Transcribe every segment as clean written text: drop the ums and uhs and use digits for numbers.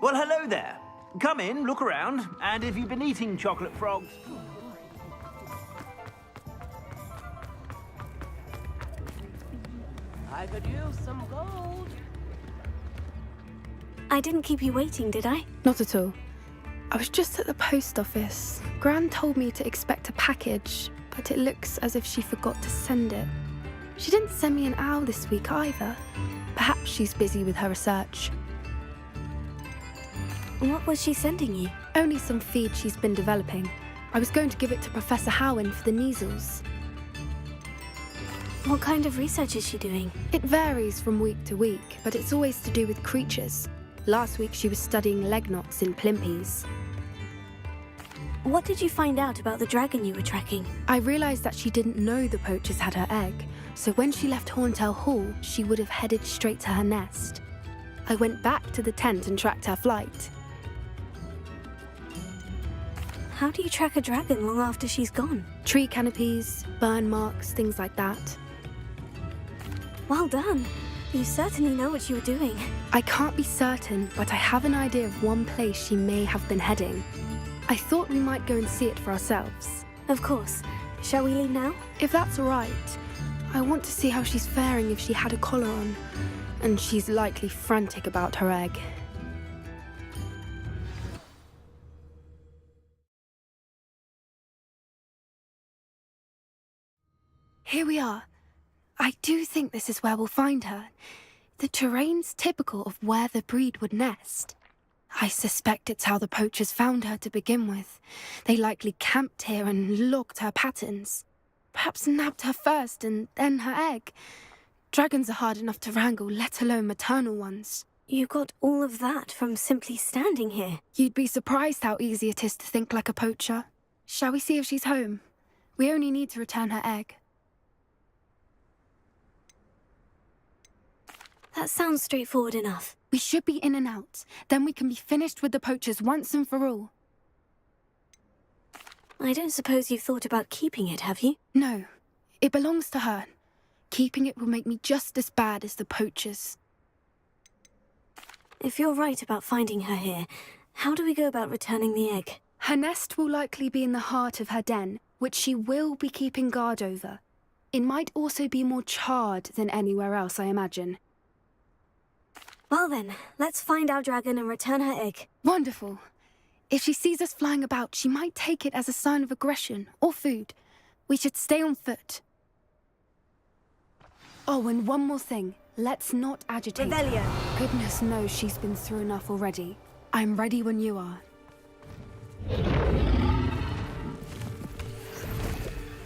Well, hello there. Come in, look around, and if you've been eating chocolate frogs... I could use some gold. I didn't keep you waiting, did I? Not at all. I was just at the post office. Gran told me to expect a package, but it looks as if she forgot to send it. She didn't send me an owl this week either. Perhaps she's busy with her research. What was she sending you? Only some feed she's been developing. I was going to give it to Professor Howen for the measles. What kind of research is she doing? It varies from week to week, but it's always to do with creatures. Last week she was studying leg knots in plimpies. What did you find out about the dragon you were tracking? I realized that she didn't know the poachers had her egg, so when she left Horntail Hall, she would have headed straight to her nest. I went back to the tent and tracked her flight. How do you track a dragon long after she's gone? Tree canopies, burn marks, things like that. Well done. You certainly know what you were doing. I can't be certain, but I have an idea of one place she may have been heading. I thought we might go and see it for ourselves. Of course. Shall we leave now? If that's all right. I want to see how she's faring if she had a collar on. And she's likely frantic about her egg. Here we are. I do think this is where we'll find her. The terrain's typical of where the breed would nest. I suspect it's how the poachers found her to begin with. They likely camped here and logged her patterns. Perhaps nabbed her first and then her egg. Dragons are hard enough to wrangle, let alone maternal ones. You got all of that from simply standing here. You'd be surprised how easy it is to think like a poacher. Shall we see if she's home? We only need to return her egg. That sounds straightforward enough. We should be in and out. Then we can be finished with the poachers once and for all. I don't suppose you've thought about keeping it, have you? No. It belongs to her. Keeping it will make me just as bad as the poachers. If you're right about finding her here, how do we go about returning the egg? Her nest will likely be in the heart of her den, which she will be keeping guard over. It might also be more charred than anywhere else, I imagine. Well then, let's find our dragon and return her egg. Wonderful. If she sees us flying about, she might take it as a sign of aggression or food. We should stay on foot. Oh, and one more thing. Let's not agitate her. Goodness knows she's been through enough already. I'm ready when you are.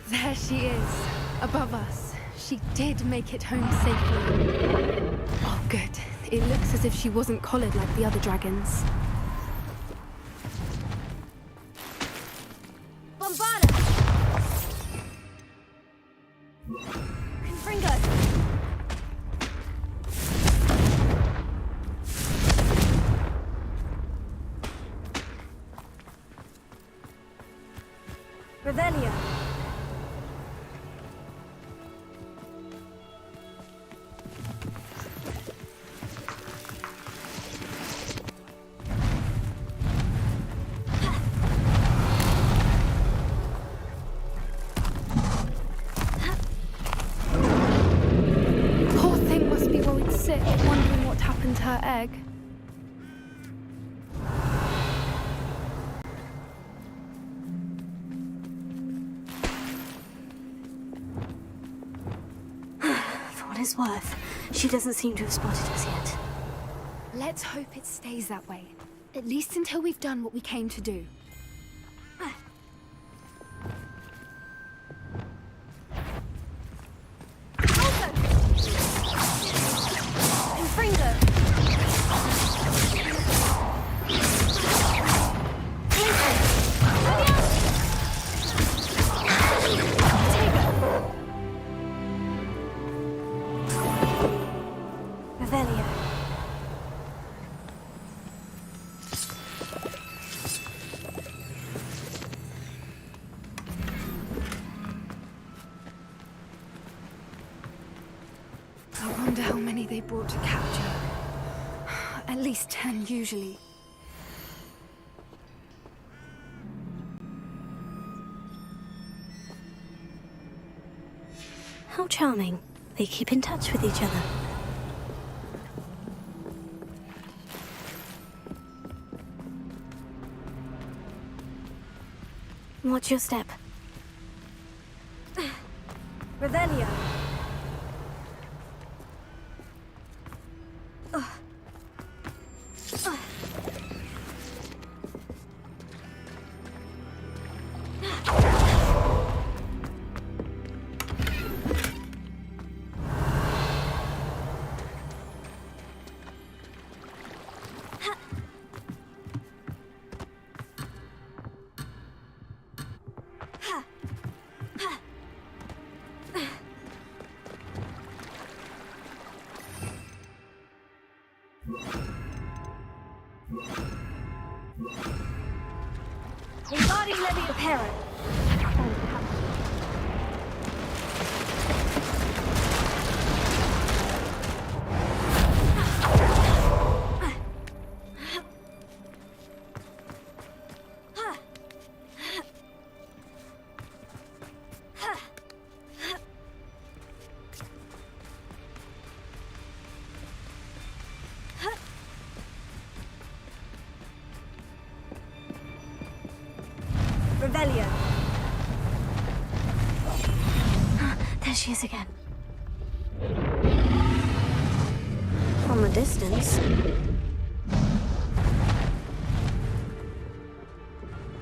There she is, above us. She did make it home safely. Oh, good. It looks as if she wasn't collared like the other dragons. Bombada! Confringo! Revelio! Wondering what happened to her egg. For what it's worth, she doesn't seem to have spotted us yet. Let's hope it stays that way. At least until we've done what we came to do. I wonder how many they brought to capture. At least 10 usually. How charming. They keep in touch with each other. Watch your step. Revelio. Embody Levy Apparent. Revelio. There she is again. From a distance.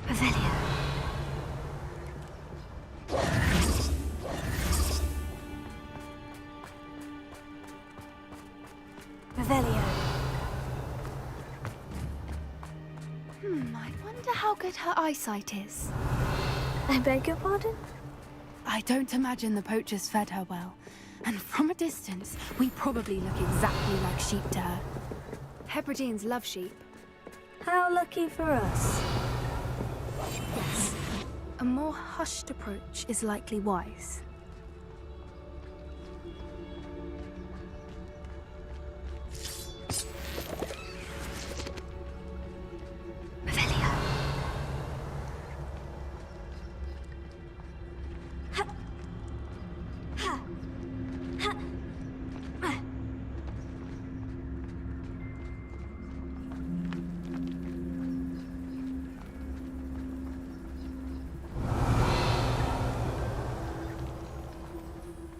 Revelio. Revelio. I wonder how good her eyesight is. I beg your pardon? I don't imagine the poachers fed her well. And from a distance, we probably look exactly like sheep to her. Hebrideans love sheep. How lucky for us. Yes. A more hushed approach is likely wise. Revelio.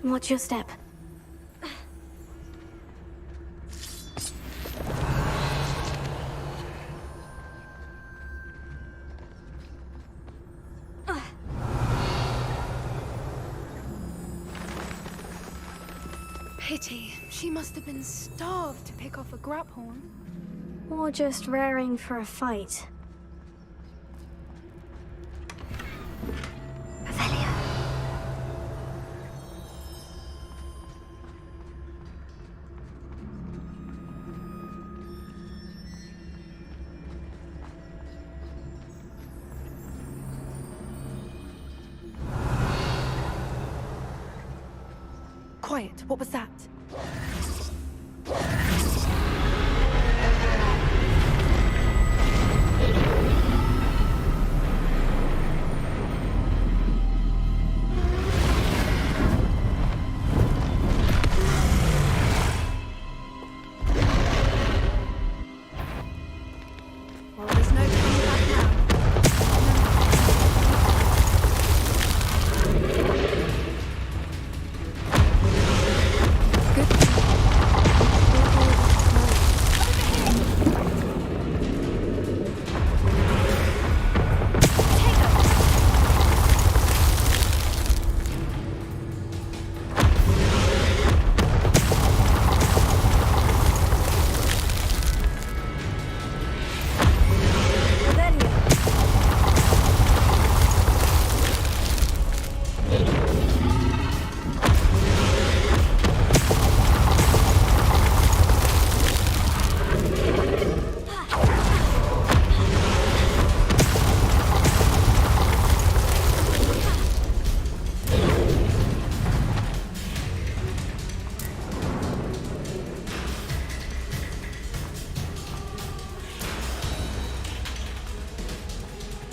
Watch your step. Pity. She must have been starved to pick off a grabhorn. Or just raring for a fight. Revelio. Quiet. What was that? Well, there's no coming back now.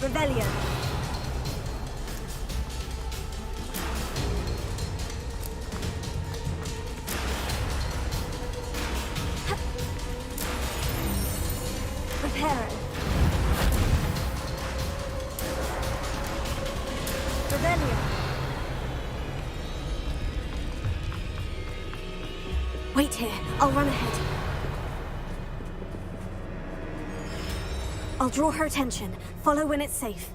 Revelio. Wait here. I'll run ahead. I'll draw her attention. Follow when it's safe.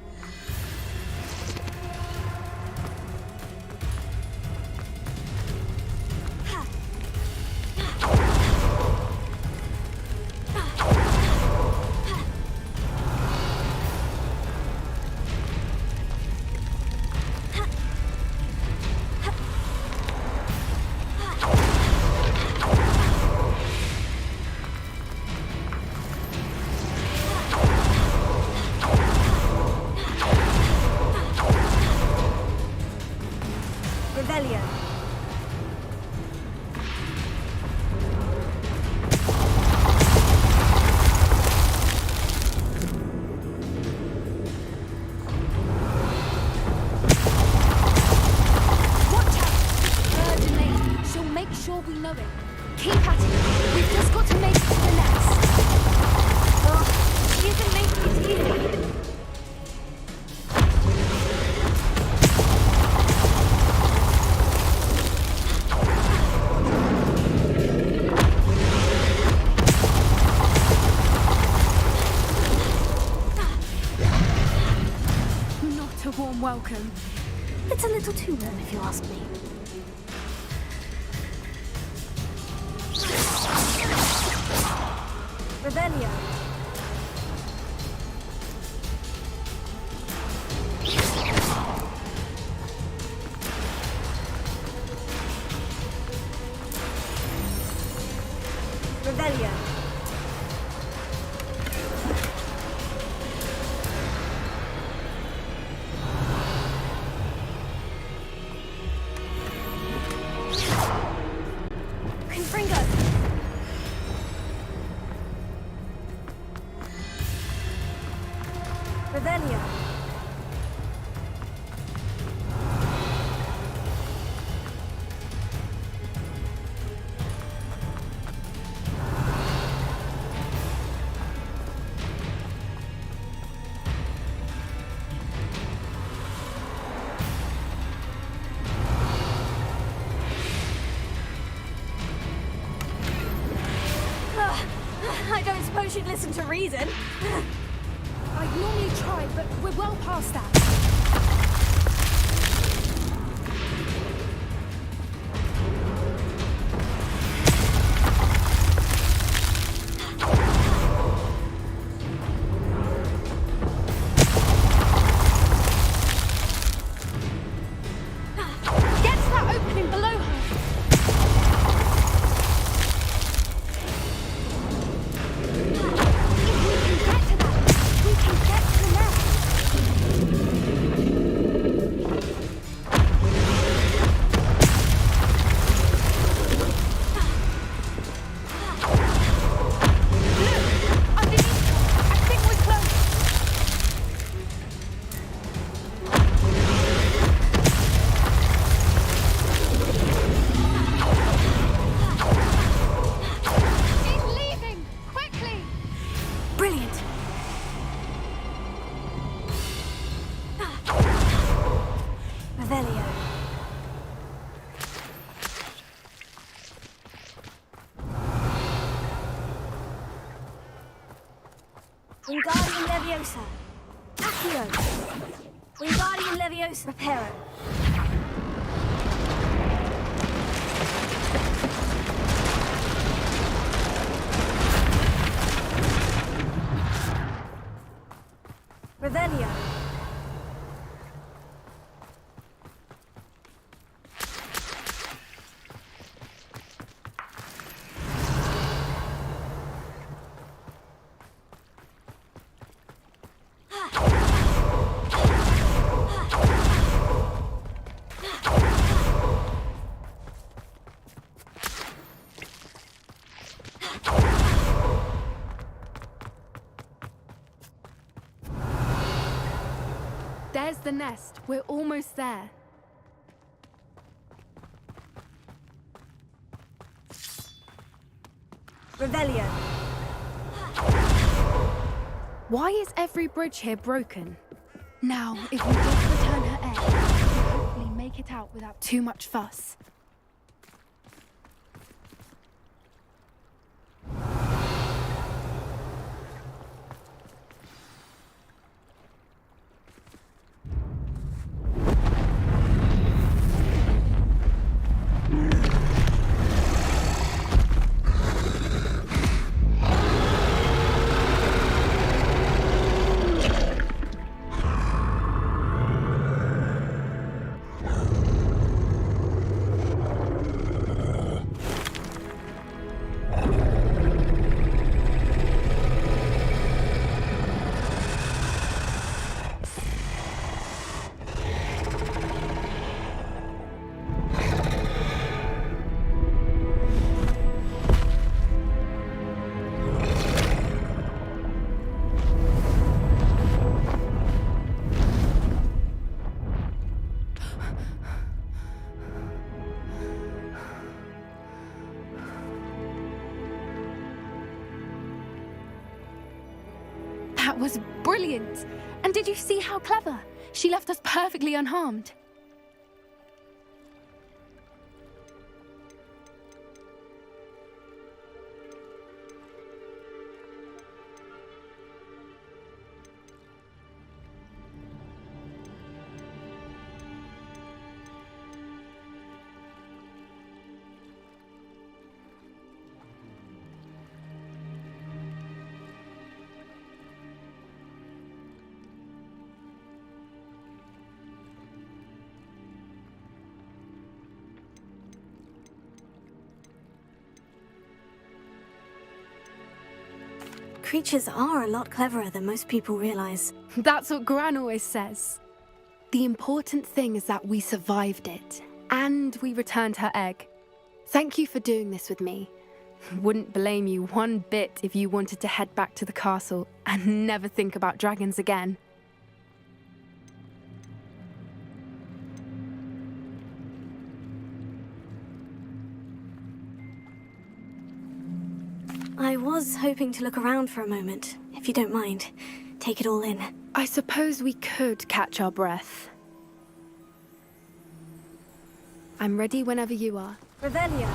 Revelio. Watch out! Third and late. She'll make sure we know it. Keep at it. We've just got to make it to the nest. Oh, she isn't making it easy. Not a warm welcome. It's a little too warm, if you ask me. Revelio. Revelio. Confringo. Revelio. I don't suppose you'd listen to reason. I'd normally try, but we're well past that. Get to that opening below her. If we can get to that, we can get to the nest. Look! Underneath her. I think we're close. She's leaving! Quickly! Brilliant. Revelio. Wingardium Leviosa. Accio. Wingardium Leviosa. Reparo. Revelio. There's the nest. We're almost there. Revelio. Why is every bridge here broken? Now, if we just return her air, we can hopefully make it out without too much fuss. That was brilliant. And did you see how clever? She left us perfectly unharmed. Creatures are a lot cleverer than most people realize. That's what Gran always says. The important thing is that we survived it, and we returned her egg. Thank you for doing this with me. Wouldn't blame you one bit if you wanted to head back to the castle and never think about dragons again. I was hoping to look around for a moment, if you don't mind. Take it all in. I suppose we could catch our breath. I'm ready whenever you are. Revelio.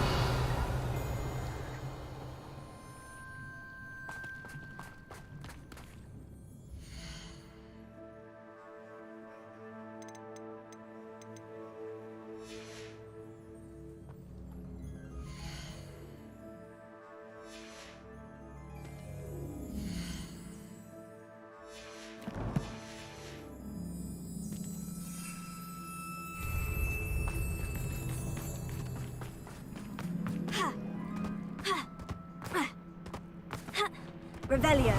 Revelio.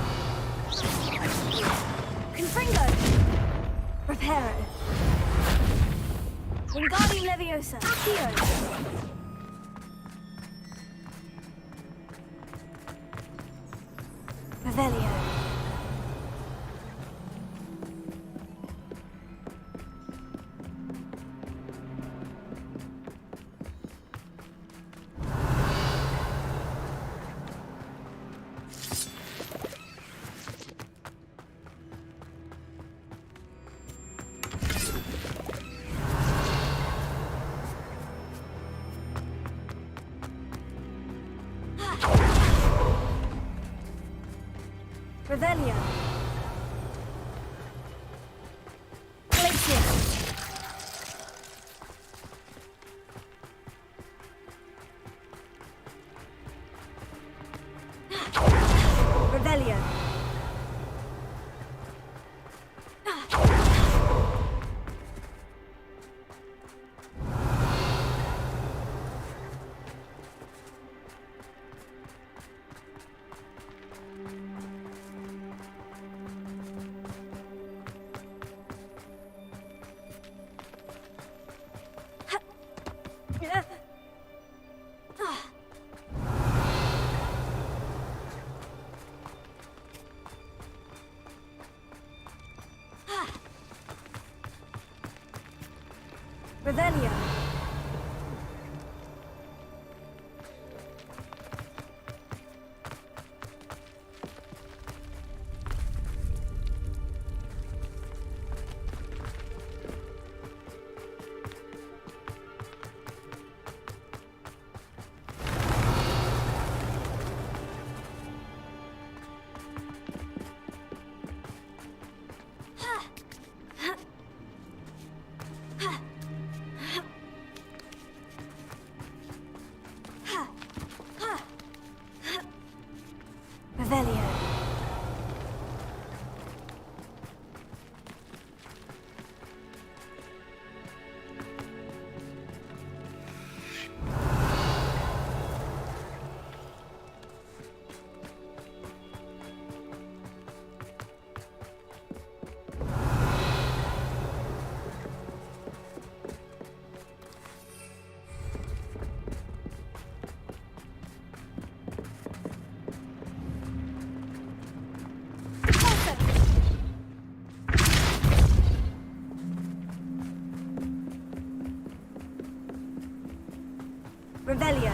Confringo. Reparo. Wingardium Leviosa. Accio. Revelio. Revelio. Glacier. Revelio. Revelio. Revelio. Revelio.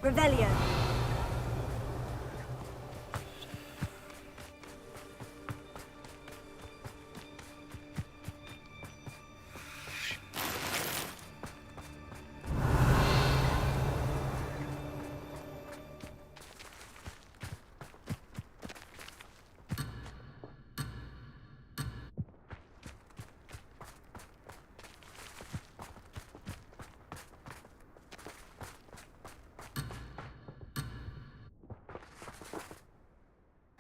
Revelio.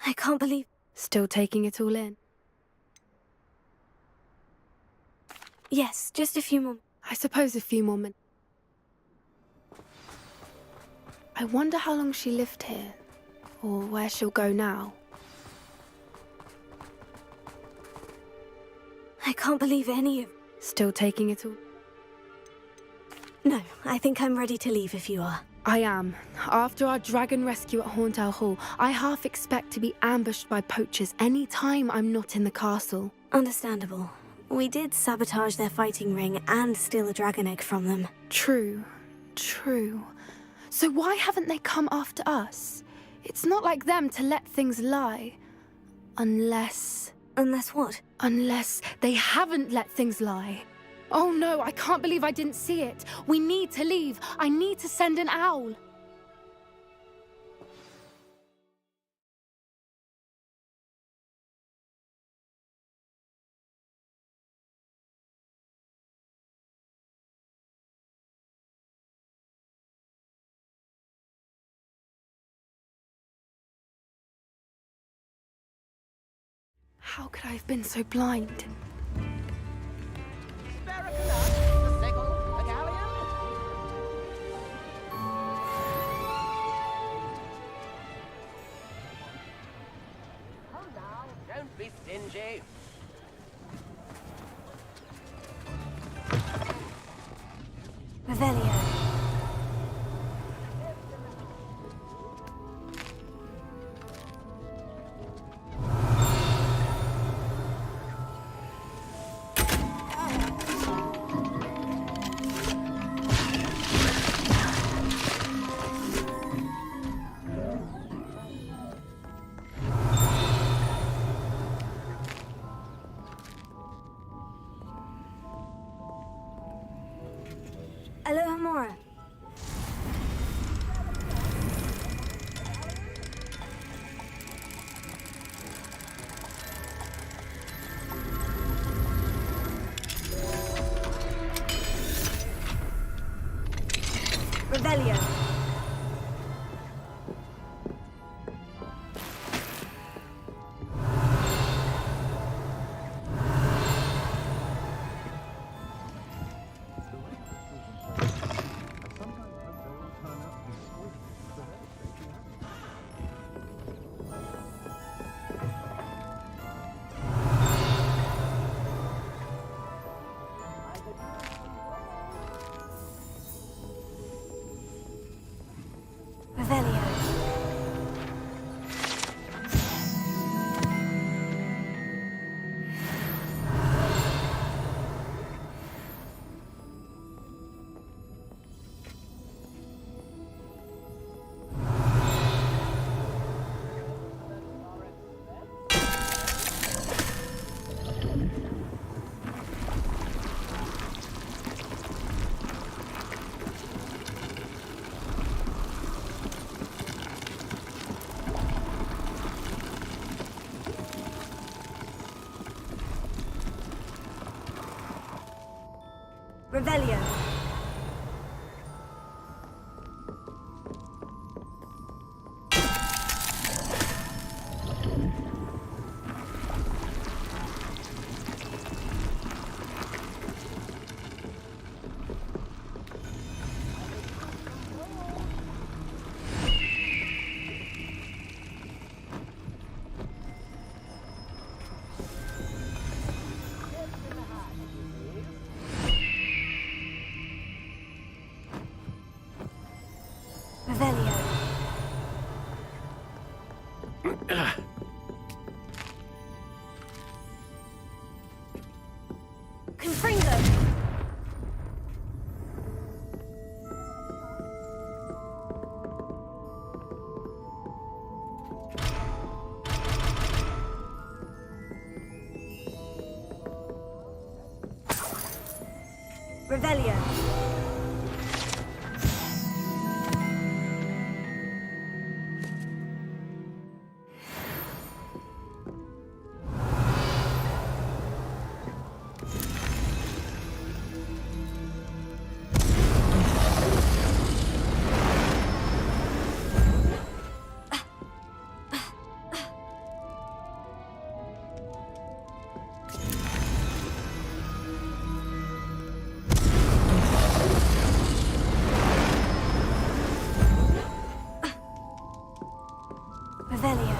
I can't believe... Still taking it all in? Yes, just a few more... I suppose a few more minutes. I wonder how long she lived here, or where she'll go now. I can't believe any of... Still taking it all? No, I think I'm ready to leave if you are. I am. After our dragon rescue at Hauntow Hall, I half expect to be ambushed by poachers any time I'm not in the castle. Understandable. We did sabotage their fighting ring and steal a dragon egg from them. True. So why haven't they come after us? It's not like them to let things lie. Unless... Unless what? Unless they haven't let things lie. Oh no, I can't believe I didn't see it. We need to leave. I need to send an owl. How could I have been so blind? Don't be stingy. Revelio. Alohomora. Revelio. Revelio. Revelio. Revelio. Confringo. Revelio. Revelio.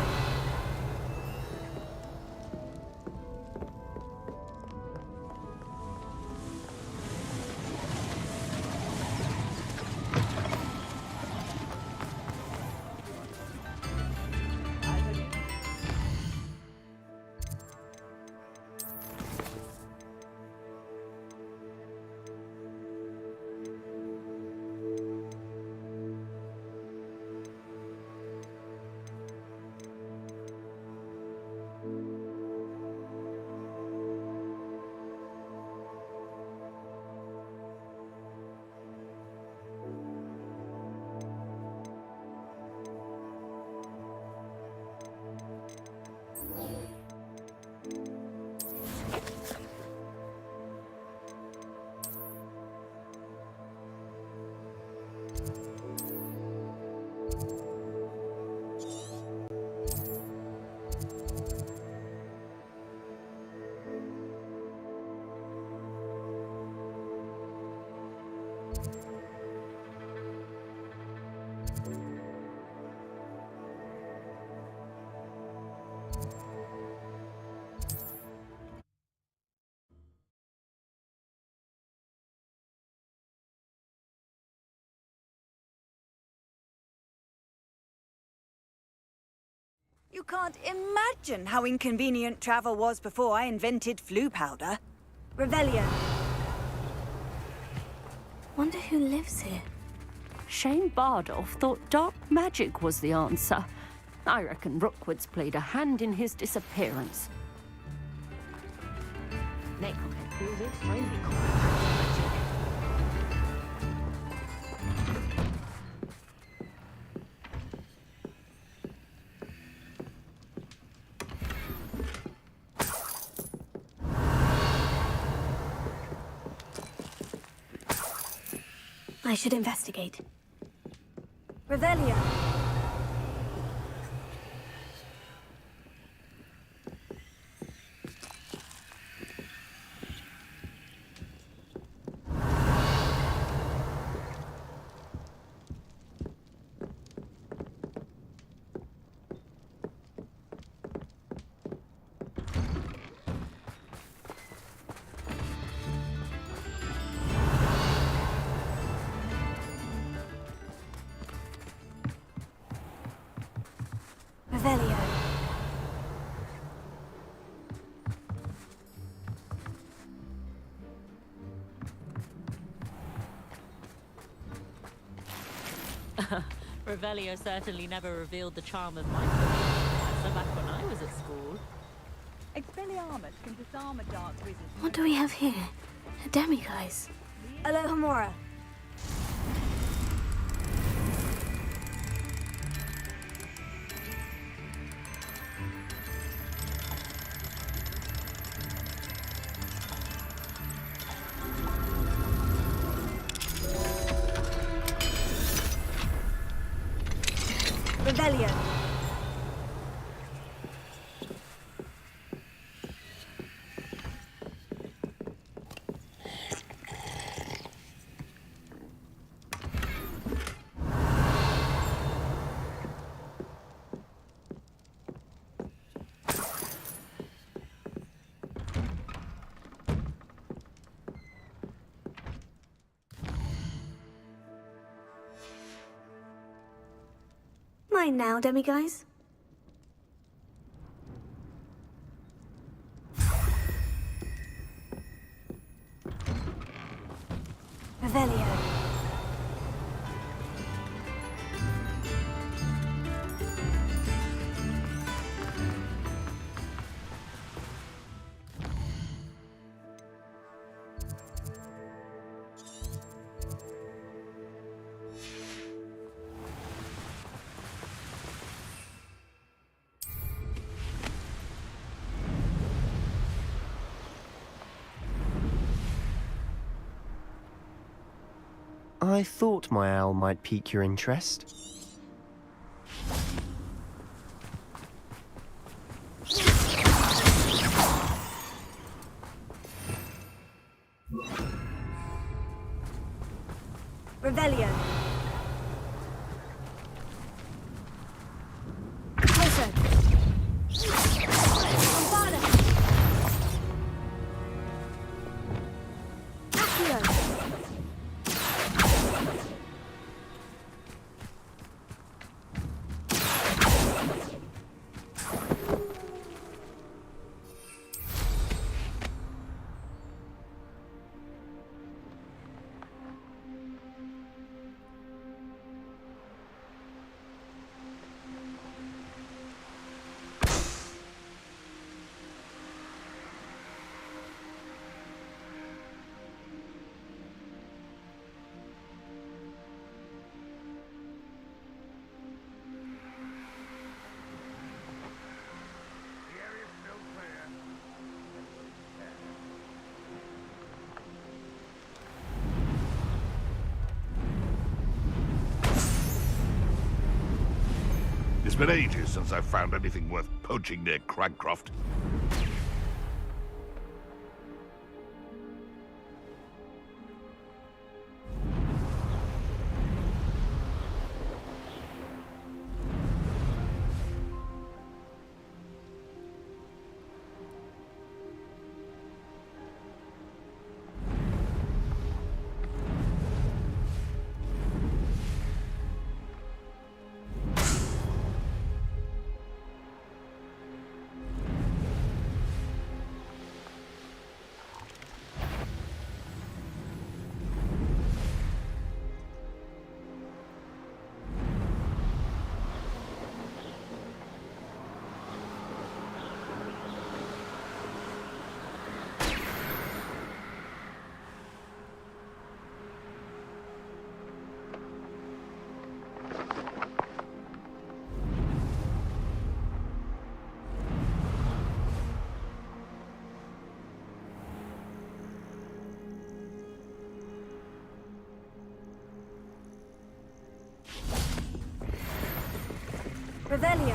You can't imagine how inconvenient travel was before I invented flu powder. Revelio. Wonder who lives here. Shane Bardolph thought dark magic was the answer. I reckon Rookwood's played a hand in his disappearance. I should investigate. Revelio. Revelio. Revelio certainly never revealed the charm of my so back when I was at school. Expelliarmus can disarm a dark wizard. What do we have here? A demiguise. Alohomora. Revelio. Mine now, demiguise. Revelio. I thought my owl might pique your interest. Revelio. Closer. Bombada. Accio. It's been ages since I've found anything worth poaching near Cragcroft. Revelio.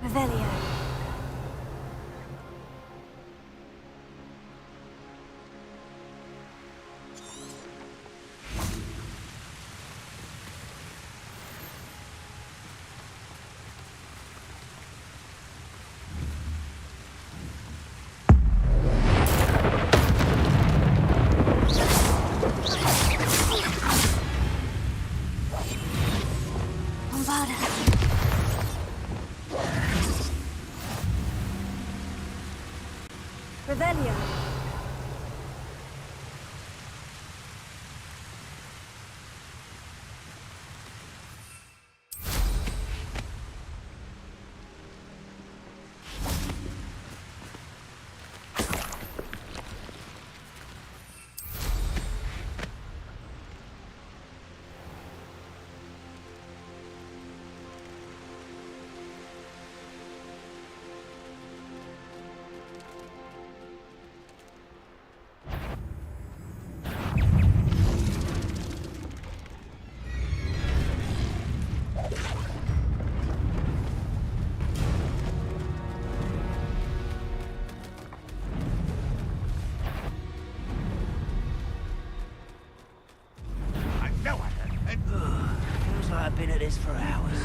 Revelio. Bombada. Revelio. Feels like I've been at this for hours.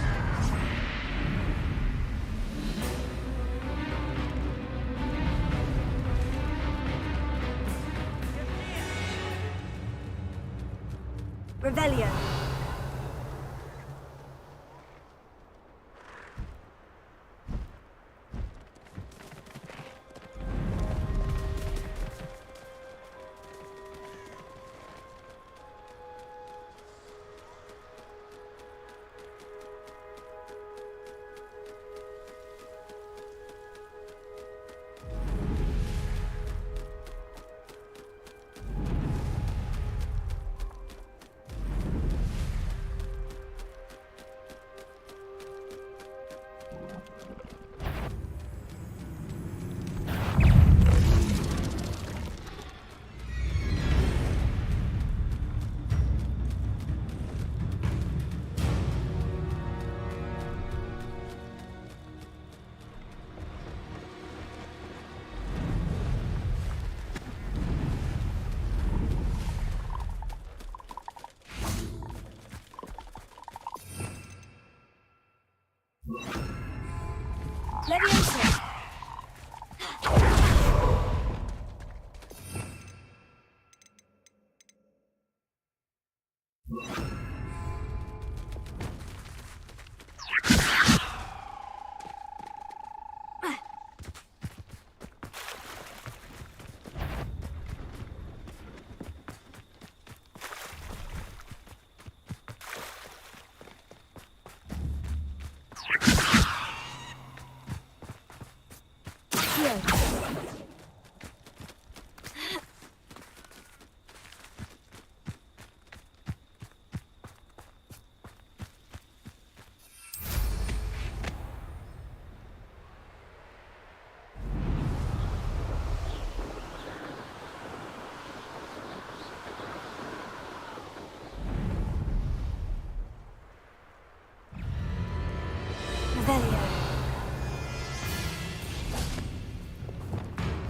Revelio. Leviosa!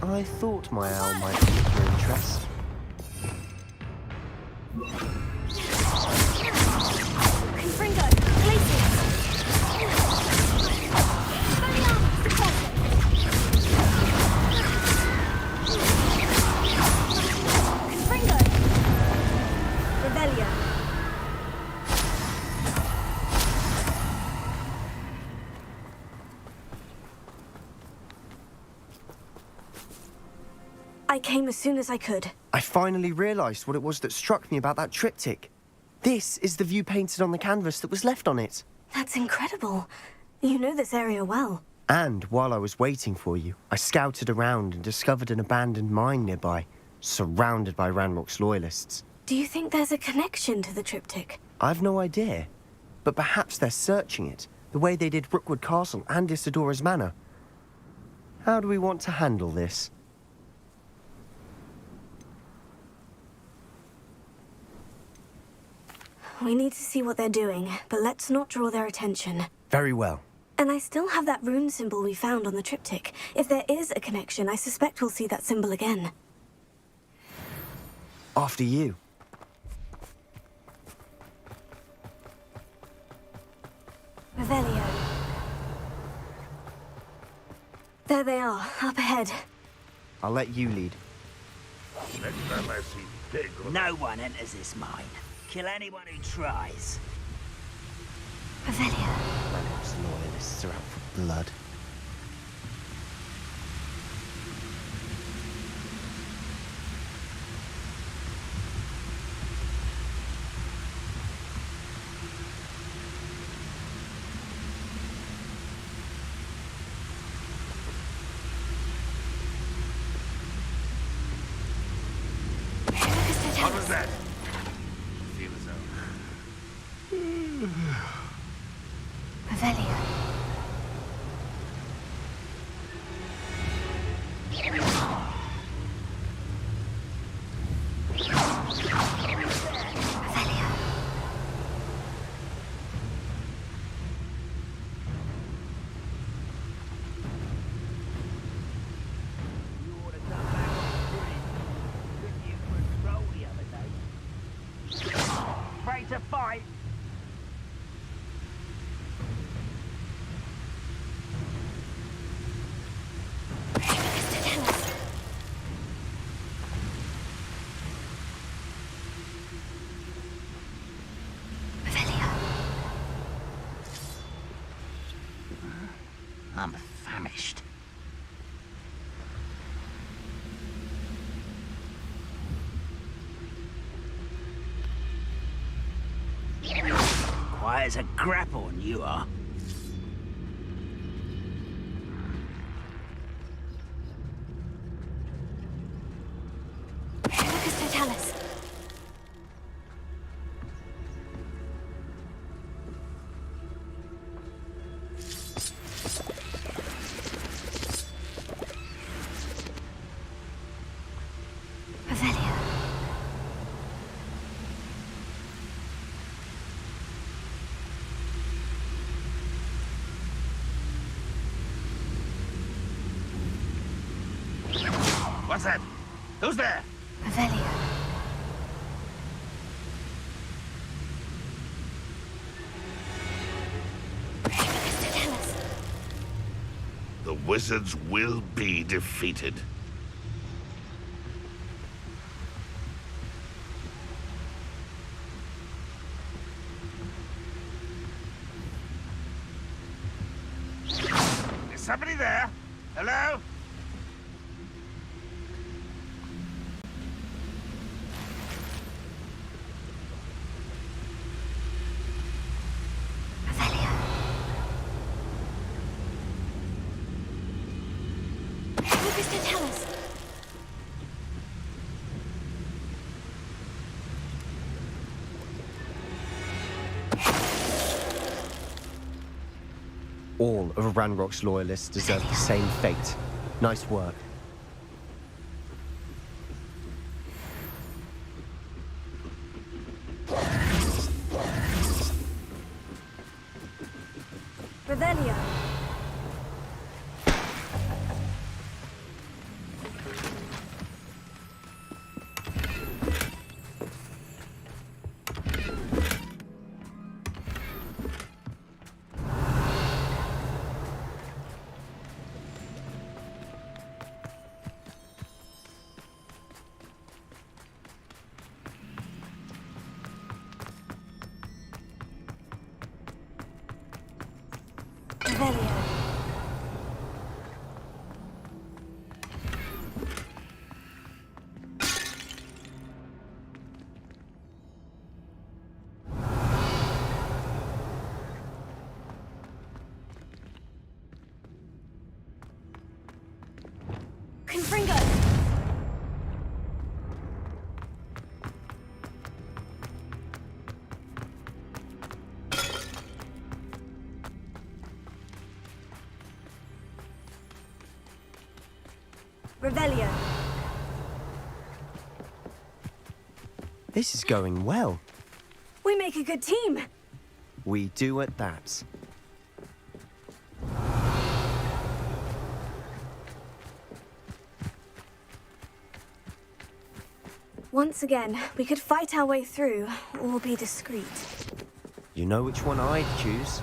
I thought my owl might pique your interest. Confringo! Glacius! Confringo! Revelio! I came as soon as I could. I finally realised what it was that struck me about that triptych. This is the view painted on the canvas that was left on it. That's incredible. You know this area well. And while I was waiting for you, I scouted around and discovered an abandoned mine nearby, surrounded by Ranrock's loyalists. Do you think there's a connection to the triptych? I've no idea, but perhaps they're searching it, the way they did Rookwood Castle and Isidora's Manor. How do we want to handle this? We need to see what they're doing, but let's not draw their attention. Very well. And I still have that rune symbol we found on the triptych. If there is a connection, I suspect we'll see that symbol again. After you. Revelio. There they are, up ahead. I'll let you lead. Next time I see pig or No one enters this mine. Kill anyone who tries. Revelio. Ranrock's loyalists are out for blood. what was that? Feel as though. Revelio. Revelio. You ought to come back on the bridge. Took you for a stroll the other day. Afraid to fight? Revelio. I'm famished. Quiet as a grapphorn, you are. Lucas Totalis. Revelio. What's that? Who's there? Revelio. Lucas Totalis. The wizards will be defeated. Is somebody there? Hello? Focus to tell us. All of Ranrock's loyalists deserve the same fate. Nice work. Revelio. Revelio. Confringo. Revelio. This is going well. We make a good team. We do at that. Once again, we could fight our way through, or be discreet. You know which one I'd choose.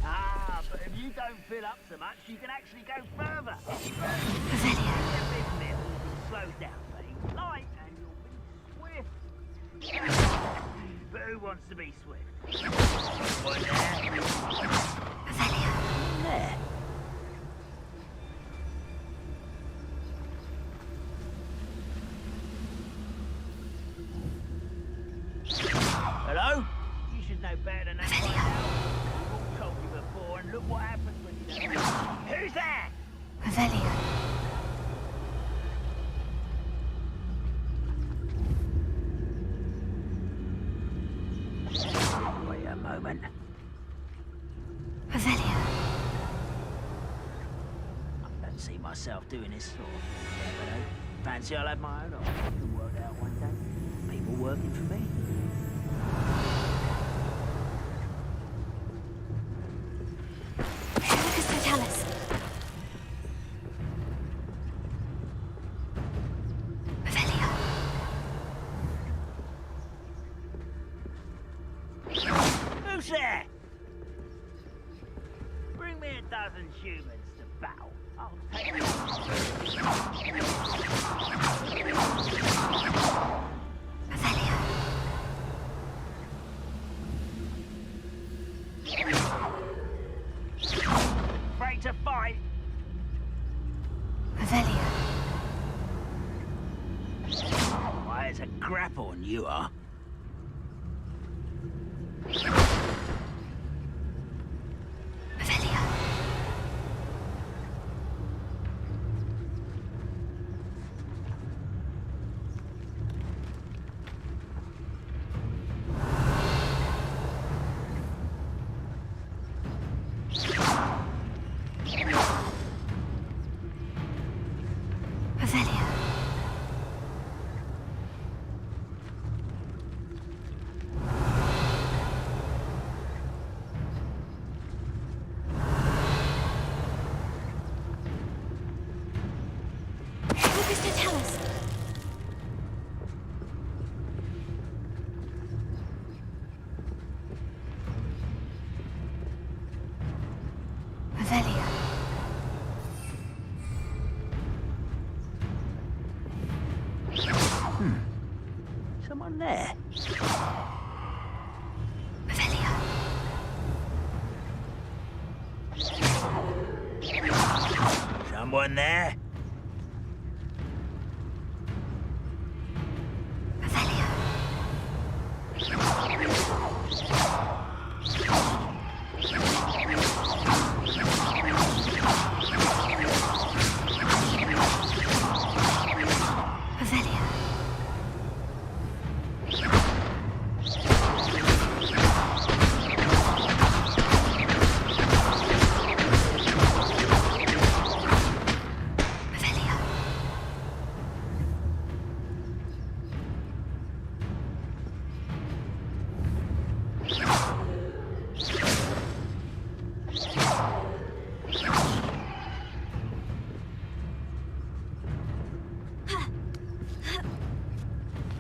Ah, but if you don't fill up so much, you can actually go further. Revelio. This mill slows down things, light, and you'll be swift. But who wants to be swift? One there. Revelio. There. Hello? You should know better than that by now. We've all told you before, and look what happens when you don't. Who's there? Revelio. Wait a moment. Revelio. I don't see myself doing this sort of thing, but fancy I'll have my own office to work out one day. People working for me. Focus to tell us. Revelio. Who's there? Bring me a dozen humans to battle. I'll take them. Revelio. Afraid to fight? Revelio. Why, it's a grapple and you are. Revelio. Revelio. Someone there? Revelia. Someone there? Revelia. Revelia. Revelia.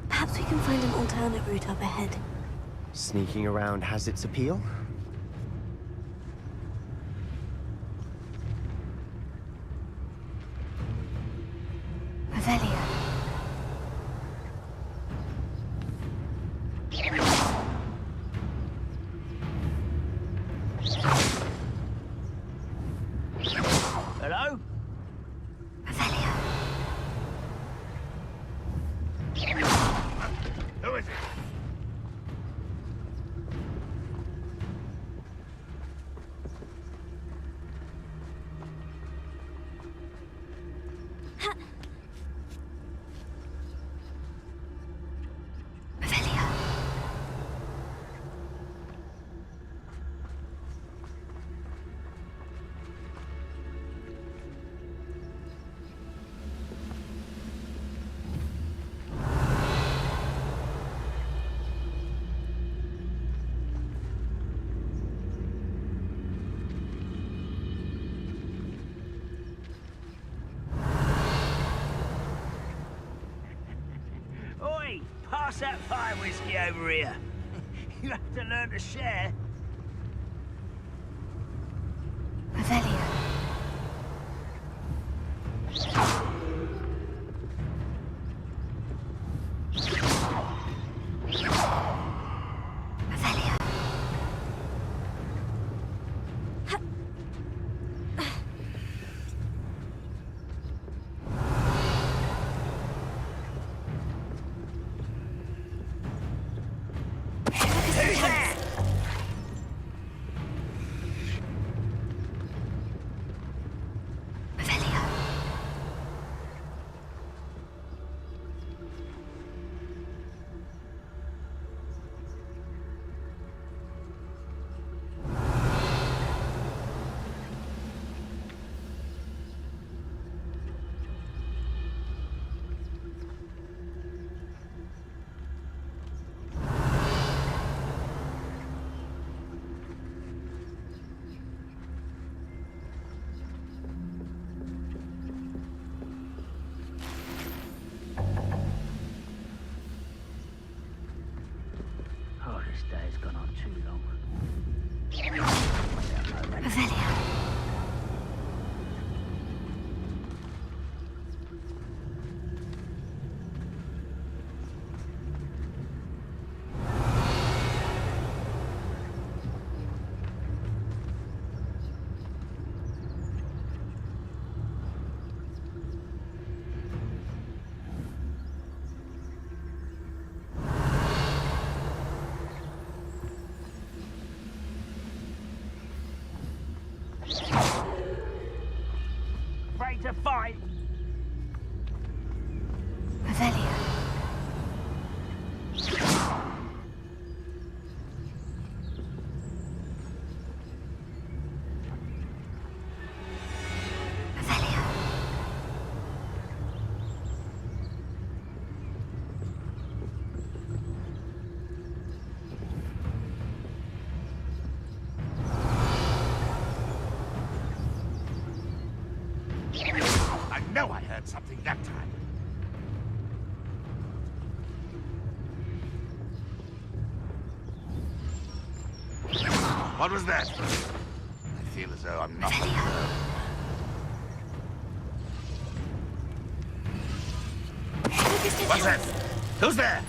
Perhaps we can find an alternate route up ahead. Sneaking around has its appeal. Revelia. Hello? Revelia. Who is it? Revelia. Oi! Pass that fire whiskey over here. You have to learn to share. Revelia. Revelia. Who's there? Revelia. Oh, this day's gone on too long. Revelia. Afraid to fight? Revelia. Revelia. I know I heard something that time. What was that? I feel as though I'm not. What's that? Who's there?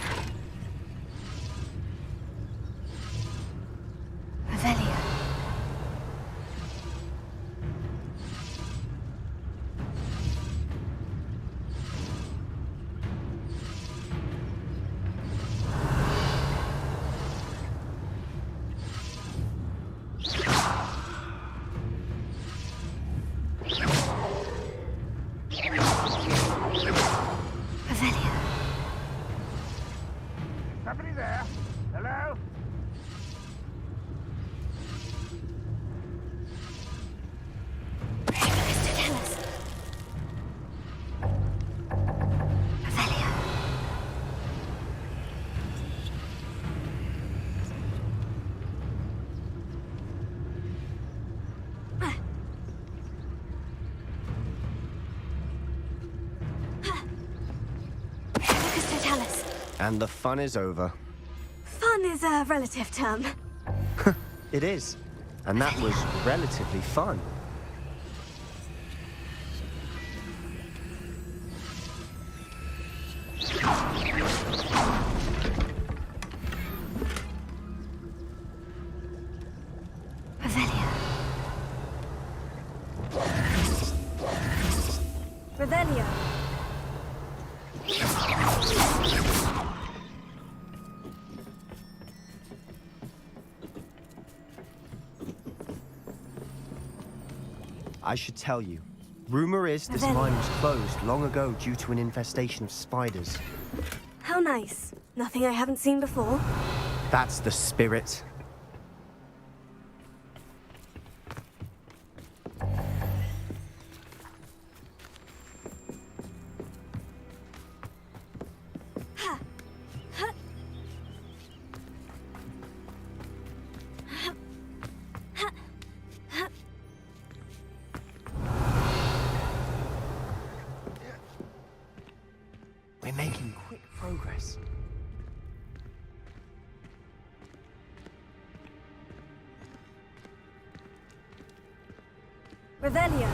And the fun is over. Fun is a relative term. It is. And that was relatively fun. Revelio. I should tell you. Rumor is this mine was closed long ago due to an infestation of spiders. How nice. Nothing I haven't seen before. That's the spirit. We're making quick progress. Revelio.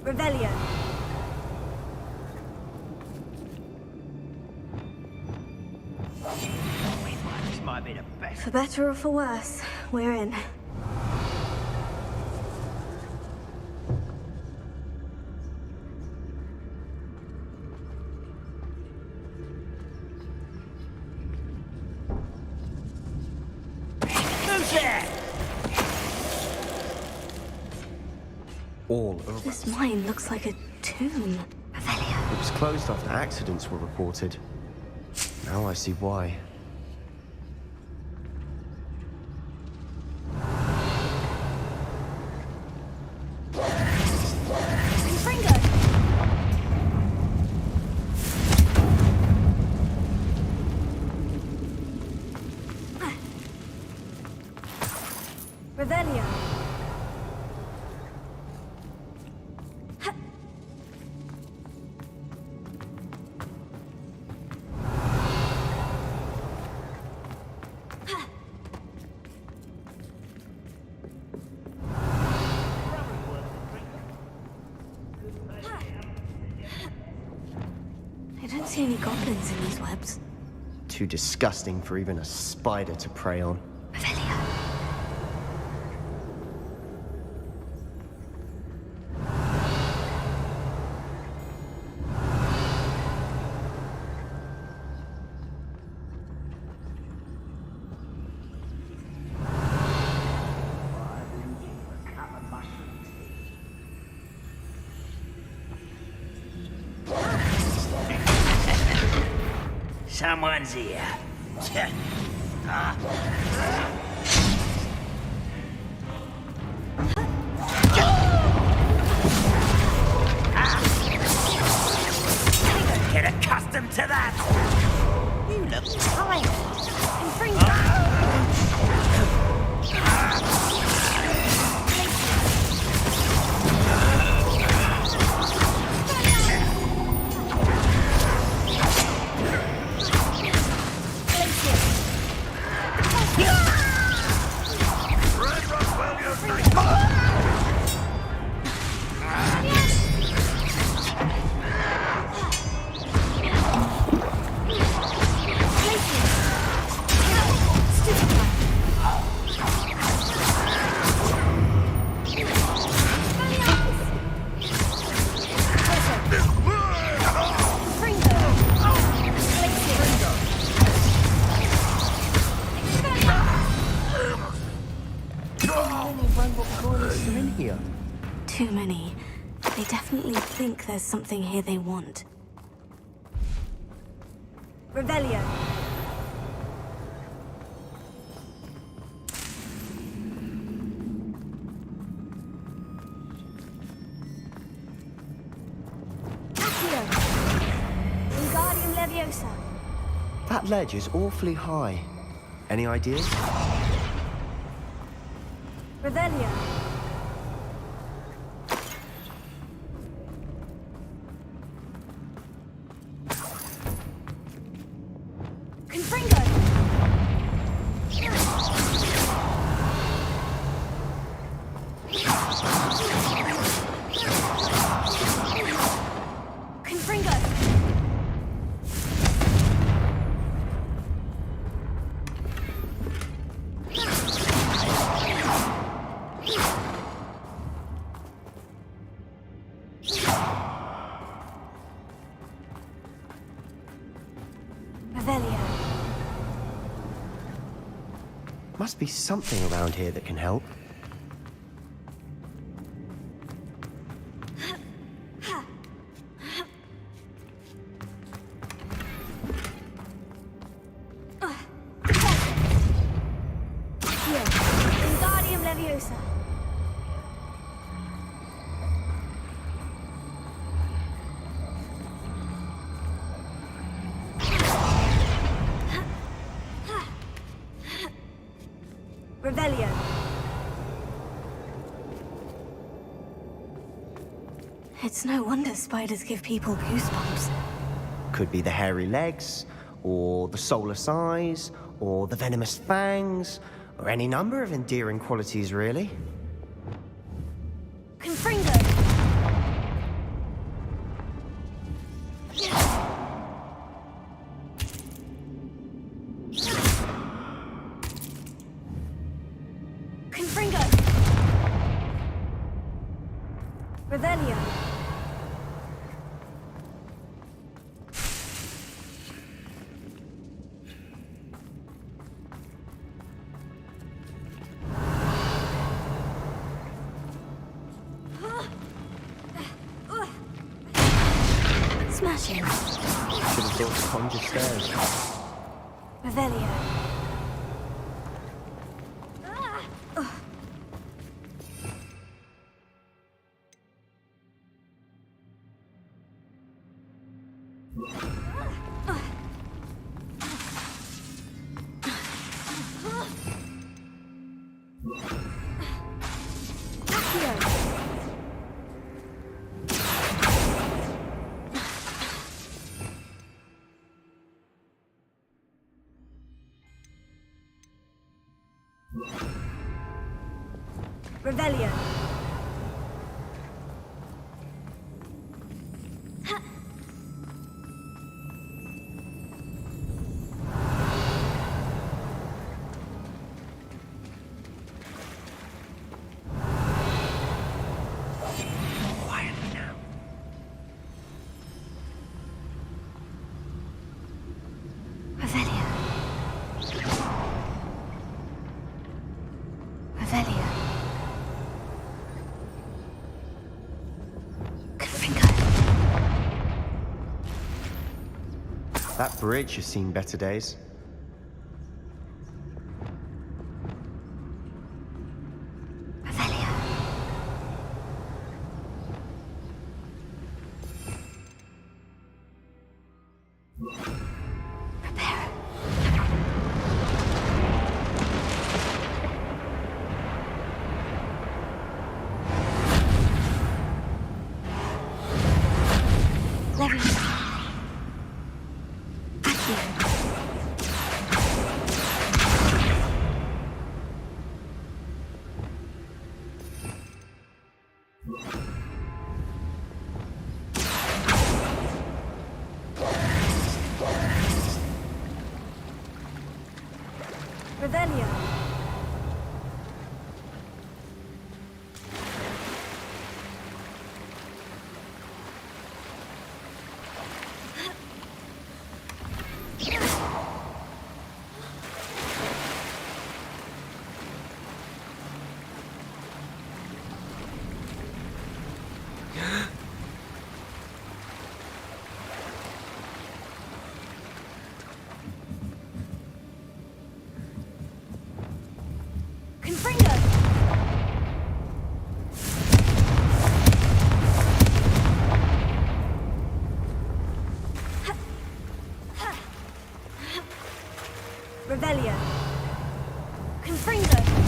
Revelio. This might be the best. For better or for worse, we're in. Who's there? All over. This mine looks like a tomb. Revelio. It was closed after accidents were reported. Now I see why. Revelio. I don't see any goblins in these webs. Too disgusting for even a spider to prey on. Revelio. Someone's here. Get accustomed to that. You look tired. Too many. They definitely think there's something here they want. Revelio. Accio. Wingardium Leviosa. That ledge is awfully high. Any ideas? Revelio. Confringo. Confringo. Revelio. Must be something around here that can help. Accio. Wingardium Leviosa. Revelio. It's no wonder spiders give people goosebumps. Could be the hairy legs, or the soulless eyes, or the venomous fangs, or any number of endearing qualities, really. Confringo. Confringo. Revelio. Smashing. Should have thought to conjure stairs. Revelio. Accio. Revelio. Quietly now. Revelio. Revelio. Confringo. That bridge has seen better days. Revelio. Prepare. Leviosa. Accio. Revelio. Revelio. Confringo.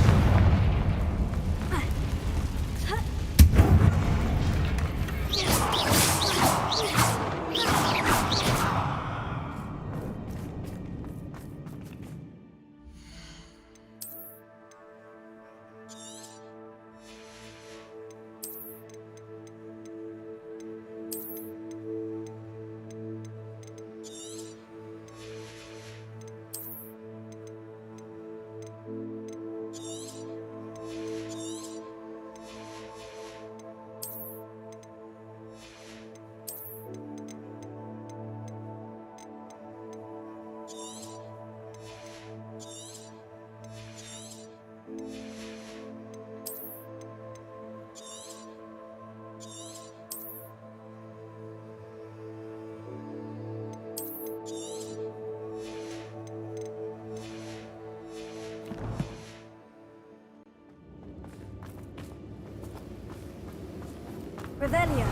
Revelio.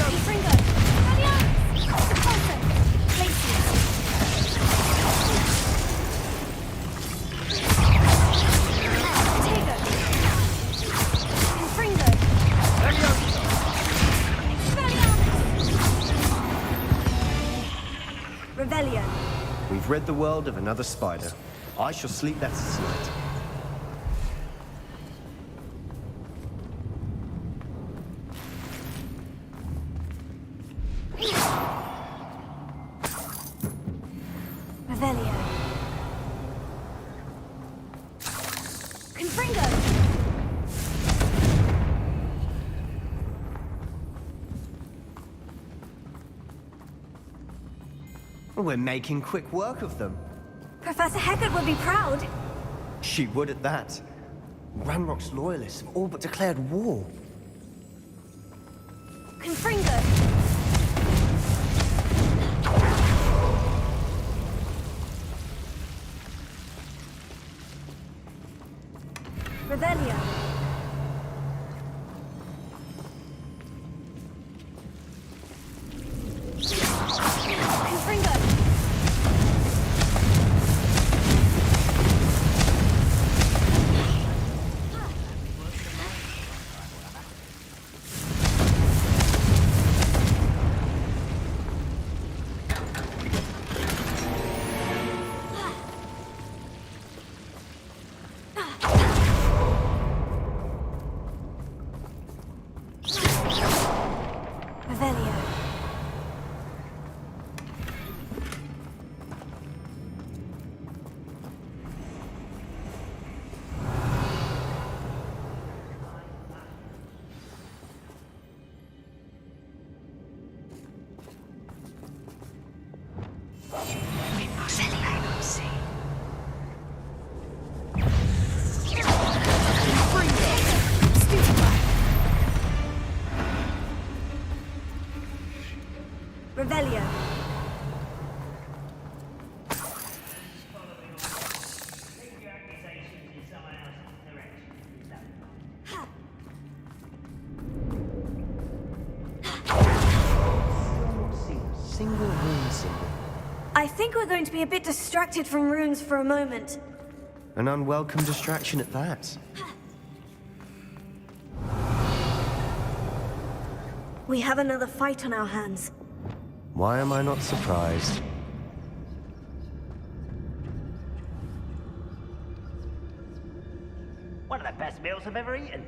Confringo. Adios! Repulso. Glacius. Tego. Confringo. Revelio. We've rid the world of another spider. I shall sleep better tonight. Revelio. Confringo. We're making quick work of them. Professor Heckert would be proud. She would at that. Ranrock's loyalists have all but declared war. Confringo. Revelio. Confringo. Revelio. Revelio. Single rune symbol. I think we're going to be a bit distracted from runes for a moment. An unwelcome distraction at that. We have another fight on our hands. Why am I not surprised? One of the best meals I've ever eaten.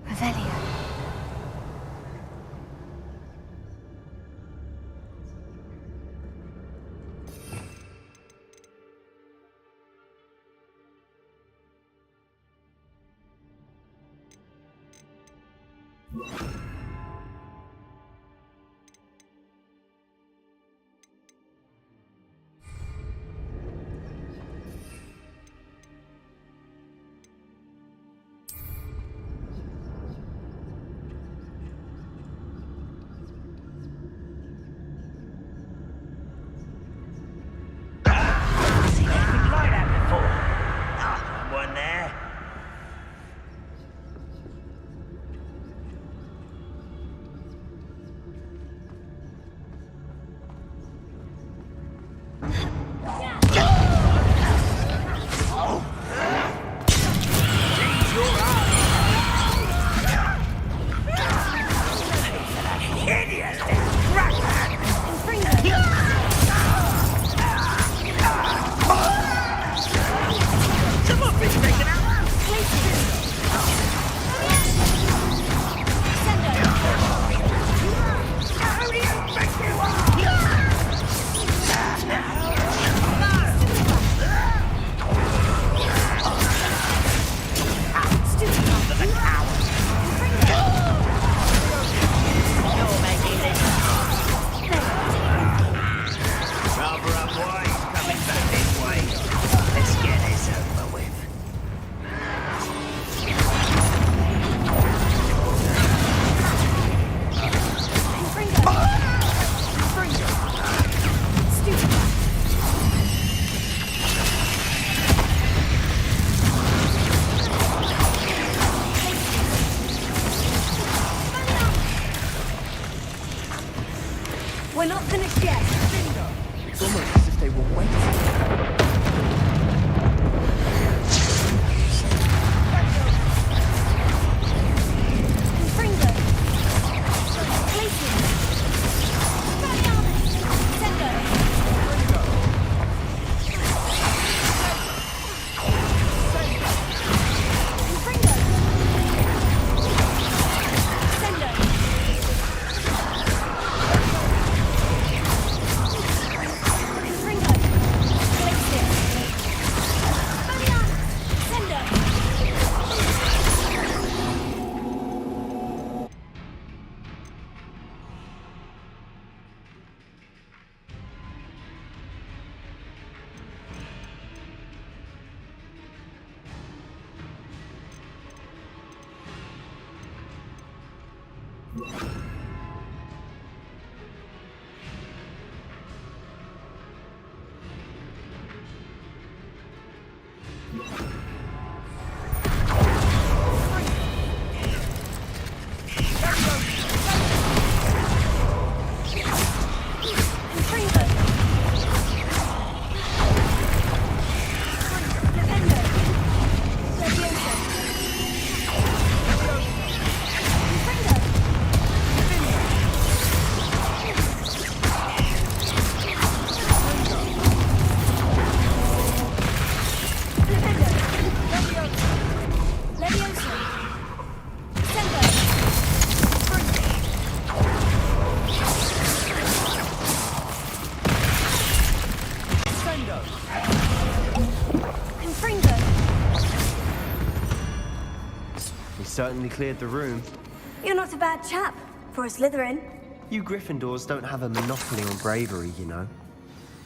Revelio. We're not finished yet. It's almost as if they were waiting. Certainly cleared the room. You're not a bad chap for a Slytherin. You Gryffindors don't have a monopoly on bravery, you know.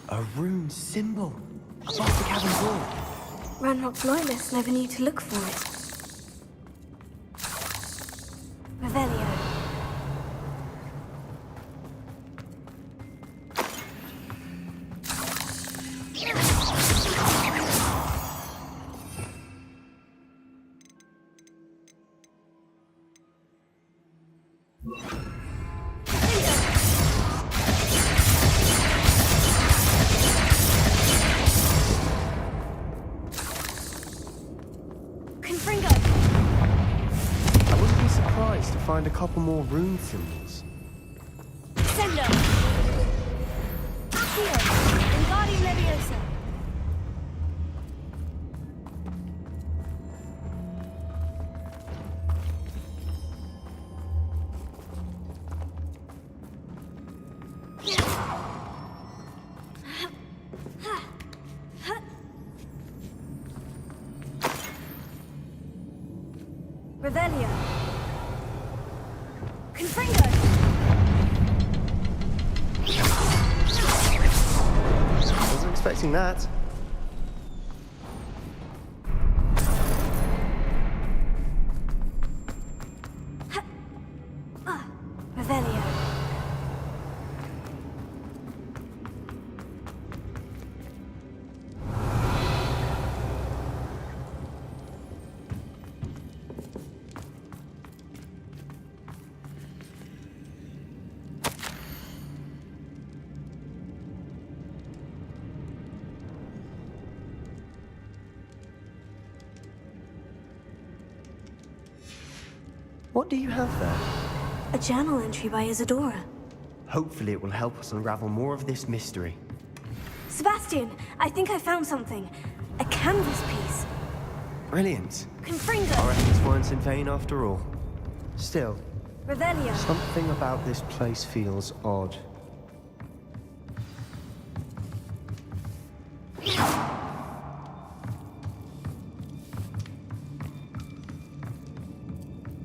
A rune symbol above the cabin door. Ranrock's loyalists never knew to look for it. Revelio. Find a couple more rune symbols. Sendo! Accio! Wingardium Leviosa! Revelio! Wasn't expecting that. Revelio. What do you have there? A journal entry by Isadora. Hopefully it will help us unravel more of this mystery. Sebastian, I think I found something. A canvas piece. Brilliant. Confringo. Our efforts weren't in vain after all. Still, Revelio. something about this place feels odd.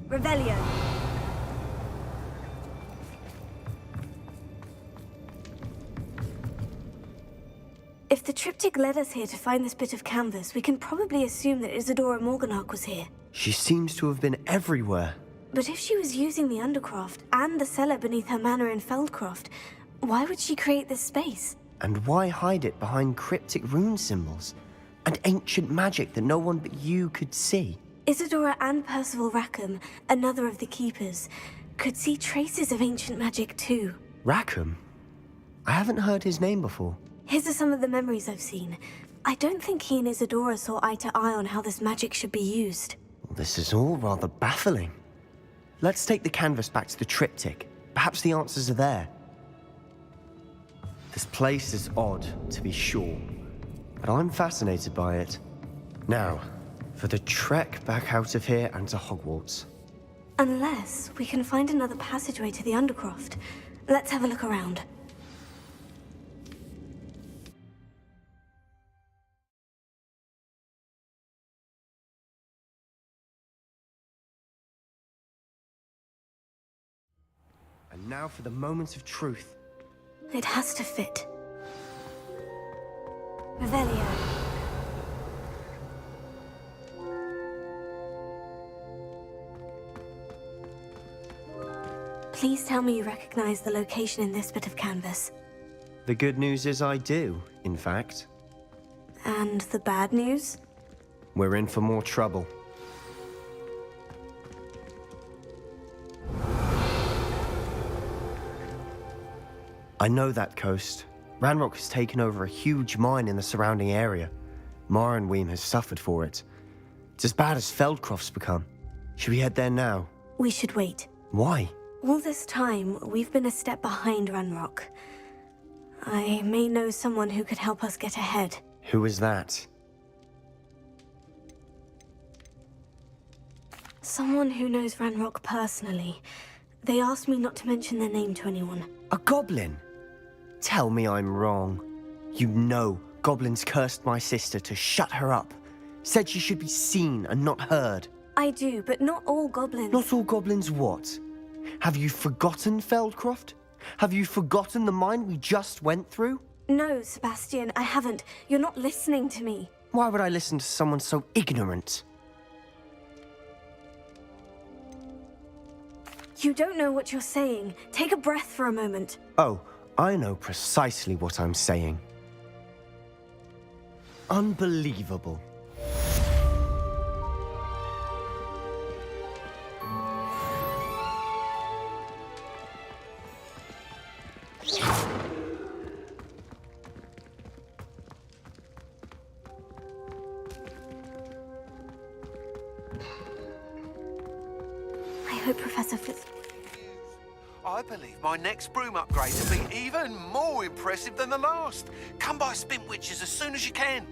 Revelio. If the triptych led us here to find this bit of canvas, we can probably assume that Isadora Morganach was here. She seems to have been everywhere. But if she was using the Undercroft and the cellar beneath her manor in Feldcroft, why would she create this space? And why hide it behind cryptic rune symbols? And ancient magic that no one but you could see? Isadora and Percival Rackham, another of the Keepers, could see traces of ancient magic too. Rackham? I haven't heard his name before. His are some of the memories I've seen. I don't think he and Isadora saw eye to eye on how this magic should be used. This is all rather baffling. Let's take the canvas back to the triptych. Perhaps the answers are there. This place is odd, to be sure, but I'm fascinated by it. Now, for the trek back out of here and to Hogwarts. Unless we can find another passageway to the Undercroft. Let's have a look around. And now for the moment of truth. It has to fit. Revelio. Please tell me you recognize the location in this bit of canvas. The good news is I do, in fact. And the bad news? We're in for more trouble. I know that coast. Ranrock has taken over a huge mine in the surrounding area. Morinweem has suffered for it. It's as bad as Feldcroft's become. Should we head there now? We should wait. Why? All this time, we've been a step behind Ranrock. I may know someone who could help us get ahead. Who is that? Someone who knows Ranrock personally. They asked me not to mention their name to anyone. A goblin? Tell me I'm wrong. You know goblins cursed my sister to shut her up. Said she should be seen and not heard. I do, but not all goblins. Not all goblins what? Have you forgotten Feldcroft? Have you forgotten the mine we just went through? No, Sebastian, I haven't. You're not listening to me. Why would I listen to someone so ignorant? You don't know what you're saying. Take a breath for a moment. Oh, I know precisely what I'm saying. Unbelievable. I hope Professor Fitz... I believe my next broom upgrade will be even more impressive than the last. Come by Spintwitches as soon as you can.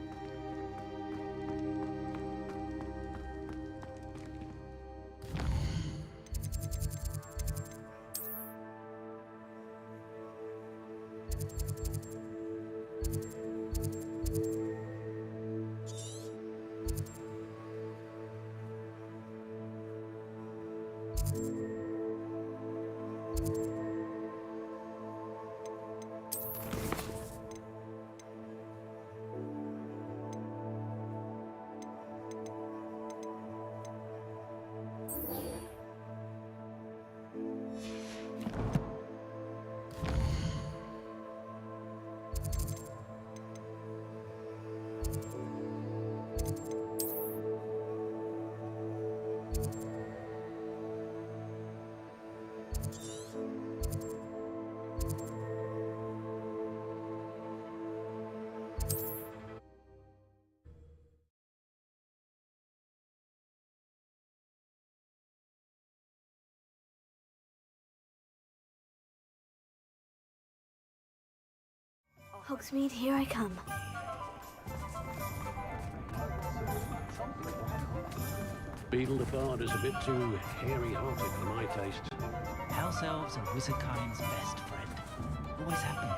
Hogsmeade, here I come. Beetle the Bard is a bit too hairy-hearted for my taste. House elves are Wizardkind's best friend. Always have been.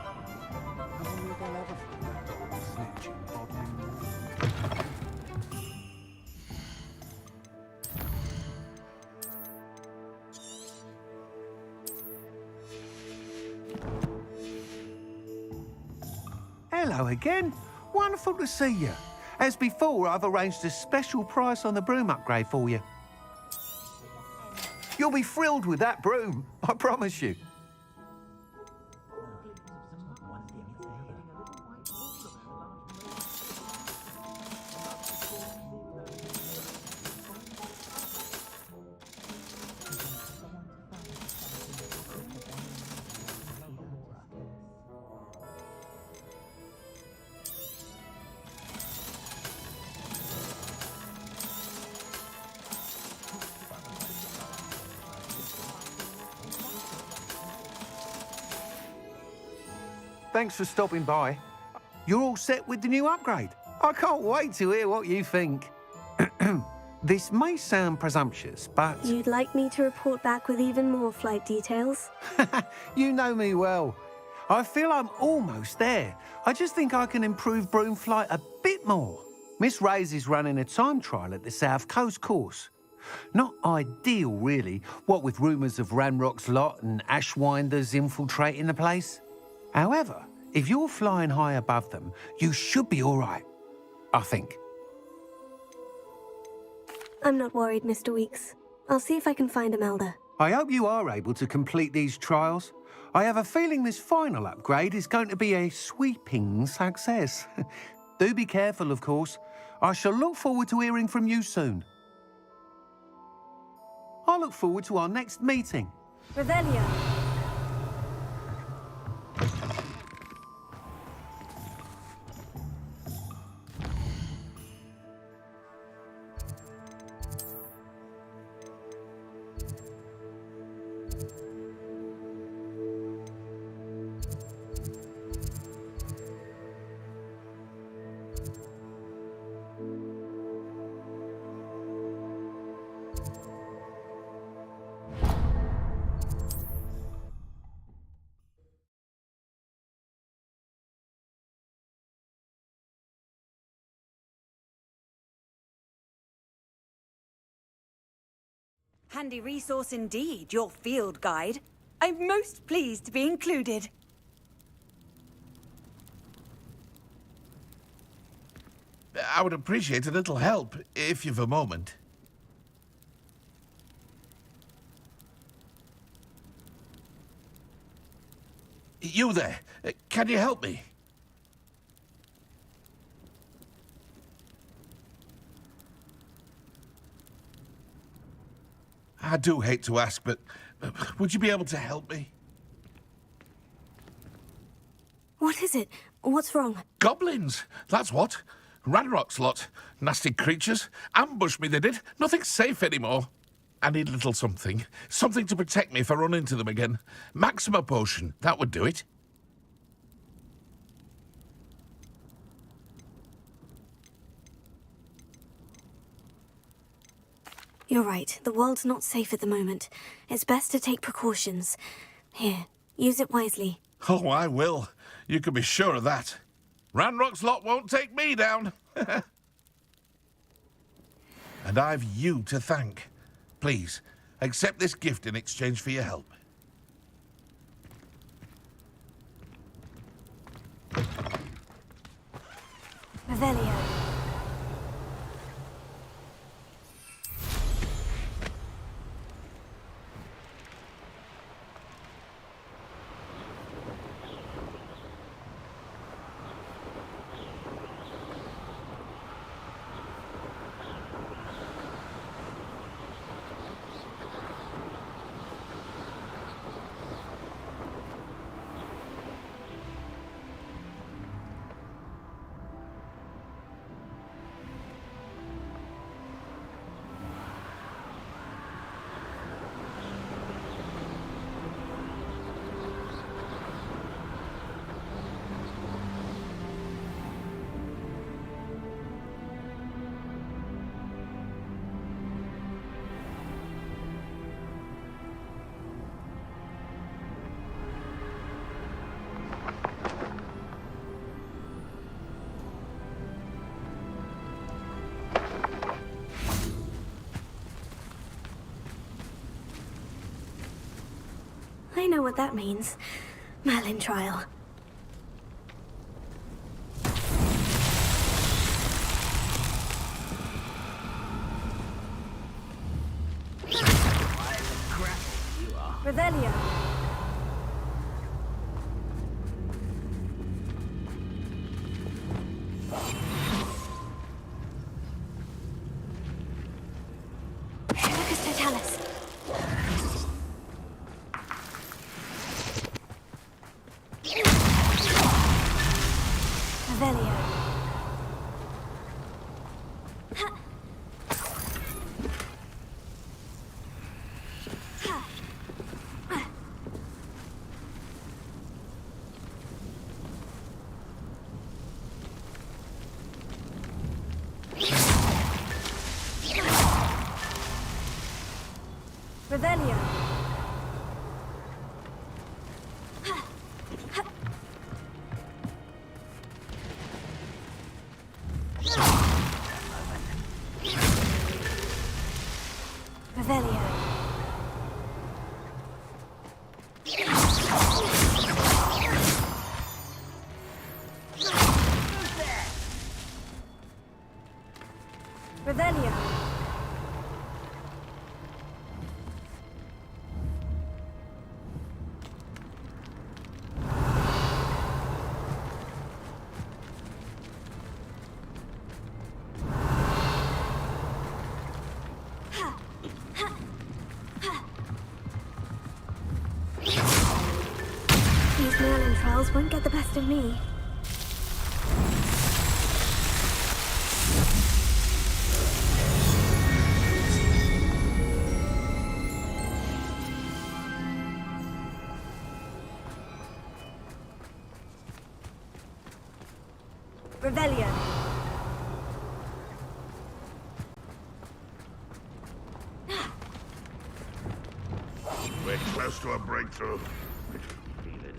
Hello again. Wonderful to see you. As before, I've arranged a special price on the broom upgrade for you. You'll be thrilled with that broom, I promise you. Thanks for stopping by. You're all set with the new upgrade. I can't wait to hear what you think. This may sound presumptuous, but... You'd like me to report back with even more flight details? You know me well. I feel I'm almost there. I just think I can improve broom flight a bit more. Miss Ray's is running a time trial at the South Coast course. Not ideal, really, what with rumours of Ranrock's lot and Ashwinders infiltrating the place. However, if you're flying high above them, you should be all right, I think. I'm not worried, Mr. Weeks. I'll see if I can find Imelda. I hope you are able to complete these trials. I have a feeling this final upgrade is going to be a sweeping success. Do be careful, of course. I shall look forward to hearing from you soon. I look forward to our next meeting. Revelio. Handy resource indeed, your field guide. I'm most pleased to be included. I would appreciate a little help, if you've a moment. You there, can you help me? I do hate to ask, but would you be able to help me? What is it? What's wrong? Goblins, that's what. Ranrock's lot. Nasty creatures. Ambushed me, they did. Nothing's safe anymore. I need a little something. Something to protect me if I run into them again. Maxima potion, that would do it. You're right. The world's not safe at the moment. It's best to take precautions. Here, use it wisely. Oh, I will. You can be sure of that. Ranrock's lot won't take me down. And I've you to thank. Please, accept this gift in exchange for your help. Revelio. I know what that means. Merlin trial. Revelio. Lucas Totalis. Revelio. These Merlin trials won't get the best of me. Revelio. We're close to a breakthrough. Feel it.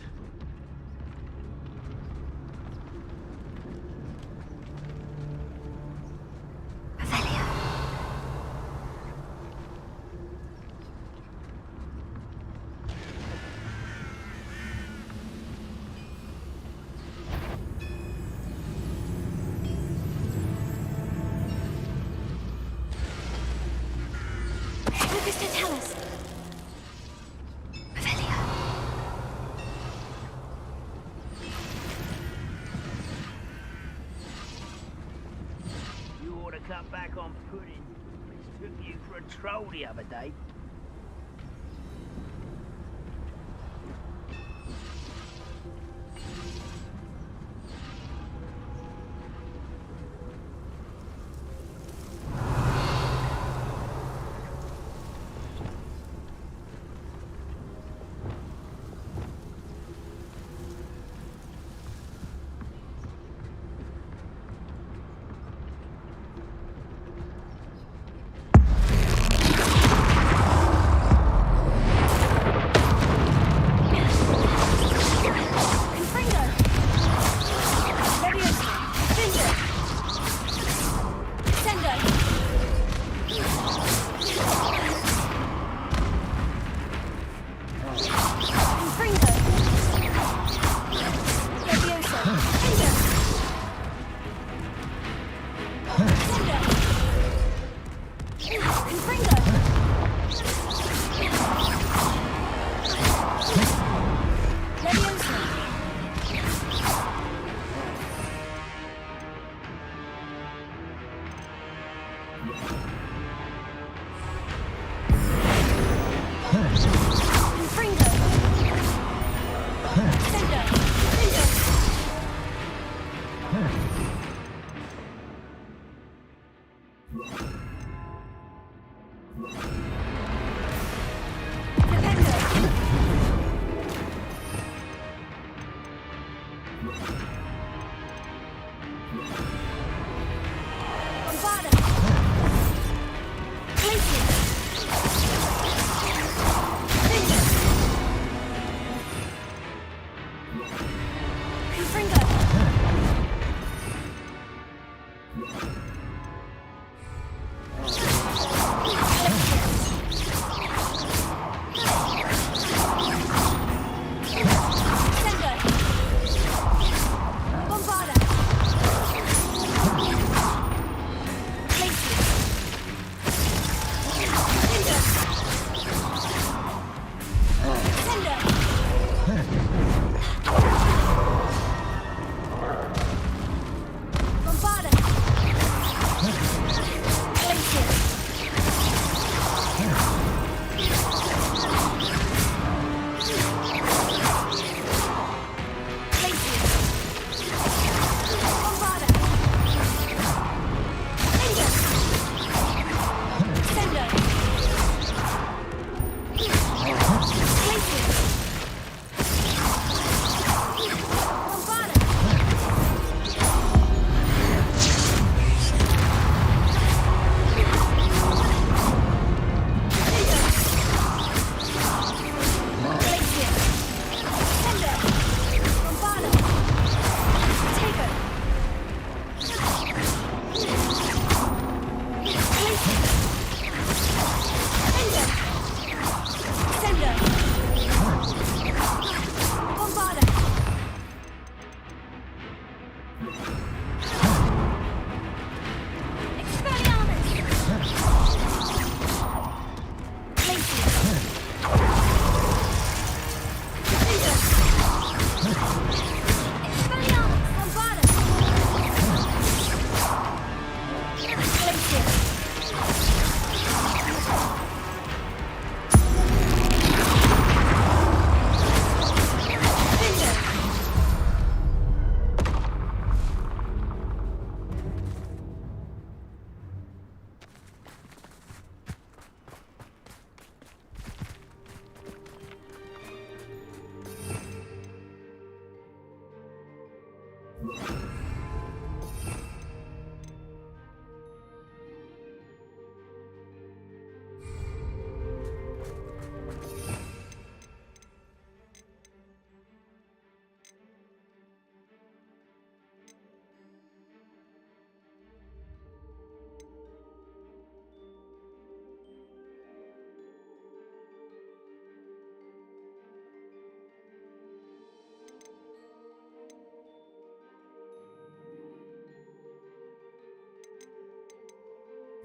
Revelio. Focus to tell us. Revelio. You ought to cut back on pudding. Mistook you for a troll the other day.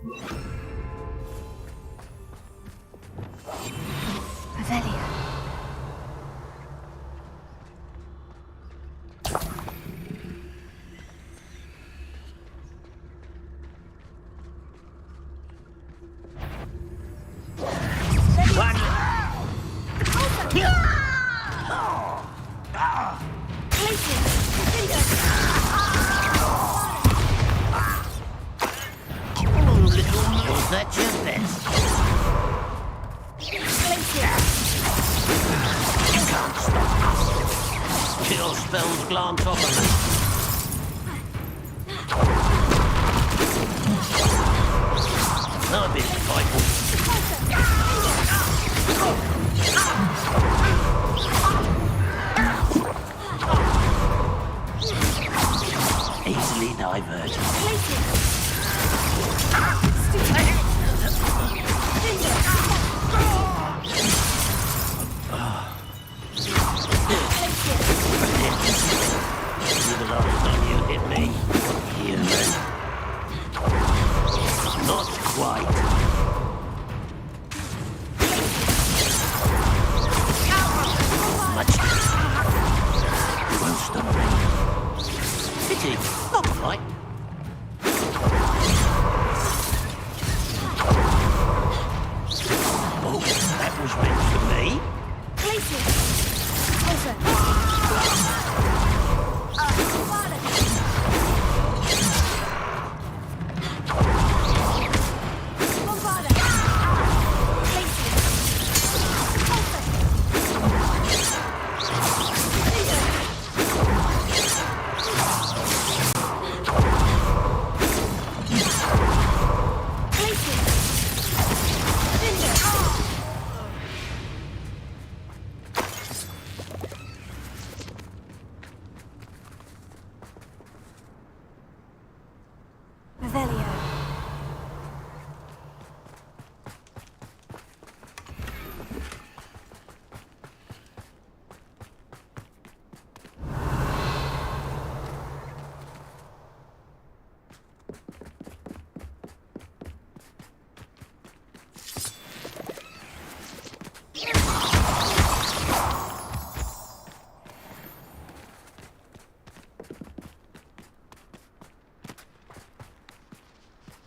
Revelio. Was that your best? You can't stop us. Kill spells glance off of me. I'll be fighting. Easily diverted. The last time you hit me, human. Not quite. Much. You won't stop me. Pity, not quite. Oh, that was meant for me. Revelio.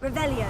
Revelio.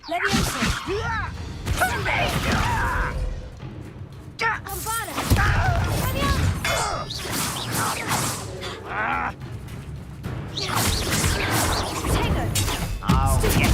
Leviosa! Bombada! I'll get you.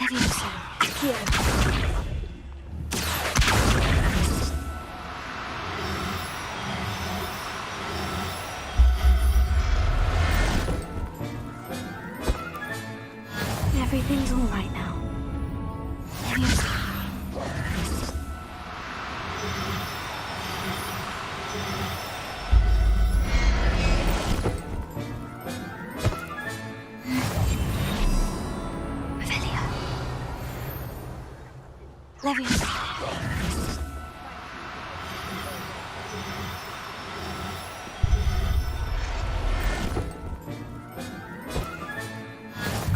Leviosa, here. Everything's all right now. Leviosa. Leviosa.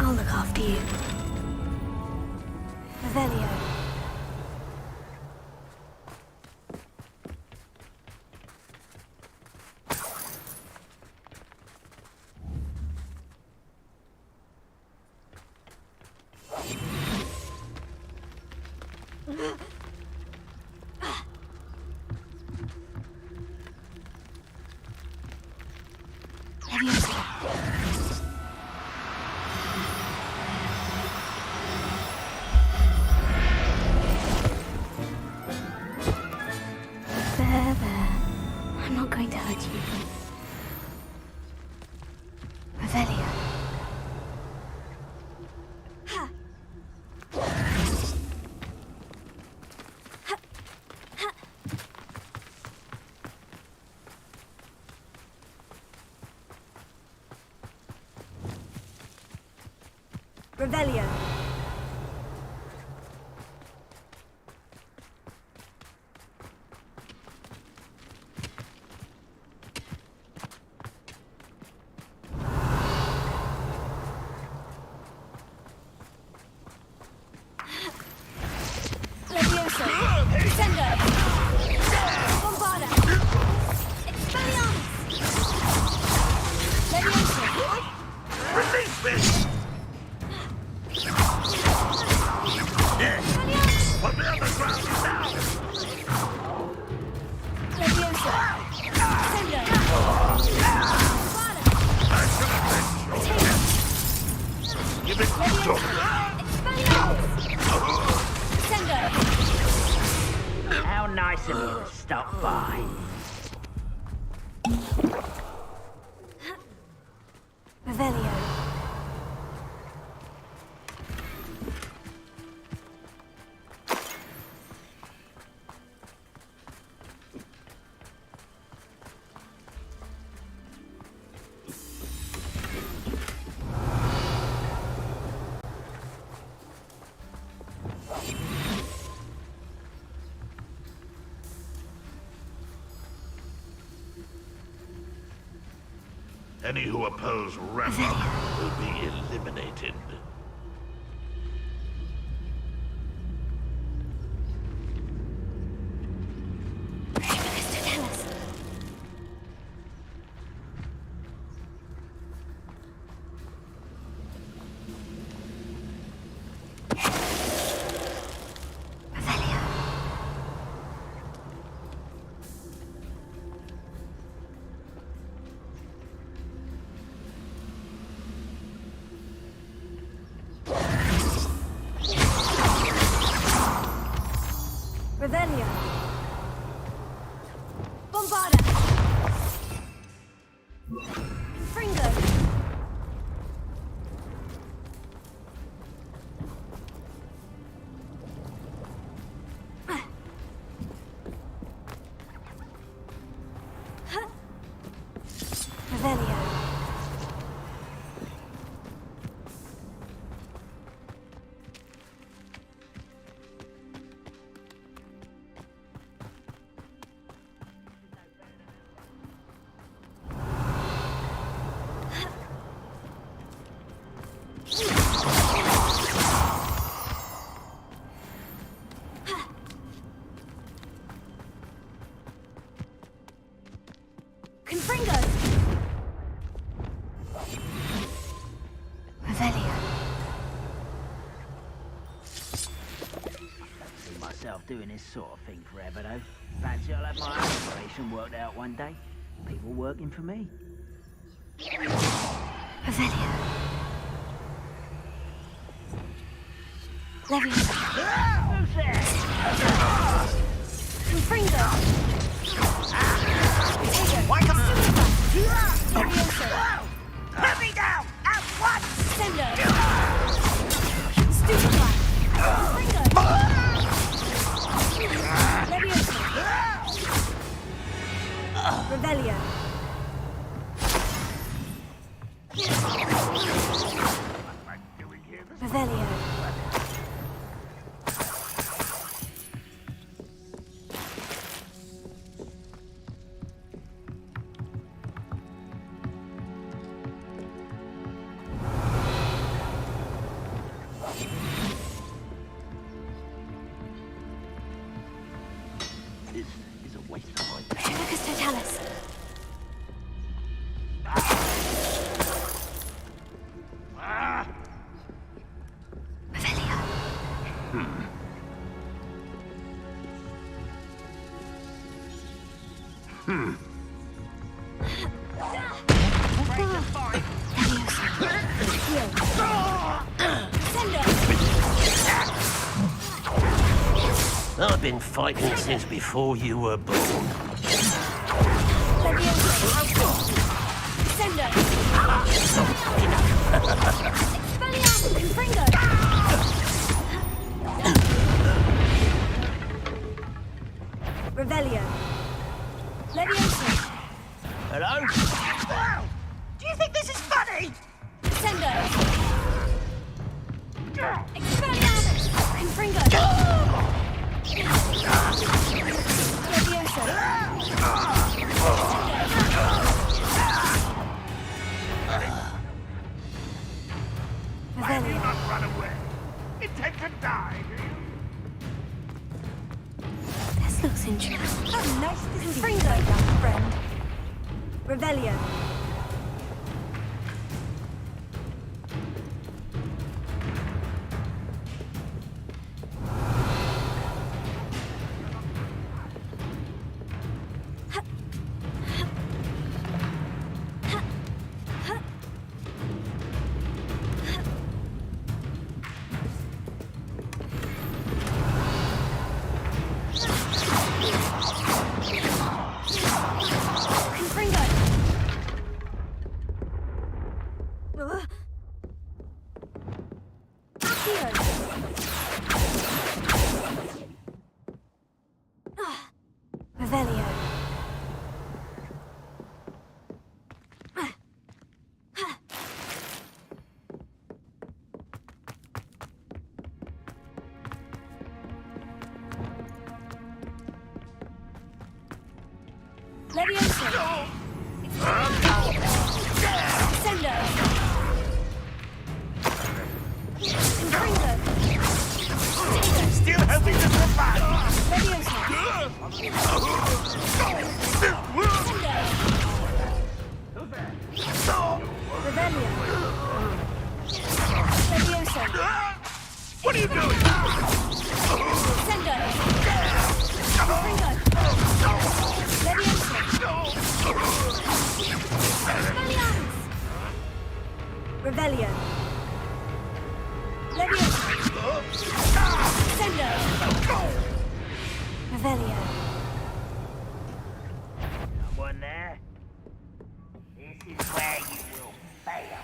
I'll look after you. Revelio. Leviosa. There. I'm not going to hurt you. Revelio. Ha. Ha. Ha. Revelio. Leviosa. Sendo. Bombada. Expelliarmus. Leviosa. Release me! Put me on the ground now! Leviosa. Sendo. Bombada. Give it Leviosa. Expelliarmus. Sendo. How nice of you to stop by. Revelio. Any who oppose Ranrock will be eliminated. Mr. Tellis. Revelio. Revelio. Bombada. Fringo. Revelio. Confringo! Revelio. See myself doing this sort of thing forever, though. Fancy I'll have my own operation worked out one day. People working for me. Revelio. Leviosa. Who's there? Confringo. Wake up! Leviosa. Put me down! At once! Sendo. Stupefy. Confringo. Leviosa. Revelio. Revelio. This is a waste of my time. Focus Totalis. Revelio. I've been fighting since before you were born. Revelio. Leviosa. Hello? Do you think this is funny? Sendo. Expelliarmus. Confringo. Leviosa. Revelio. Not run away. Intend to die, do you? This looks interesting. How nice to see you, Confringo, young friend. Revelio. Confringo. Accio. Revelio. Leviosa. Sendo. Confringo. Still helping to survive. Leviosa. Sendo. Revelio. Leviosa. What are you doing? Sendo. Confringo. Leviosa. Expelliarmus. Revelio. Leviosa. Sendo. Revelio. Someone there? This is where you will fail.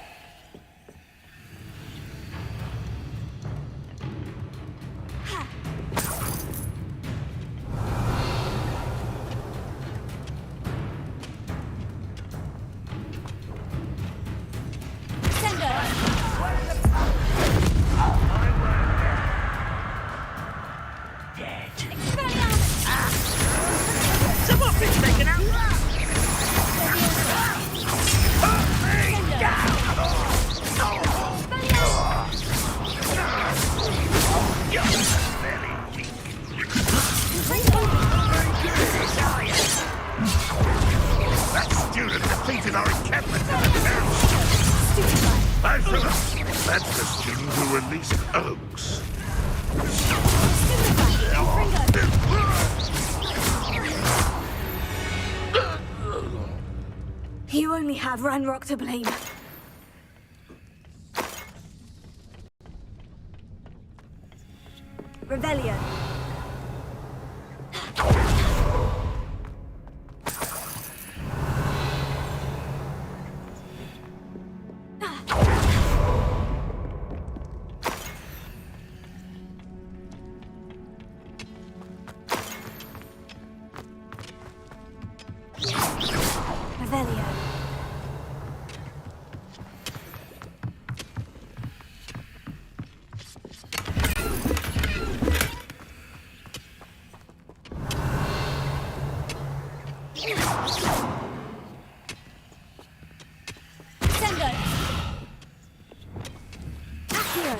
Sendo. Dead. Expelliarmus. Someone's been taken out. Leviosa. Sendo. You only have Ranrock to blame. Revelio. Revelio. Sendo. Accio.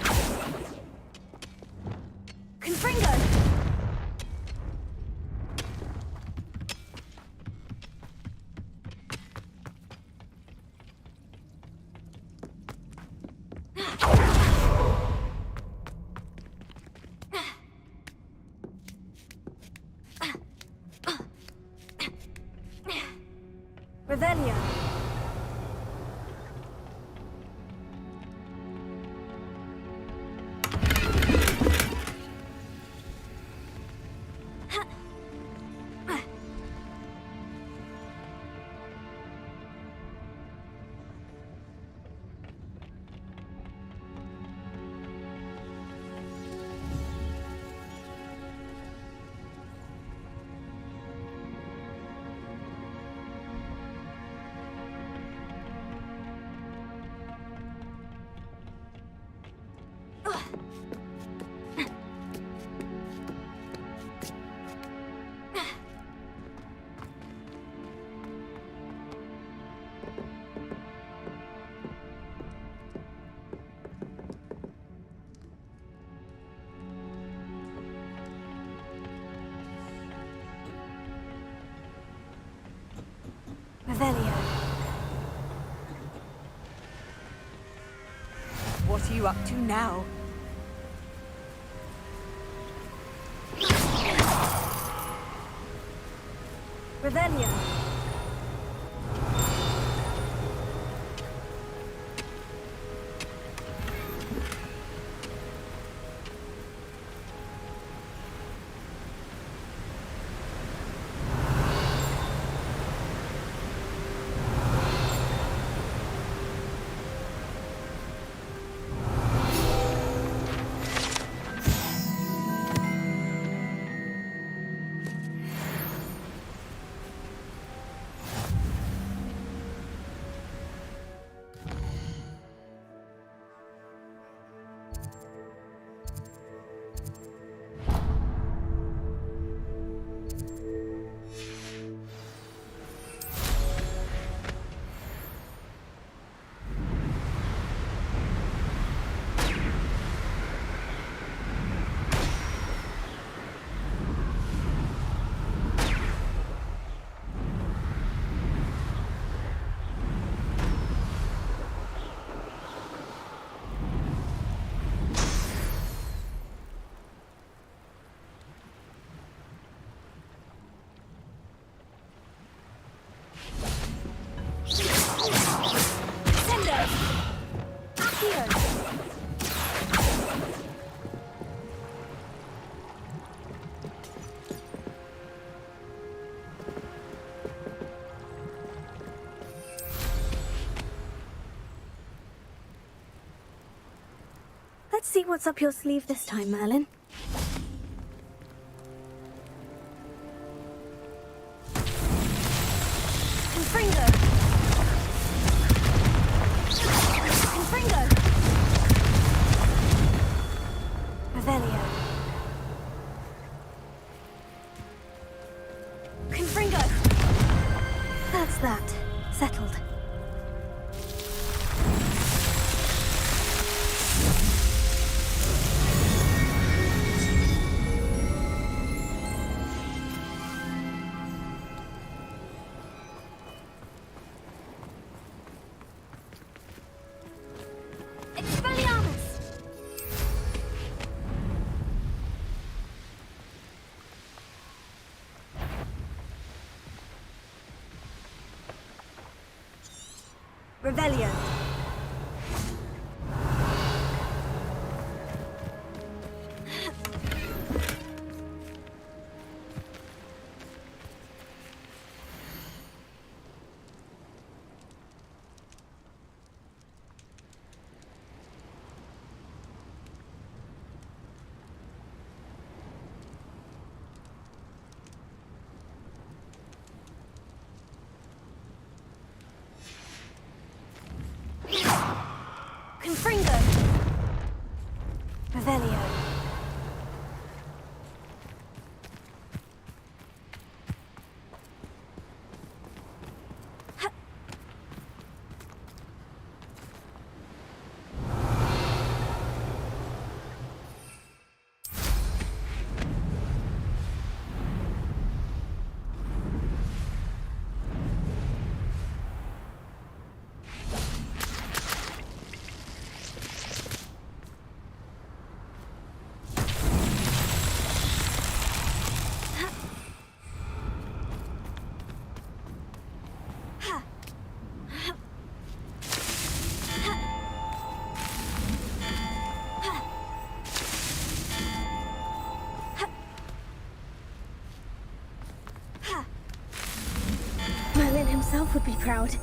Confringo. Revelio. Revelio. What are you up to now? Revelio. Let's see what's up your sleeve this time, Merlin. Confringo! Confringo! Revelio. Confringo! That's that. Settled. Revelio. Confringo. Revelio. Merlin himself would be proud.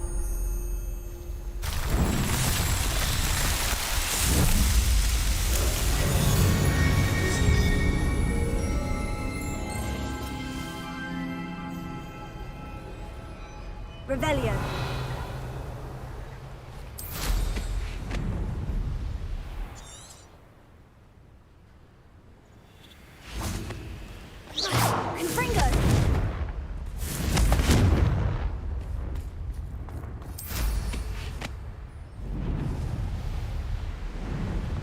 Revelio. Confringo.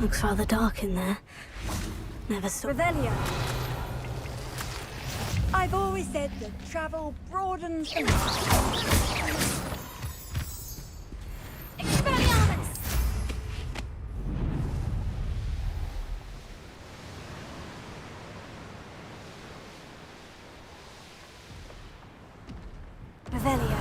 Looks rather dark in there. Never saw. Revelio. I've always said that travel broadens the mind. Expelliarmus! Revelio.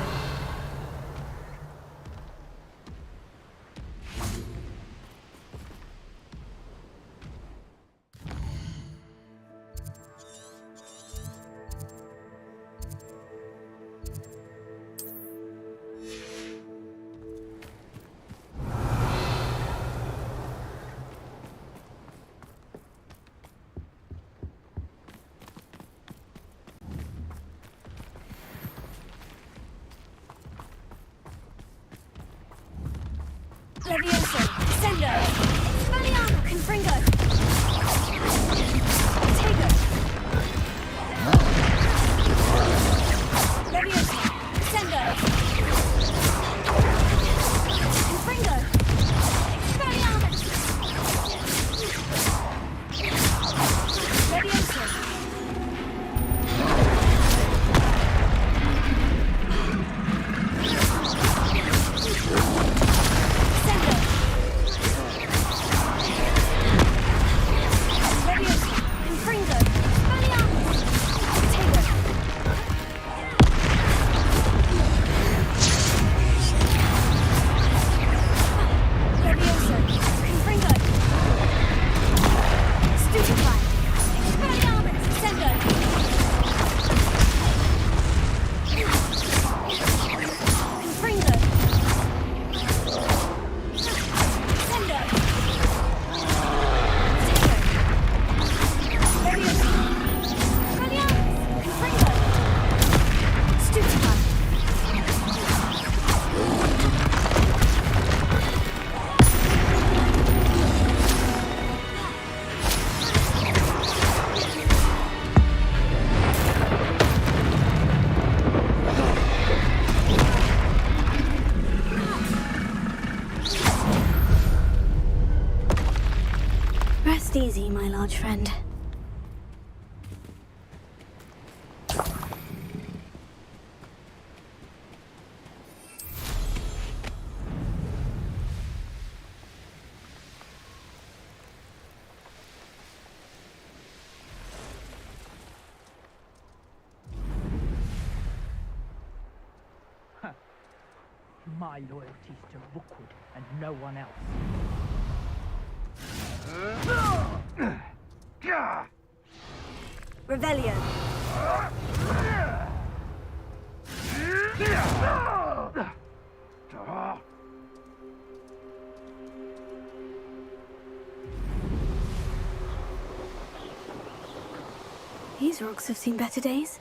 Levioso, Sendo, Expelliarmus, Confringo, Tego, Levioso, Sendo, Confringo, Expelliarmus, Levioso. Rest easy, my large friend. My loyalty's to Rookwood and no one else. Revelio. These rocks have seen better days.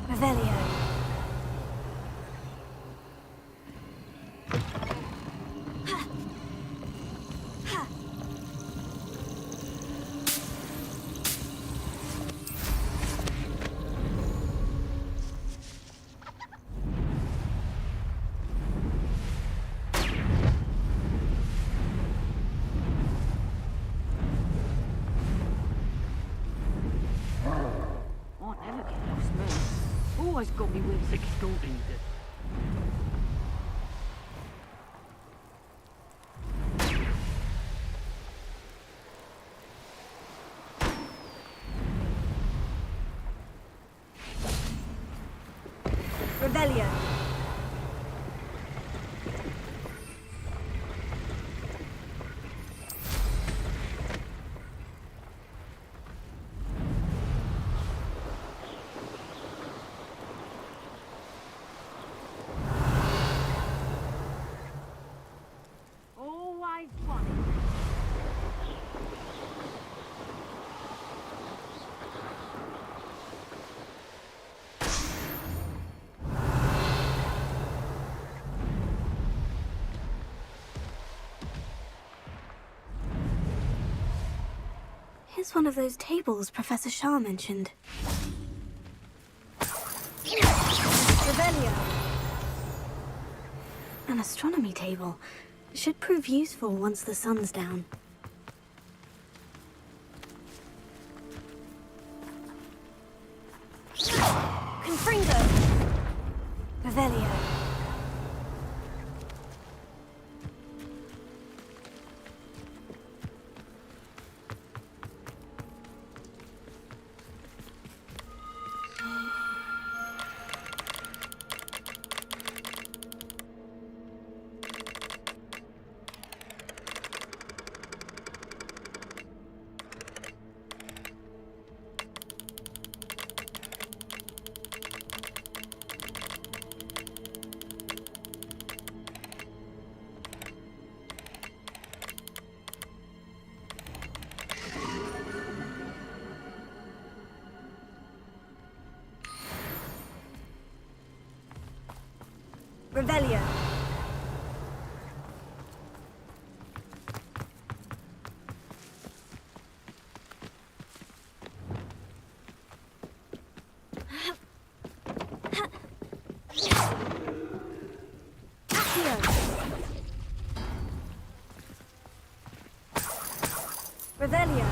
Revelio. I never get lost, man. Always got me wits extraordinary. Revelio. Always wanted. Here's one of those tables Professor Shah mentioned. Revelio. An astronomy table. Should prove useful once the sun's down. Confringo. Revelio. Revelio. Accio. Revelio.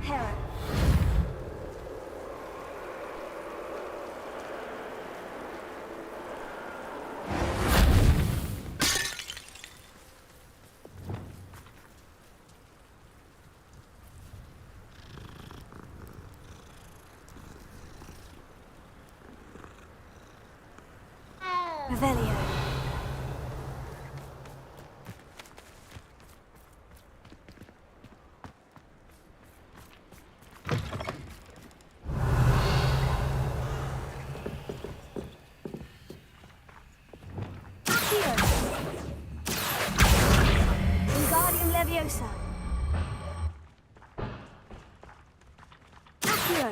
Hera. Revelio. Wingardium Leviosa. Accio.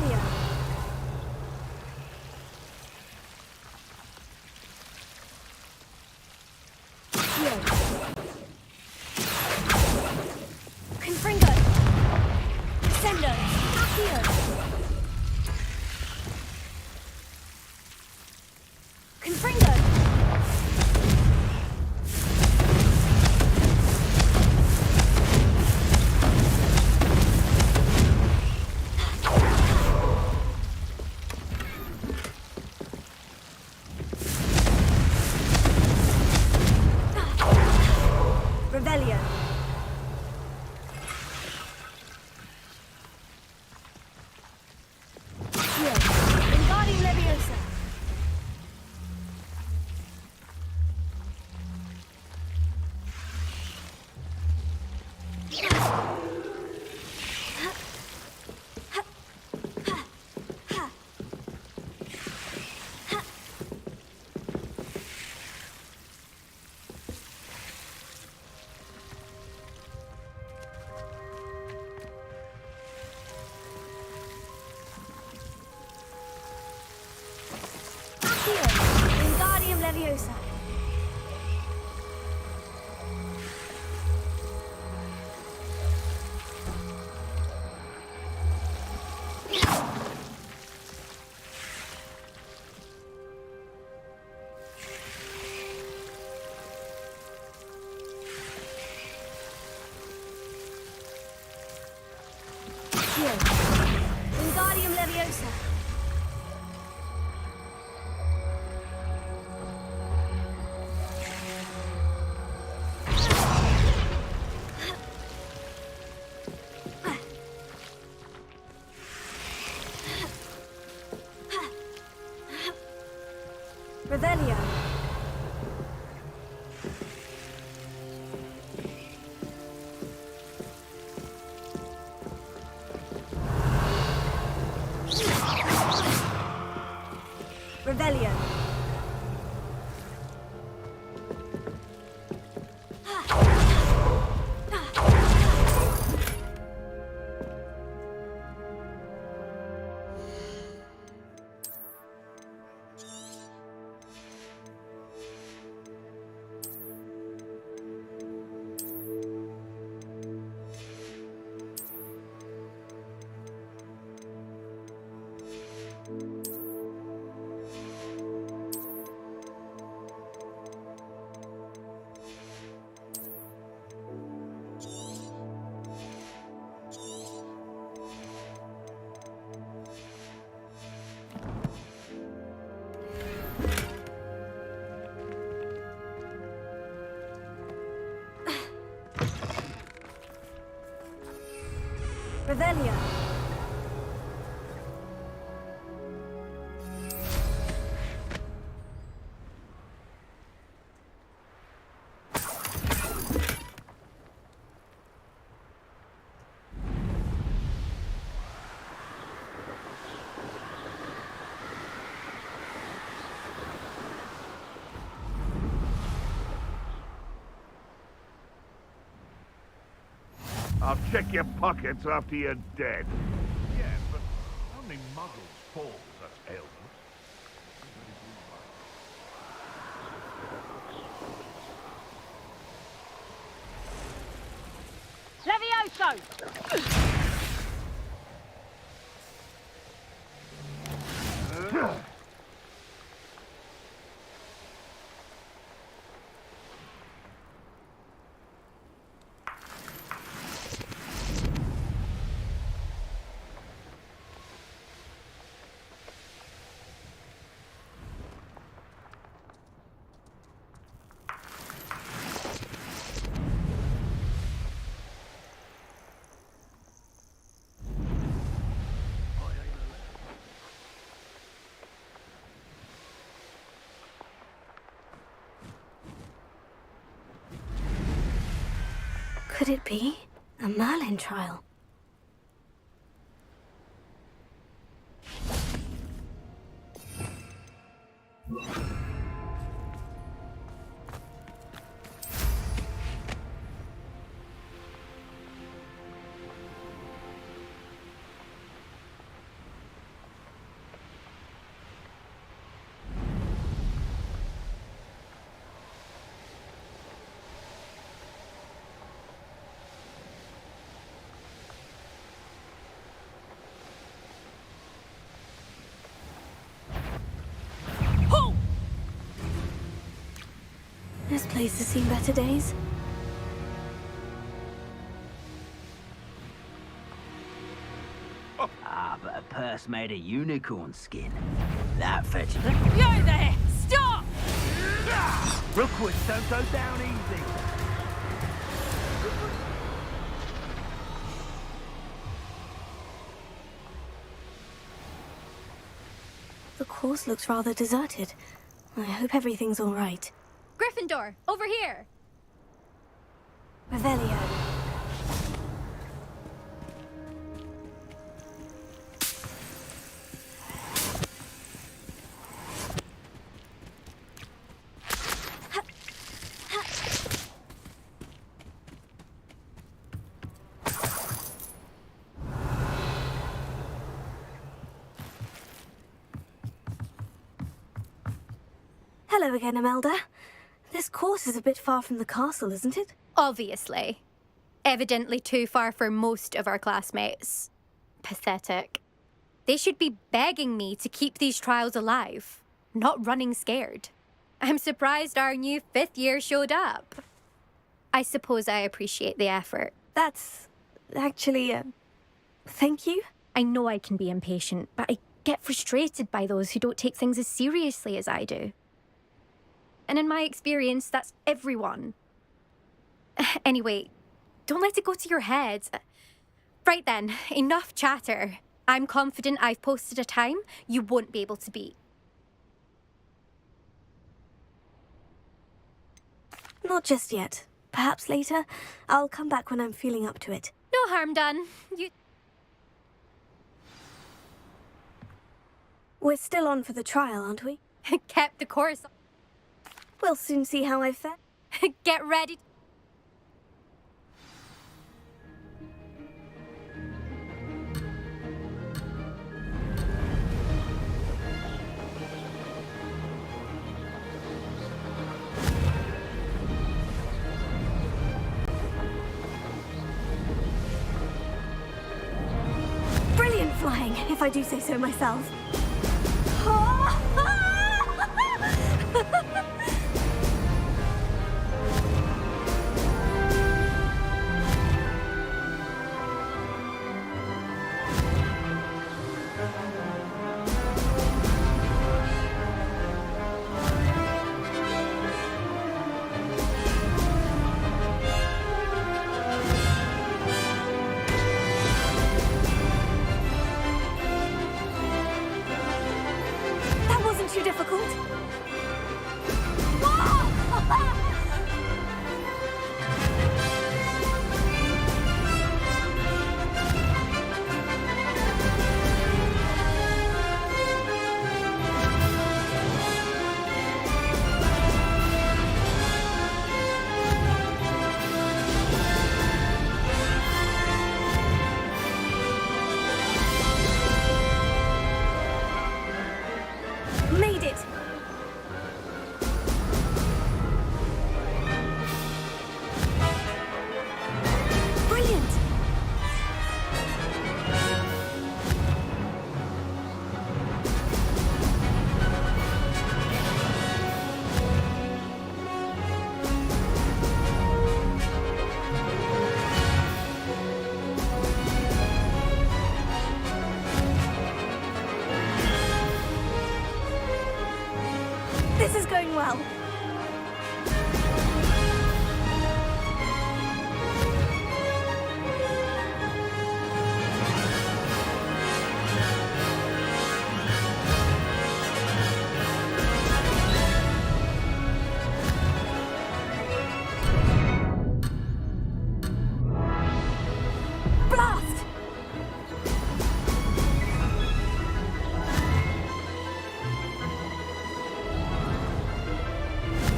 Revelio. Confringo. Sendo. Accio. Confringo. Revelio. Wingardium Leviosa. Wingardium Leviosa. Wingardium Leviosa. Revelio. Revelio. Revelio. I'll check your pockets after you're dead. Yeah, but only muggles fall for such ailments. Levioso! Could it be a Merlin trial? This place has seen better days. Ah, but a purse made of unicorn skin. That fetches. Yo there! Stop! Rookwoods don't go down easy. The course looks rather deserted. I hope everything's all right. Gryffindor, over here! Revelio. Hello again, Imelda. This course is a bit far from the castle, isn't it? Obviously. Evidently too far for most of our classmates. Pathetic. They should be begging me to keep these trials alive, not running scared. I'm surprised our new 5th year showed up. I suppose I appreciate the effort. That's actually, thank you. I know I can be impatient, but I get frustrated by those who don't take things as seriously as I do. And in my experience, that's everyone. Anyway, don't let it go to your head. Right then, enough chatter. I'm confident I've posted a time you won't be able to beat. Not just yet. Perhaps later. I'll come back when I'm feeling up to it. No harm done. We're still on for the trial, aren't we? Kept the course. We'll soon see how I've fared. Get ready. Brilliant flying, if I do say so myself. Too difficult. Made it! Brilliant! This is going well. Blast!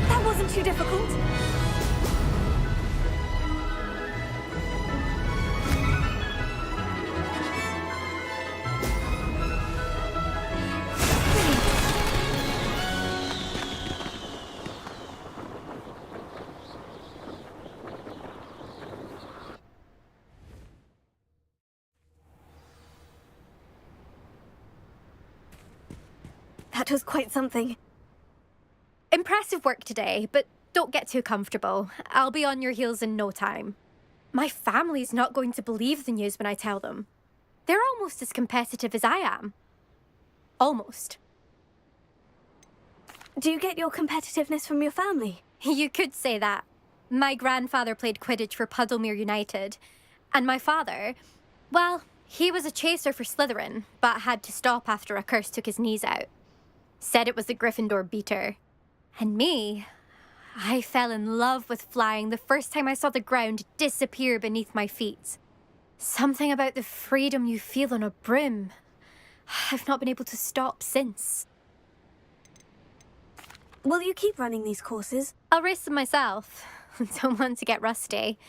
That wasn't too difficult. That was quite something. Impressive work today, but don't get too comfortable. I'll be on your heels in no time. My family's not going to believe the news when I tell them. They're almost as competitive as I am. Almost. Do you get your competitiveness from your family? You could say that. My grandfather played Quidditch for Puddlemere United. And my father, well, he was a chaser for Slytherin, but had to stop after a curse took his knees out. Said it was the Gryffindor beater. And me, I fell in love with flying the first time I saw the ground disappear beneath my feet. Something about the freedom you feel on a broom. I've not been able to stop since. Will you keep running these courses? I'll race them myself. Don't want to get rusty.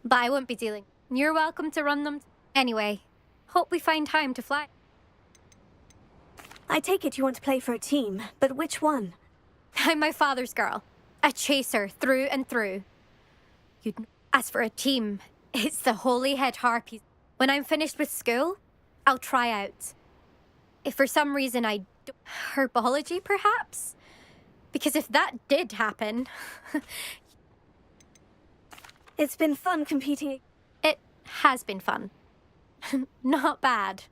But I won't be dealing. You're welcome to run them. Anyway, hope we find time to fly. I take it you want to play for a team, but which one? I'm my father's girl. A chaser through and through. As for a team, it's the Holy Head Harpies. When I'm finished with school, I'll try out. If for some reason I... Herbology, perhaps? Because if that did happen... It's been fun competing. It has been fun. Not bad.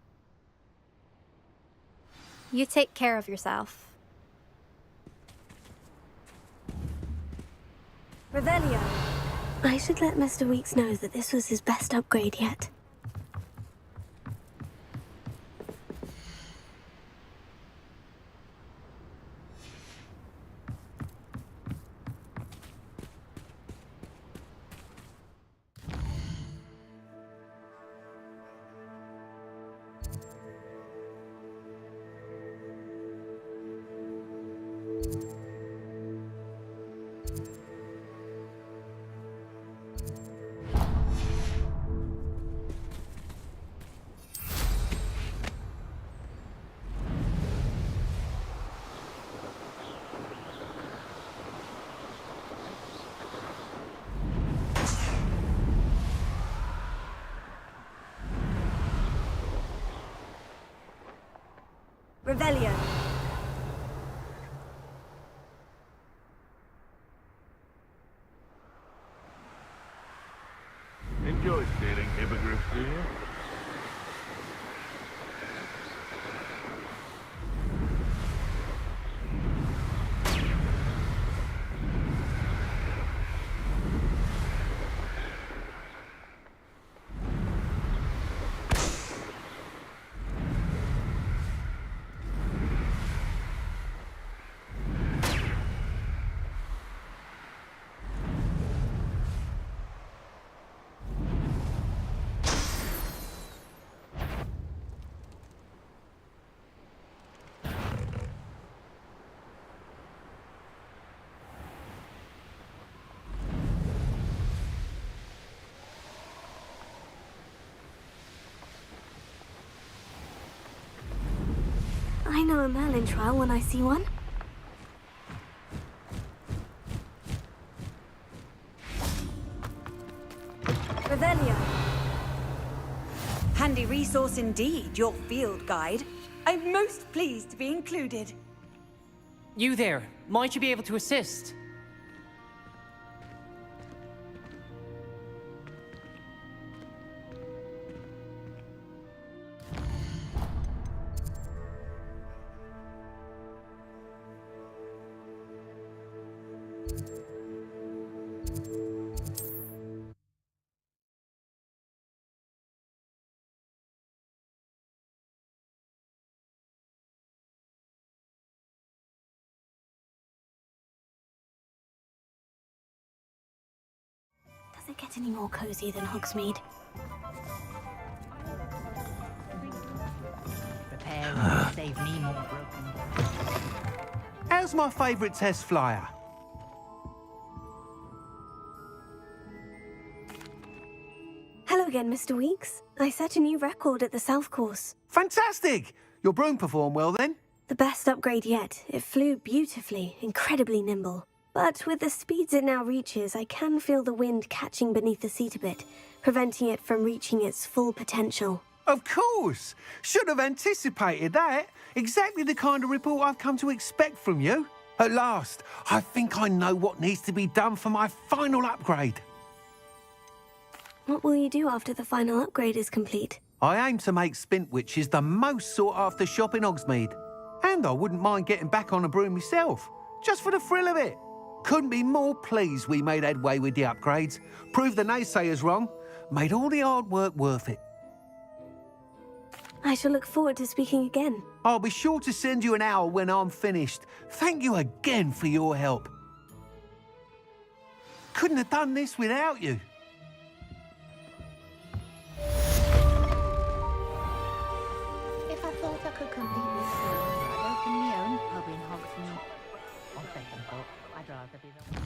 You take care of yourself. Revelio. I should let Mr. Weeks know that this was his best upgrade yet. Revelio. Enjoy stealing hippogriffs, do you? I know a Merlin trial when I see one. Revelio. Handy resource indeed, your field guide. I'm most pleased to be included. You there, might you be able to assist? Does it get any more cozy than Hogsmeade? Prepare to save me more broken. How's my favourite test flyer? Hello again, Mr. Weeks. I set a new record at the South Course. Fantastic! Your broom performed well then? The best upgrade yet. It flew beautifully, incredibly nimble. But with the speeds it now reaches, I can feel the wind catching beneath the seat a bit, preventing it from reaching its full potential. Of course! Should have anticipated that. Exactly the kind of report I've come to expect from you. At last, I think I know what needs to be done for my final upgrade. What will you do after the final upgrade is complete? I aim to make Spintwitches the most sought-after shop in Hogsmeade. And I wouldn't mind getting back on a broom myself, just for the thrill of it. Couldn't be more pleased we made headway with the upgrades, proved the naysayers wrong, made all the hard work worth it. I shall look forward to speaking again. I'll be sure to send you an owl when I'm finished. Thank you again for your help. Couldn't have done this without you. If I thought I could complete this soon, I'd open my own pub in Hogsmeade. On second thought, I'd rather be the...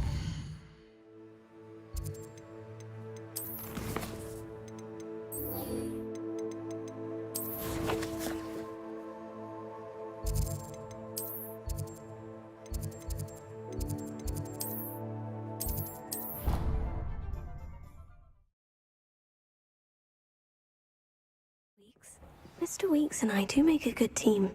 Mr. Weeks and I do make a good team.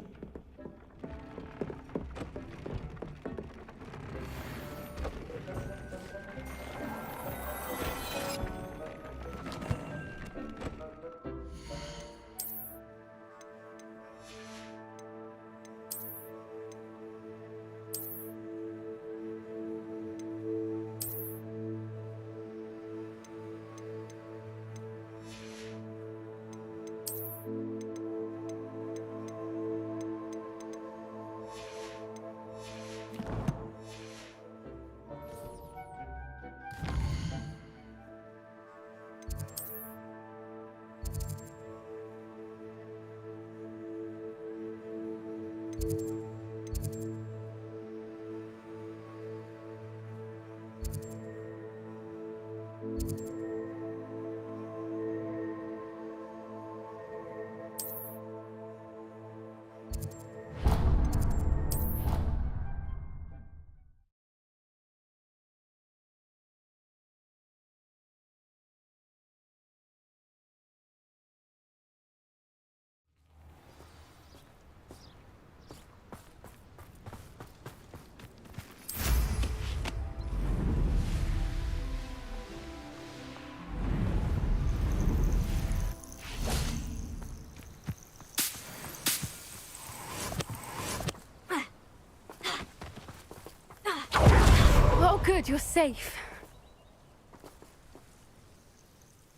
Oh, good, you're safe.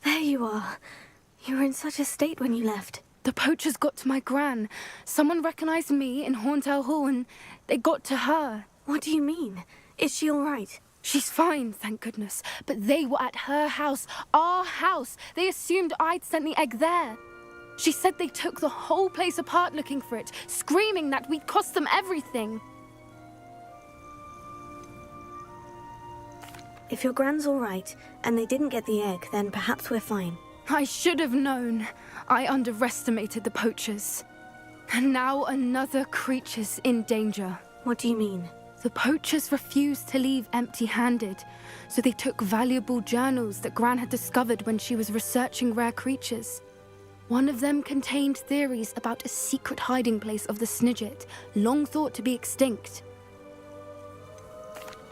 There you are. You were in such a state when you left. The poachers got to my gran. Someone recognized me in Horntail Hall and they got to her. What do you mean? Is she all right? She's fine, thank goodness. But they were at her house, our house. They assumed I'd sent the egg there. She said they took the whole place apart looking for it, screaming that we'd cost them everything. If your gran's all right, and they didn't get the egg, then perhaps we're fine. I should have known. I underestimated the poachers. And now another creature's in danger. What do you mean? The poachers refused to leave empty-handed, so they took valuable journals that Gran had discovered when she was researching rare creatures. One of them contained theories about a secret hiding place of the Snidget, long thought to be extinct.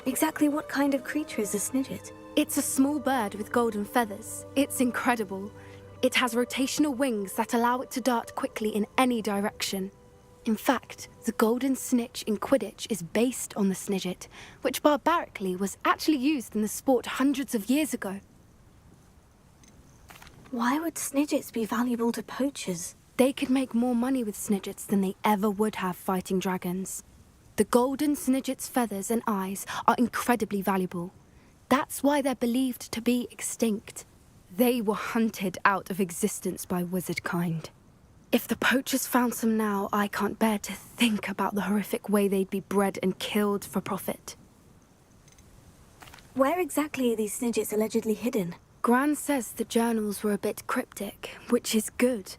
Exactly what kind of creature is a Snidget? It's a small bird with golden feathers. It's incredible. It has rotational wings that allow it to dart quickly in any direction. In fact, the golden snitch in Quidditch is based on the Snidget, which barbarically was actually used in the sport hundreds of years ago. Why would Snidgets be valuable to poachers? They could make more money with Snidgets than they ever would have fighting dragons. The golden Snidget's feathers and eyes are incredibly valuable. That's why they're believed to be extinct. They were hunted out of existence by wizard kind. If the poachers found some now, I can't bear to think about the horrific way they'd be bred and killed for profit. Where exactly are these Snidgets allegedly hidden? Gran says the journals were a bit cryptic, which is good.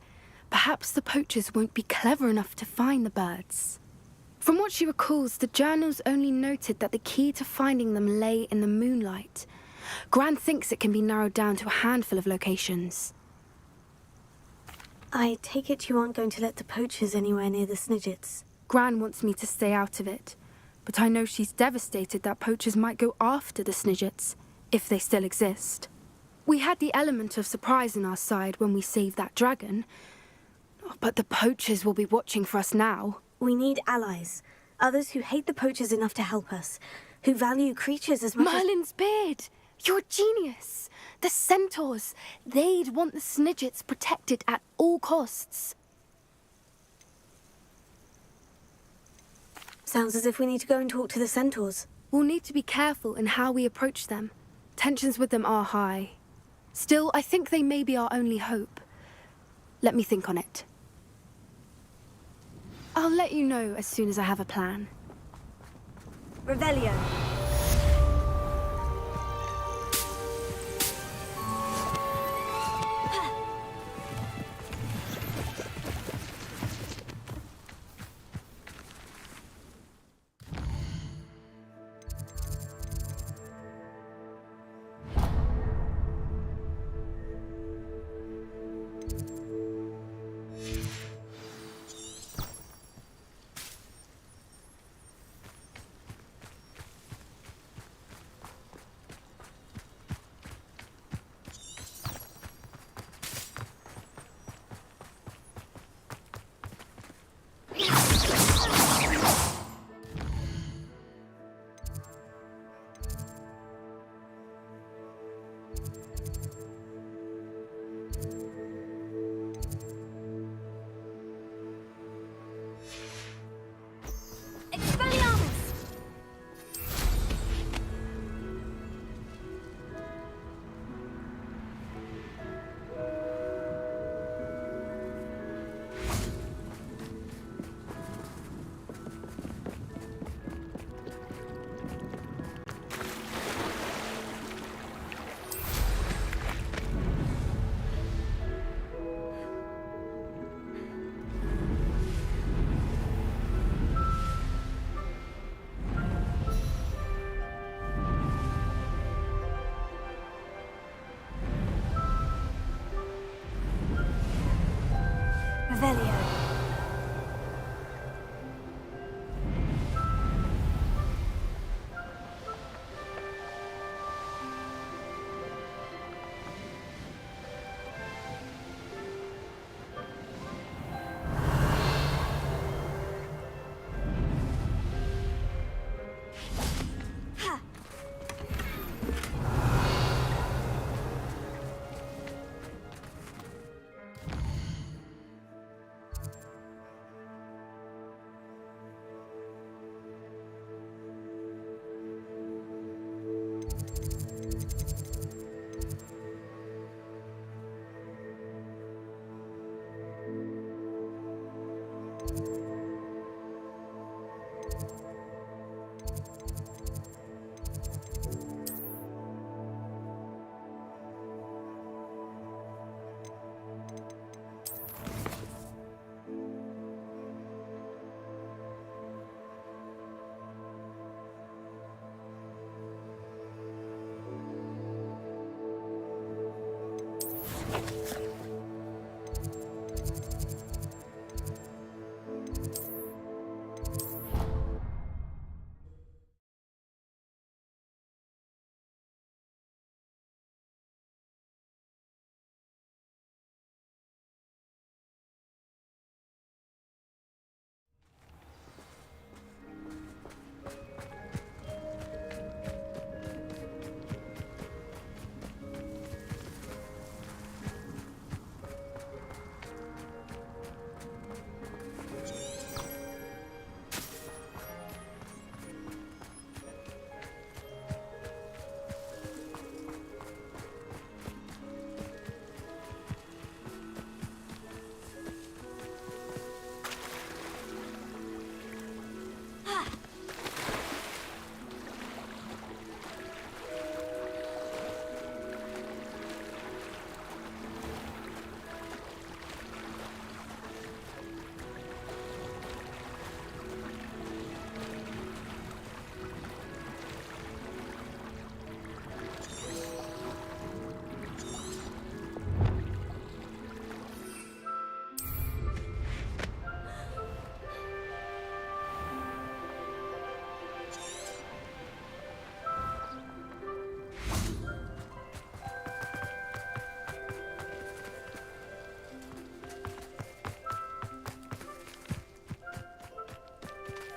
Perhaps the poachers won't be clever enough to find the birds. From what she recalls, the journals only noted that the key to finding them lay in the moonlight. Gran thinks it can be narrowed down to a handful of locations. I take it you aren't going to let the poachers anywhere near the Snidgets. Gran wants me to stay out of it. but I know she's devastated that poachers might go after the Snidgets, if they still exist. We had the element of surprise on our side when we saved that dragon, but the poachers will be watching for us now. We need allies. Others who hate the poachers enough to help us. Who value creatures as much Merlin's beard! You're a genius! The centaurs! They'd want the Snidgets protected at all costs. Sounds as if we need to go and talk to the centaurs. We'll need to be careful in how we approach them. Tensions with them are high. Still, I think they may be our only hope. Let me think on it. I'll let you know as soon as I have a plan. Revelio.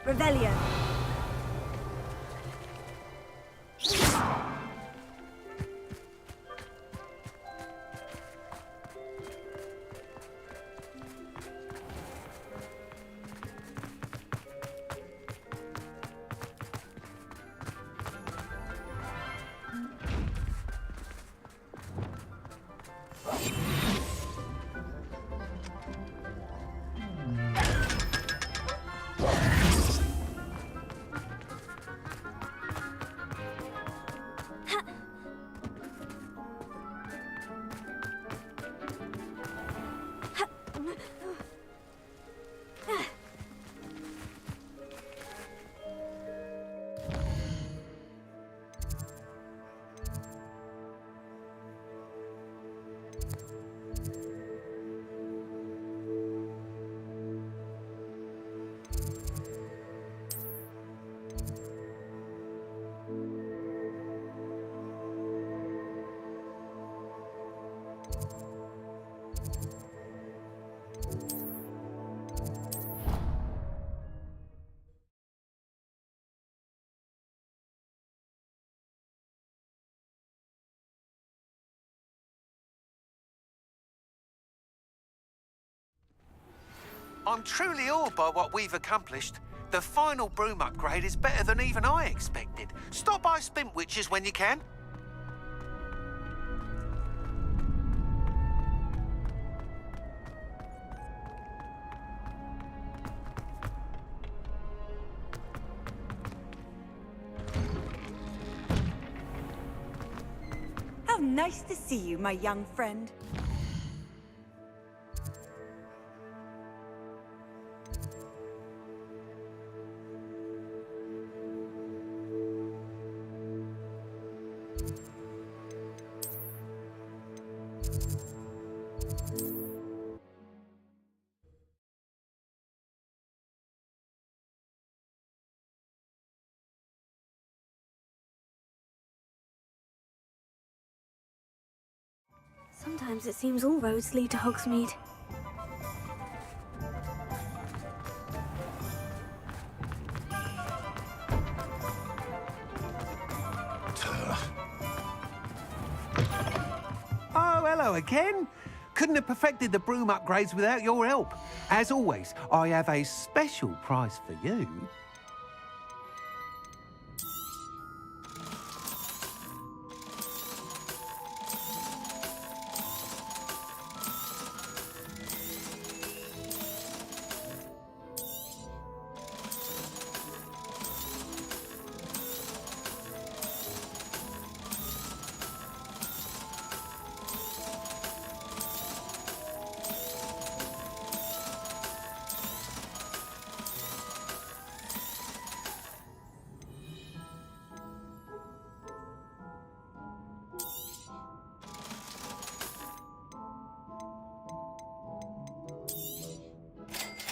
Revelio. I'm truly awed by what we've accomplished. The final broom upgrade is better than even I expected. Stop by Spintwitches when you can. How nice to see you, my young friend. Sometimes it seems all roads lead to Hogsmeade. Oh, hello again. Couldn't have perfected the broom upgrades without your help. As always, I have a special prize for you.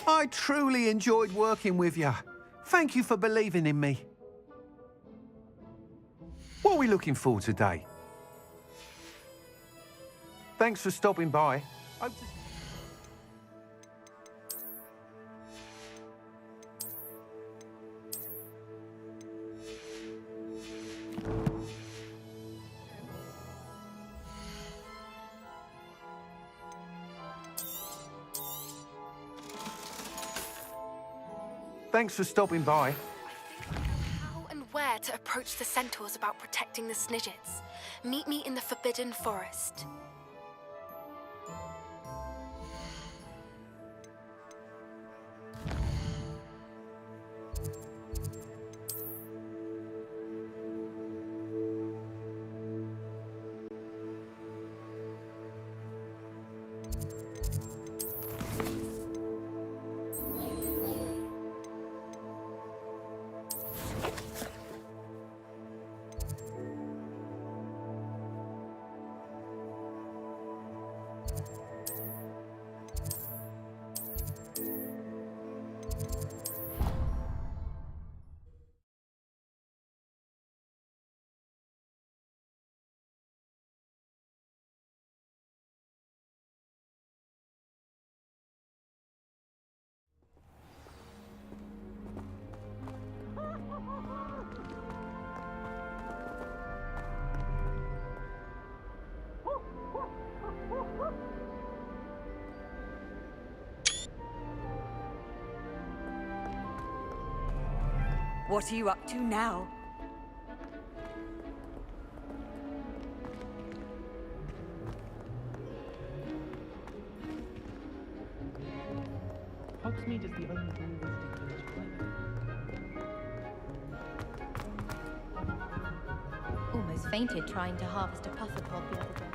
I truly enjoyed working with you. Thank you for believing in me. What are we looking for today? Thanks for stopping by. Thanks for stopping by. How and where to approach the centaurs about protecting the Snidgets. Meet me in the Forbidden Forest. What are you up to now? Hogsmeade is the only realistic village climate. Almost fainted trying to harvest a pufferpod the other day.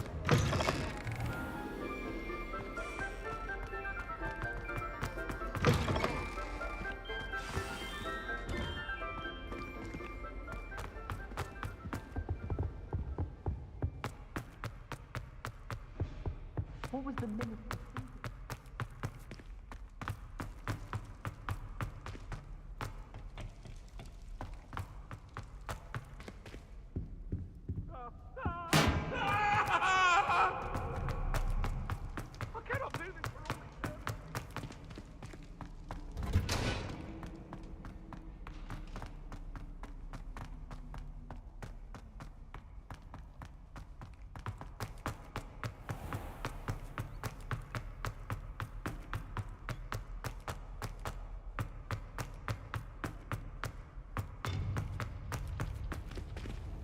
What was the minister?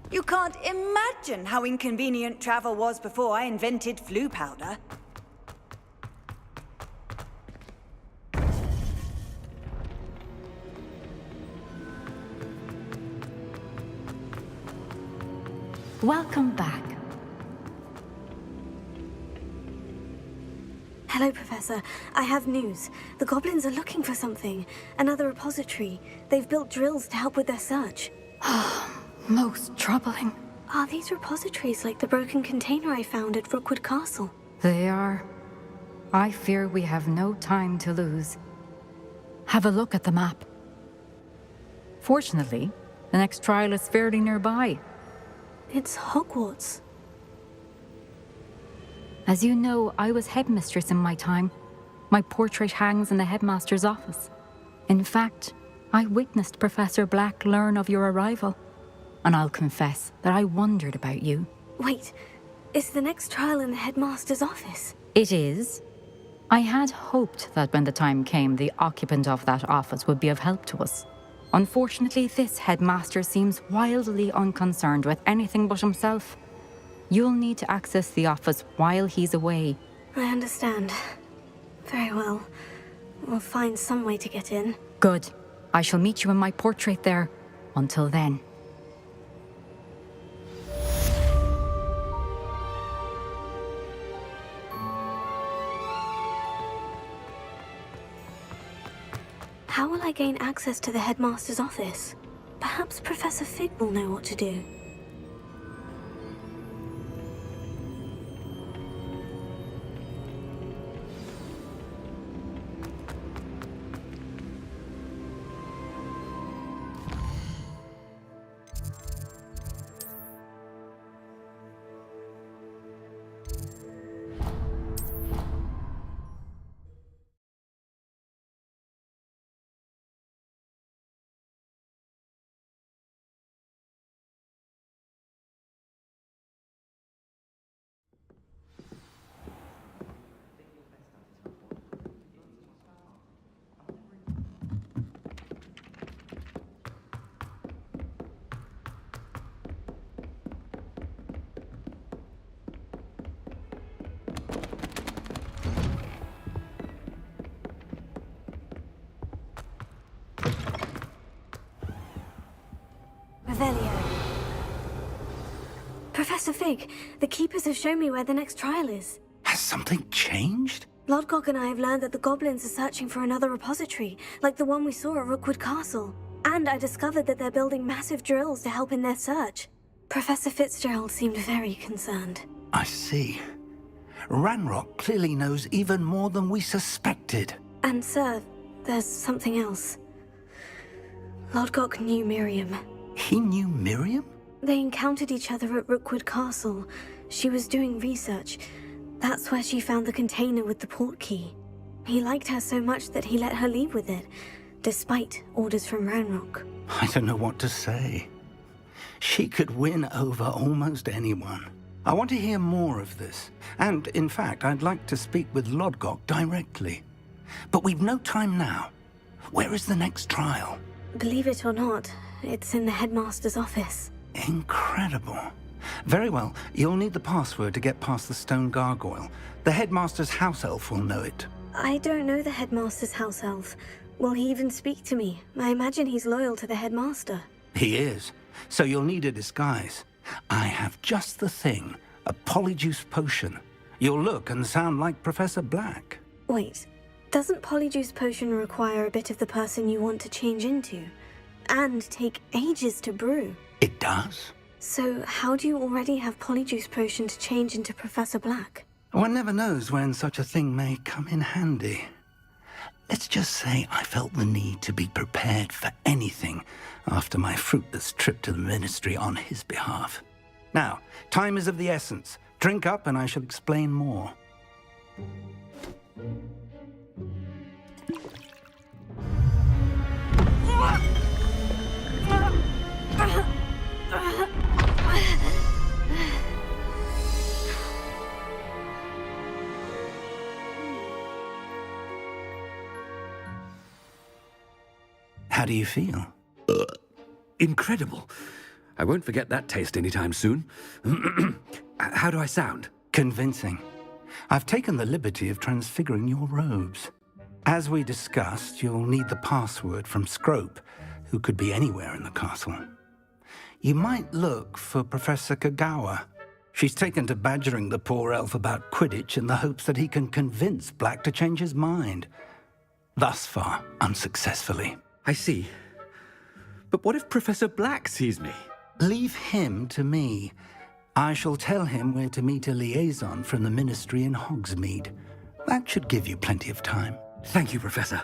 You can't imagine how inconvenient travel was before I invented flu powder. Welcome back. Hello, Professor. I have news. The goblins are looking for something. Another repository. They've built drills to help with their search. Most troubling. Are these repositories like the broken container I found at Rookwood Castle? They are. I fear we have no time to lose. Have a look at the map. Fortunately, the next trial is fairly nearby. It's Hogwarts. As you know, I was headmistress in my time. My portrait hangs in the headmaster's office. In fact, I witnessed Professor Black learn of your arrival. And I'll confess that I wondered about you. Wait, is the next trial in the headmaster's office? It is. I had hoped that when the time came, the occupant of that office would be of help to us. Unfortunately, this headmaster seems wildly unconcerned with anything but himself. You'll need to access the office while he's away. I understand. Very well. We'll find some way to get in. Good. I shall meet you in my portrait there. Until then. How will I gain access to the headmaster's office? Perhaps Professor Fig will know what to do. Professor Fig, the Keepers have shown me where the next trial is. Has something changed? Lodgok and I have learned that the goblins are searching for another repository, like the one we saw at Rookwood Castle. And I discovered that they're building massive drills to help in their search. Professor Fitzgerald seemed very concerned. I see. Ranrock clearly knows even more than we suspected. And sir, there's something else. Lodgok knew Miriam. He knew Miriam? They encountered each other at Rookwood Castle. She was doing research. That's where she found the container with the port key. He liked her so much that he let her leave with it, despite orders from Ranrock. I don't know what to say. She could win over almost anyone. I want to hear more of this. And, in fact, I'd like to speak with Lodgok directly. But we've no time now. Where is the next trial? Believe it or not, it's in the headmaster's office. Incredible. Very well. You'll need the password to get past the stone gargoyle. The headmaster's house elf will know it. I don't know the headmaster's house elf. Will he even speak to me? I imagine he's loyal to the headmaster. He is. So you'll need a disguise. I have just the thing. A polyjuice potion. You'll look and sound like Professor Black. Wait, doesn't polyjuice potion require a bit of the person you want to change into? And take ages to brew? It does. So how do you already have polyjuice potion to change into Professor Black? One never knows when such a thing may come in handy. Let's just say I felt the need to be prepared for anything after my fruitless trip to the Ministry on his behalf. Now, time is of the essence. Drink up and I shall explain more. How do you feel? Incredible. I won't forget that taste anytime soon. How do I sound? Convincing. I've taken the liberty of transfiguring your robes. As we discussed, you'll need the password from Scrope, who could be anywhere in the castle. You might look for Professor Kagawa. She's taken to badgering the poor elf about Quidditch in the hopes that he can convince Black to change his mind. Thus far, unsuccessfully. I see. But what if Professor Black sees me? Leave him to me. I shall tell him where to meet a liaison from the Ministry in Hogsmeade. That should give you plenty of time. Thank you, Professor.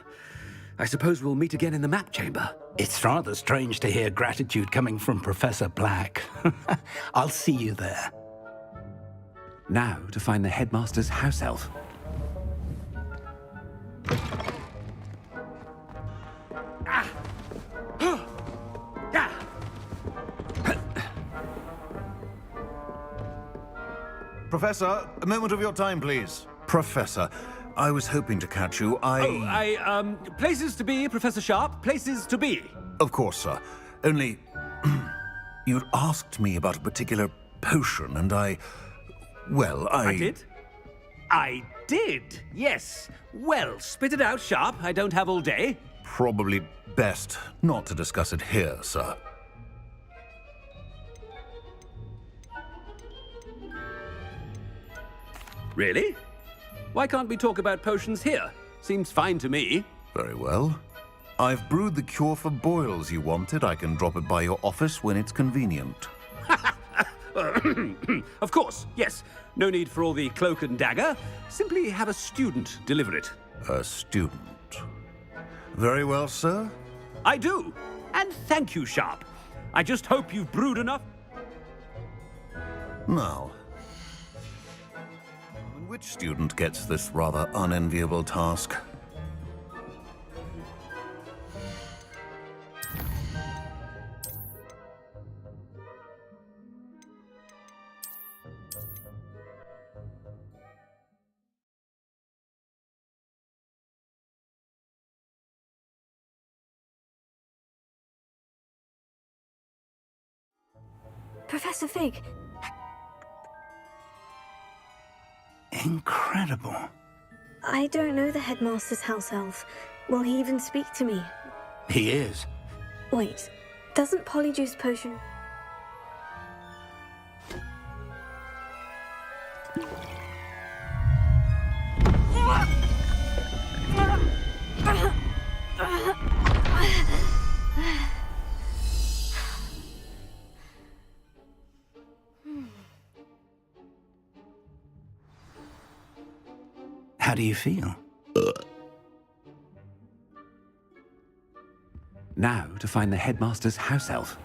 I suppose we'll meet again in the map chamber. It's rather strange to hear gratitude coming from Professor Black. I'll see you there. Now to find the headmaster's house elf. Professor, a moment of your time, please. Professor, I was hoping to catch you. Places to be, Professor Sharp. Places to be. Of course, sir. Only, you'd asked me about a particular potion, and I did? I did, yes. Well, spit it out, Sharp. I don't have all day. Probably best not to discuss it here, sir. Really? Why can't we talk about potions here? Seems fine to me. Very well. I've brewed the cure for boils you wanted. I can drop it by your office when it's convenient. Of course, yes. No need for all the cloak and dagger. Simply have a student deliver it. A student? Very well, sir. I do. And thank you, Sharp. I just hope you've brewed enough. Now, which student gets this rather unenviable task? Professor Fig. Incredible. I don't know the headmaster's house elf. Will he even speak to me? He is. Wait, doesn't polyjuice potion... How do you feel? Now to find the headmaster's house elf.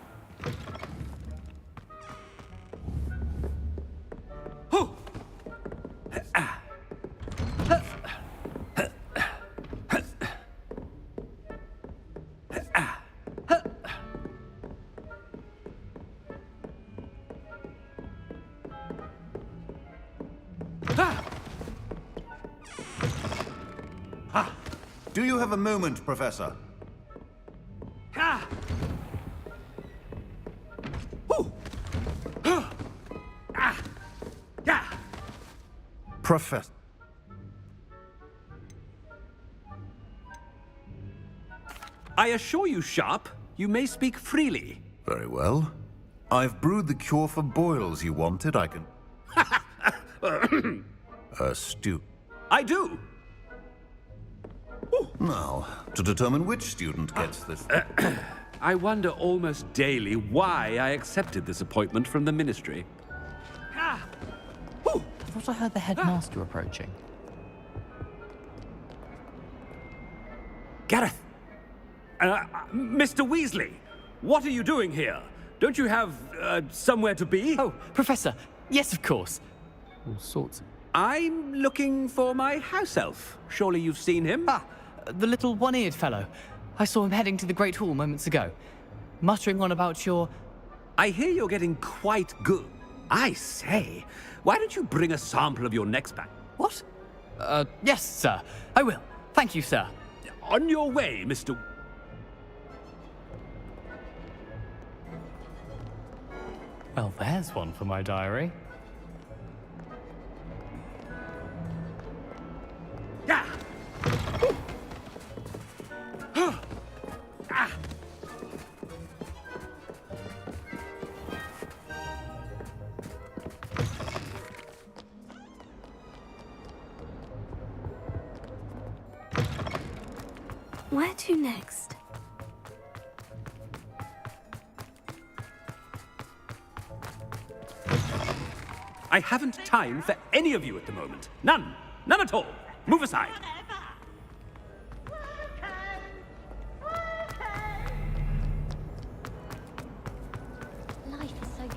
Do you have a moment, Professor? Ah! Professor. I assure you, Sharp, you may speak freely. Very well. I've brewed the cure for boils you wanted. I can... Stew. I do. Now, to determine which student gets this... I wonder almost daily why I accepted this appointment from the Ministry. I thought I heard the headmaster approaching. Gareth! Mr. Weasley, what are you doing here? Don't you have, somewhere to be? Oh, Professor, yes, of course. All sorts of... I'm looking for my house elf. Surely you've seen him? Ah, the little one-eared fellow. I saw him heading to the Great Hall moments ago, muttering on about your... I hear you're getting quite good. I say, why don't you bring a sample of your next back? What? Yes, sir. I will. Thank you, sir. On your way, Mr. Well, there's one for my diary. Yeah. Where to next? I haven't time for any of you at the moment. None. None at all. Move aside. Life is so...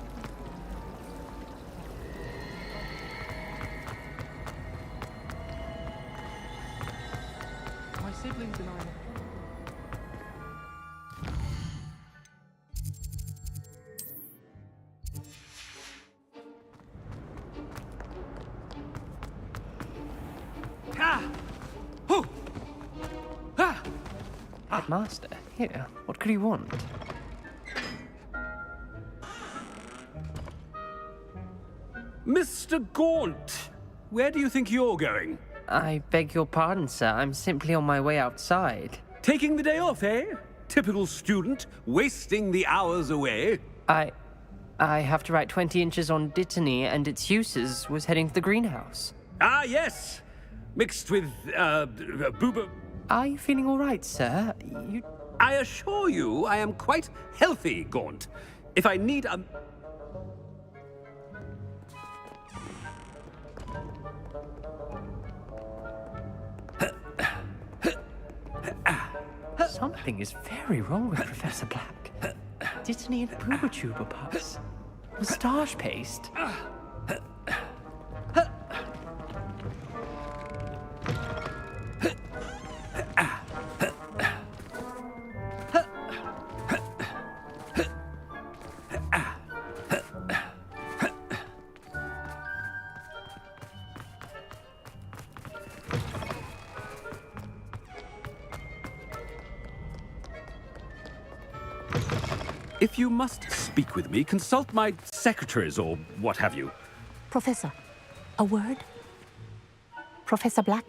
My siblings and I... Headmaster, here. What could he want? Mr. Gaunt, where do you think you're going? I beg your pardon, sir. I'm simply on my way outside. Taking the day off, eh? Typical student, wasting the hours away. I have to write 20 inches on Dittany and its uses. Was heading to the greenhouse. Ah, yes. Mixed with, booba... Are you feeling all right, sir? I assure you I am quite healthy, Gaunt. If I need a... Something is very wrong with Professor Black. Dittany and booba tuber puffs. Moustache paste. If you must speak with me, consult my secretaries or what have you. Professor, a word? Professor Black,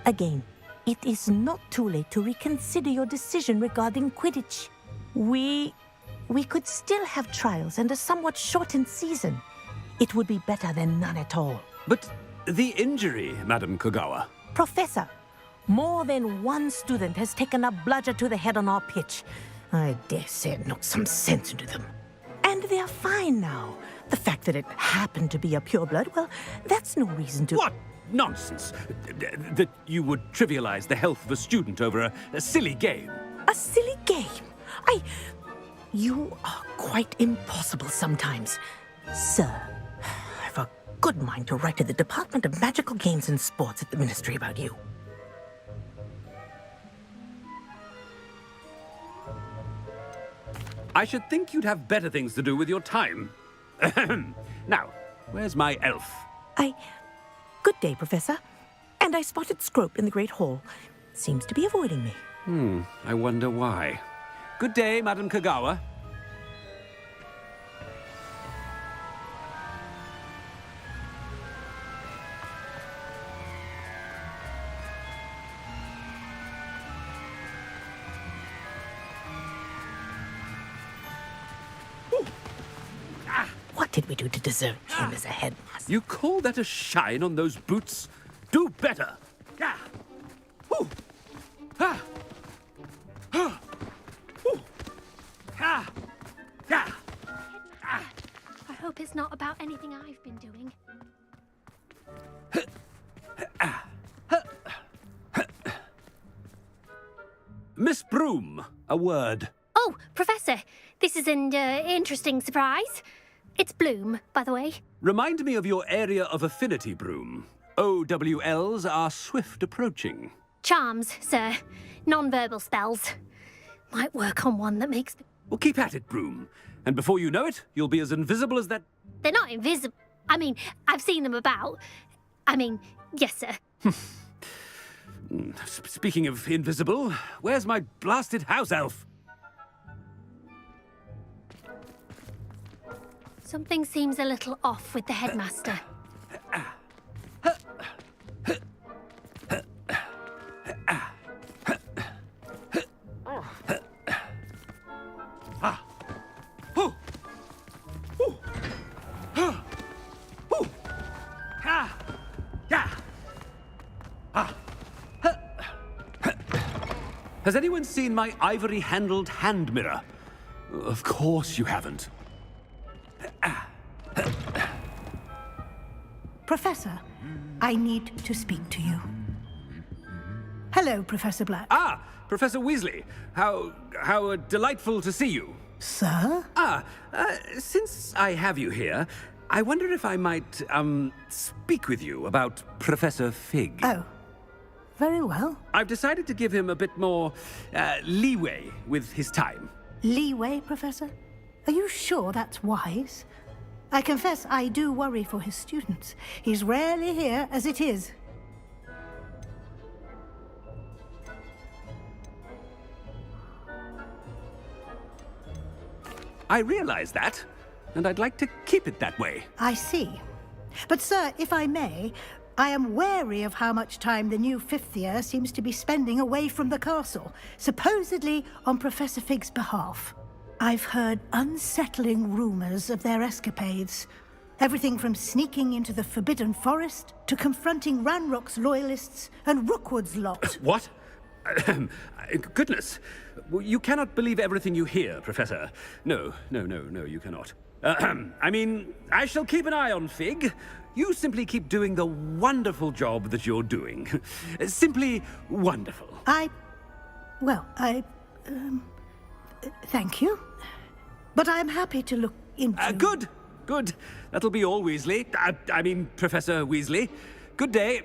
again, it is not too late to reconsider your decision regarding Quidditch. We could still have trials and a somewhat shortened season. It would be better than none at all. But the injury, Madam Kogawa. Professor, more than one student has taken a bludger to the head on our pitch. I dare say it knocked some sense into them. And they're fine now. The fact that it happened to be a pureblood, well, that's no reason to... What nonsense! That you would trivialize the health of a student over a silly game. A silly game? You are quite impossible sometimes. Sir, I've a good mind to write to the Department of Magical Games and Sports at the Ministry about you. I should think you'd have better things to do with your time. Now, where's my elf? Good day, Professor. And I spotted Scrope in the Great Hall. seems to be avoiding me. I wonder why. Good day, Madam Kagawa. What did we do to deserve him as a headmaster? You call that a shine on those boots? Do better! I hope it's not about anything I've been doing. Miss Broom, a word. Oh, Professor, this is an interesting surprise. It's Bloom, by the way. Remind me of your area of affinity, Broom. OWLs are swift approaching. Charms, sir. Non-verbal spells. Might work on one that makes... Well, keep at it, Broom. And before you know it, you'll be as invisible as that... They're not invisible. I mean, I've seen them about. I mean, yes, sir. Speaking of invisible, where's my blasted house elf? Something seems a little off with the headmaster. Has anyone seen my ivory-handled hand mirror? Of course you haven't. Professor, I need to speak to you. Hello, Professor Black. Ah, Professor Weasley. How delightful to see you. Sir? Since I have you here, I wonder if I might, speak with you about Professor Fig. Oh, very well. I've decided to give him a bit more, leeway with his time. Leeway, Professor? Are you sure that's wise? I confess I do worry for his students. He's rarely here as it is. I realize that, and I'd like to keep it that way. I see. But, sir, if I may, I am wary of how much time the new fifth year seems to be spending away from the castle, supposedly on Professor Fig's behalf. I've heard unsettling rumors of their escapades. Everything from sneaking into the Forbidden Forest to confronting Ranrock's loyalists and Rookwood's lot. What? Goodness. You cannot believe everything you hear, Professor. No, you cannot. I mean, I shall keep an eye on Fig. You simply keep doing the wonderful job that you're doing. Simply wonderful. Thank you. But I'm happy to look into... Good. That'll be all, Weasley. I mean, Professor Weasley. Good day.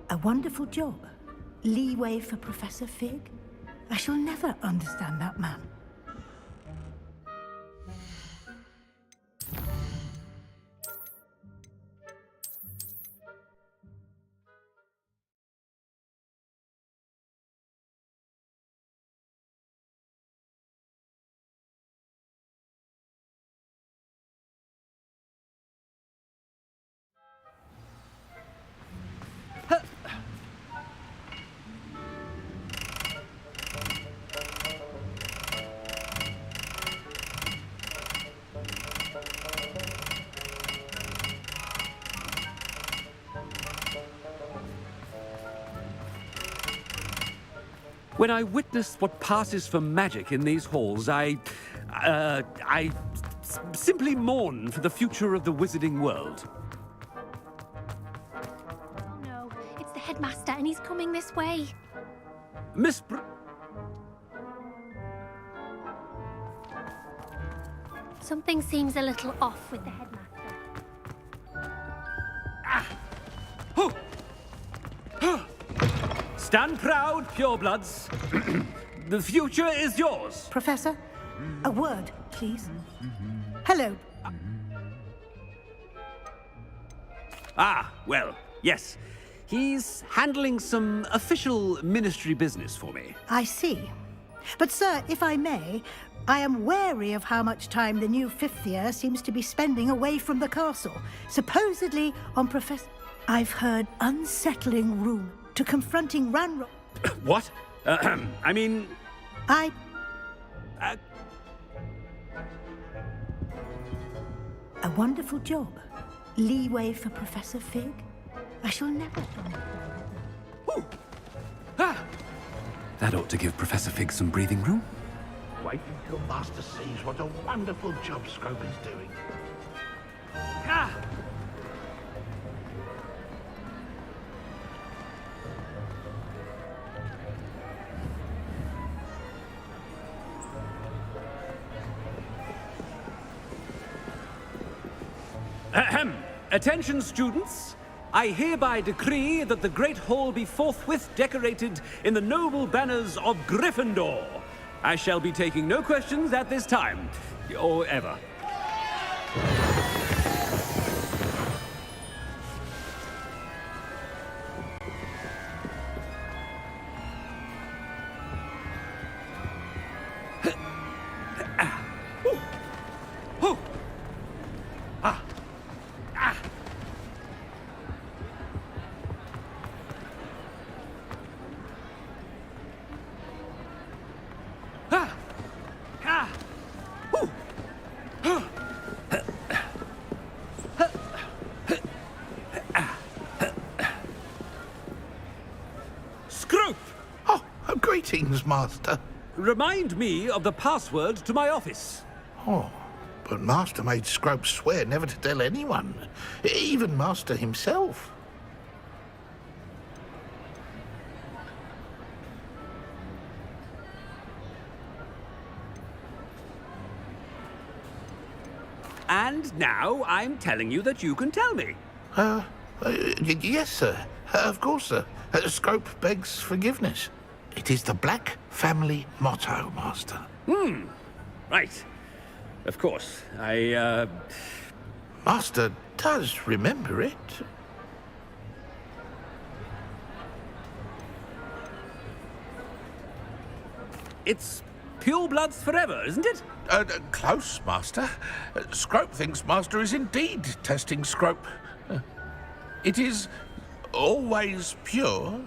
A wonderful job. Leeway for Professor Fig. I shall never understand that man. When I witness what passes for magic in these halls, I simply mourn for the future of the wizarding world. Oh no, it's the headmaster and he's coming this way. Miss Something seems a little off with the headmaster. Stand proud, purebloods. The future is yours. Professor, a word, please. Hello. Ah, well, yes. He's handling some official ministry business for me. I see. But, sir, if I may, I am wary of how much time the new fifth year seems to be spending away from the castle, supposedly on Professor... I've heard unsettling rumours to confronting Ranrock... What? I mean... A wonderful job. Leeway for Professor Fig? I shall never... That ought to give Professor Fig some breathing room. Wait until Master sees what a wonderful job Scrope is doing. Ahem. Attention, students. I hereby decree that the Great Hall be forthwith decorated in the noble banners of Gryffindor. I shall be taking no questions at this time, or ever. Greetings, Master. Remind me of the password to my office. Oh, but Master made Scrope swear never to tell anyone, even Master himself. And now I'm telling you that you can tell me. Yes, sir. Of course, sir. Scrope begs forgiveness. It is the Black family motto, Master. Right. Of course. Master does remember it. It's purebloods forever, isn't it? Close, Master. Scrope thinks Master is indeed testing Scrope. It is always pure.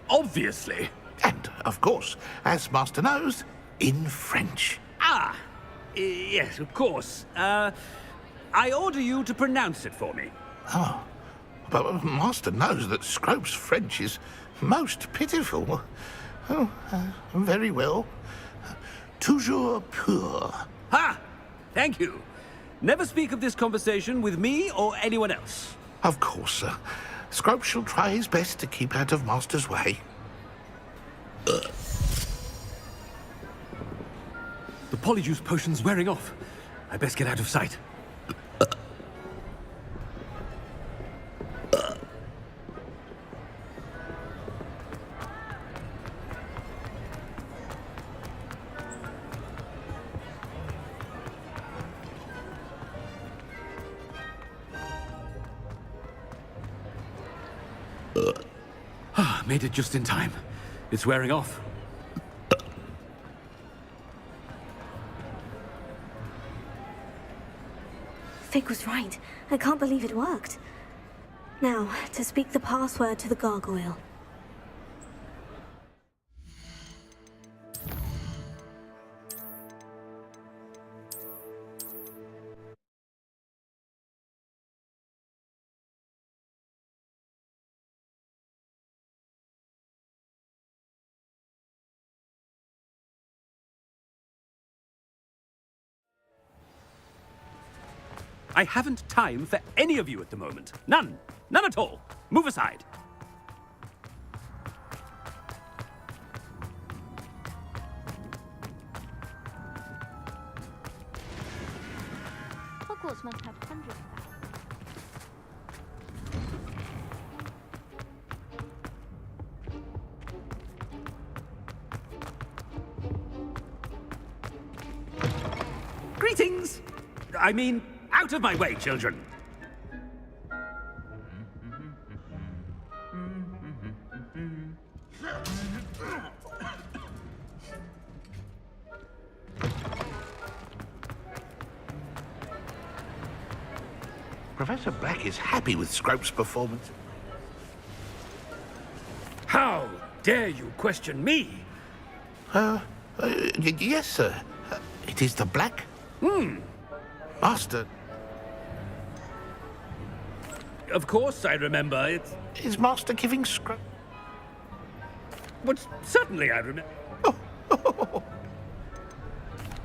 Obviously. And, of course, as Master knows, in French. Yes, of course. I order you to pronounce it for me. Oh, but Master knows that Scrope's French is most pitiful. Oh, very well. Toujours pur. Ha! Thank you. Never speak of this conversation with me or anyone else. Of course, sir. Scrope shall try his best to keep out of Master's way. The polyjuice potion's wearing off. I best get out of sight. Made it just in time. It's wearing off. Fig was right. I can't believe it worked. Now, to speak the password to the gargoyle. I haven't time for any of you at the moment. None. None at all. Move aside. Hogwarts must have hundreds of Greetings! I mean, out of my way, children. Professor Black is happy with Scrope's performance. How dare you question me? Yes, sir. It is the Black. Master. Of course I remember. It's... Is Master giving Scrope? But certainly I remember.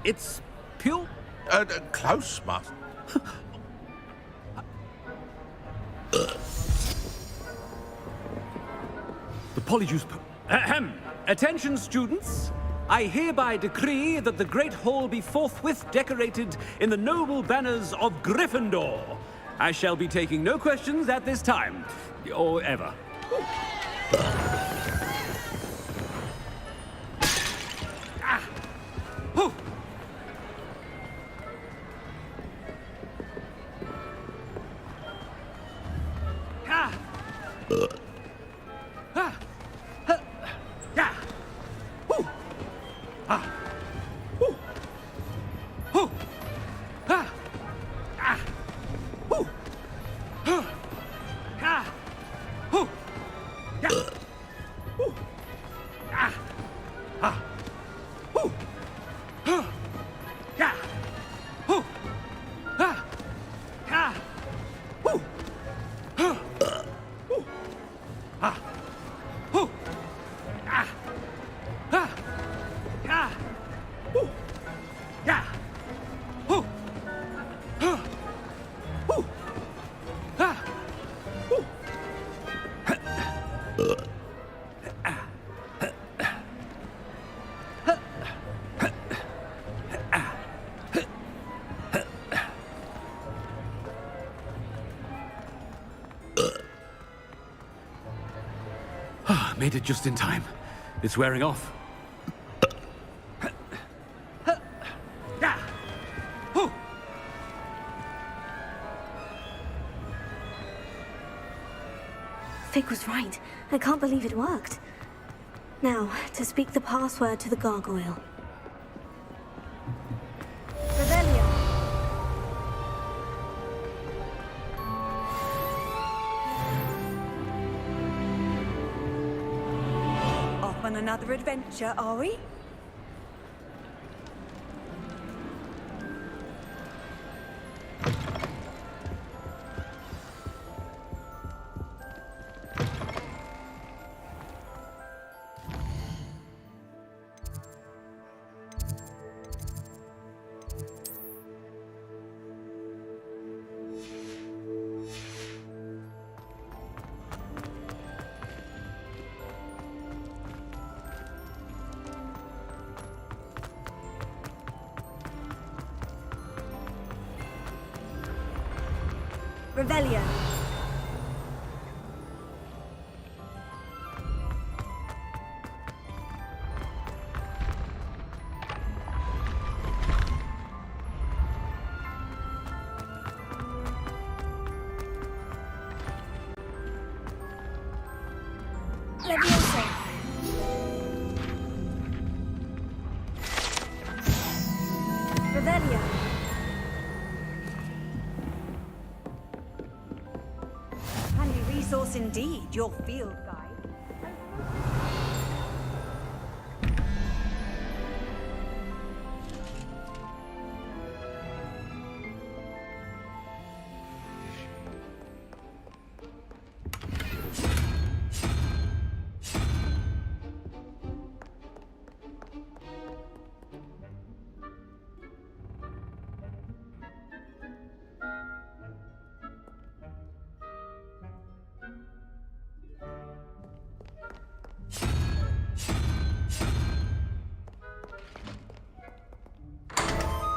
It's pure... Close, Master. The Polyjuice... Ahem. Attention, students. I hereby decree that the Great Hall be forthwith decorated in the noble banners of Gryffindor. I shall be taking no questions at this time. Or ever. Made it just in time. It's wearing off. Fig was right. I can't believe it worked. Now, to speak the password to the gargoyle. Revelio. Off on another adventure, are we? Revelio. Leviosa. Revelio. Handy resource indeed, your field guide.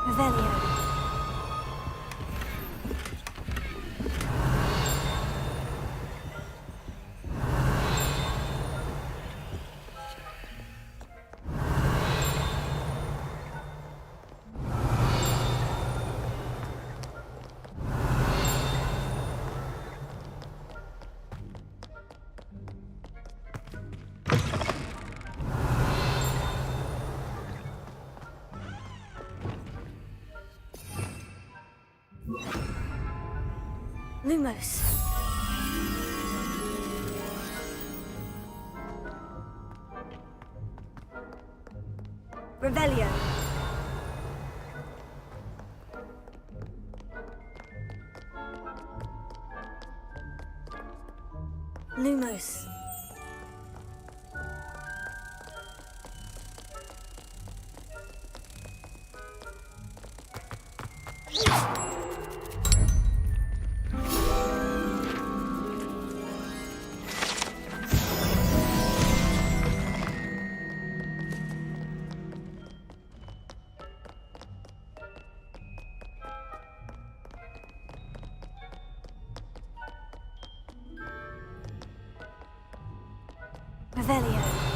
Revelio. Lumos. Revelio. Lumos. Revelio.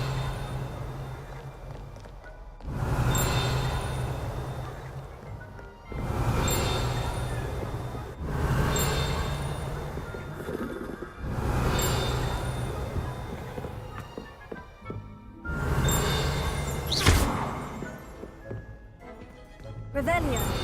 Revelio.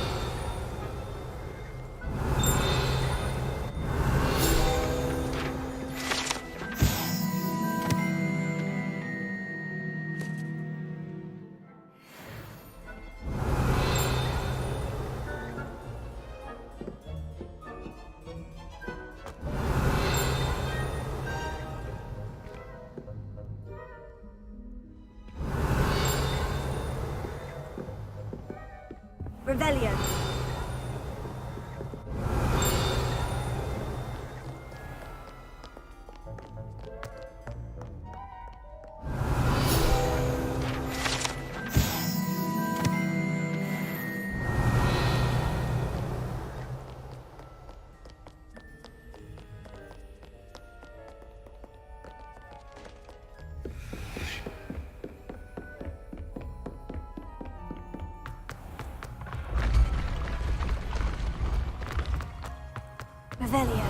Revelio. Revelio.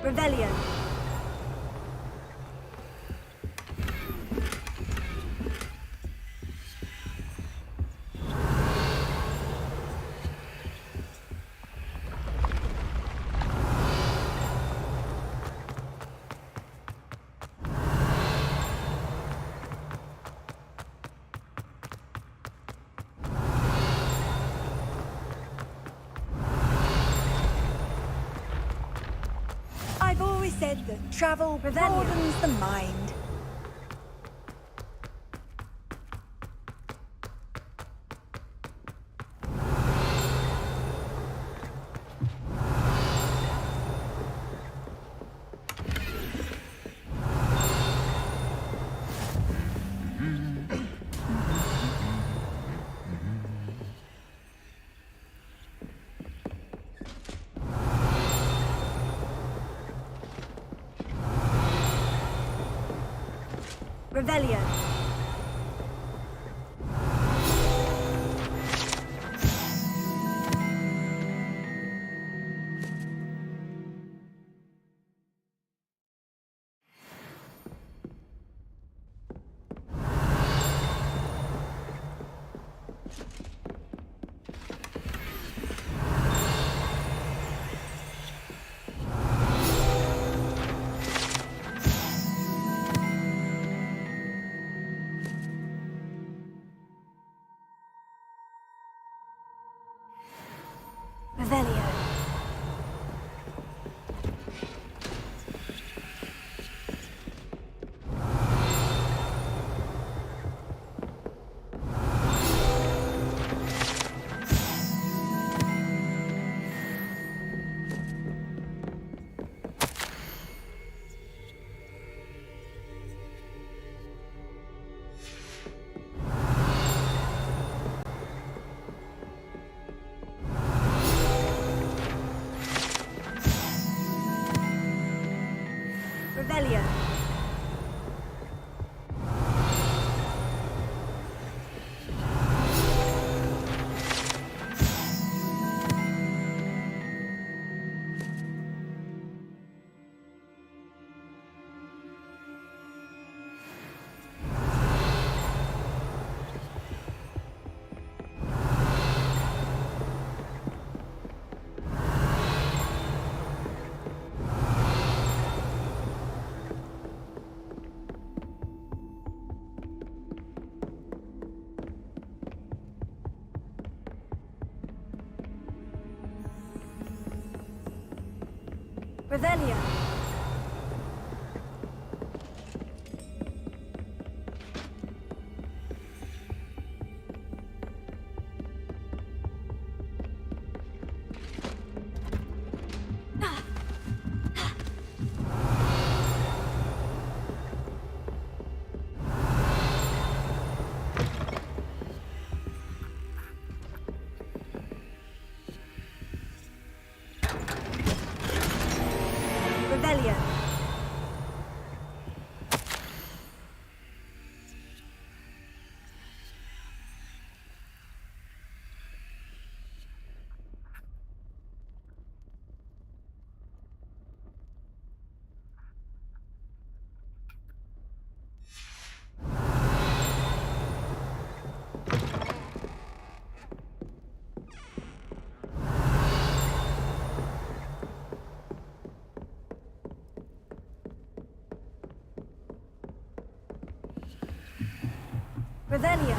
Revelio. I've always said that travel broadens the mind. Revelio. Revelio. Revelio. Revelio.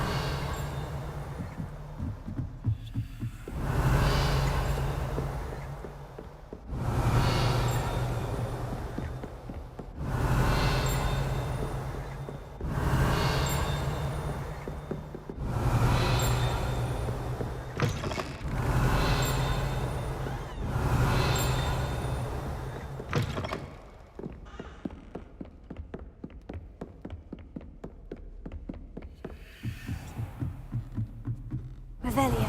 Revelio.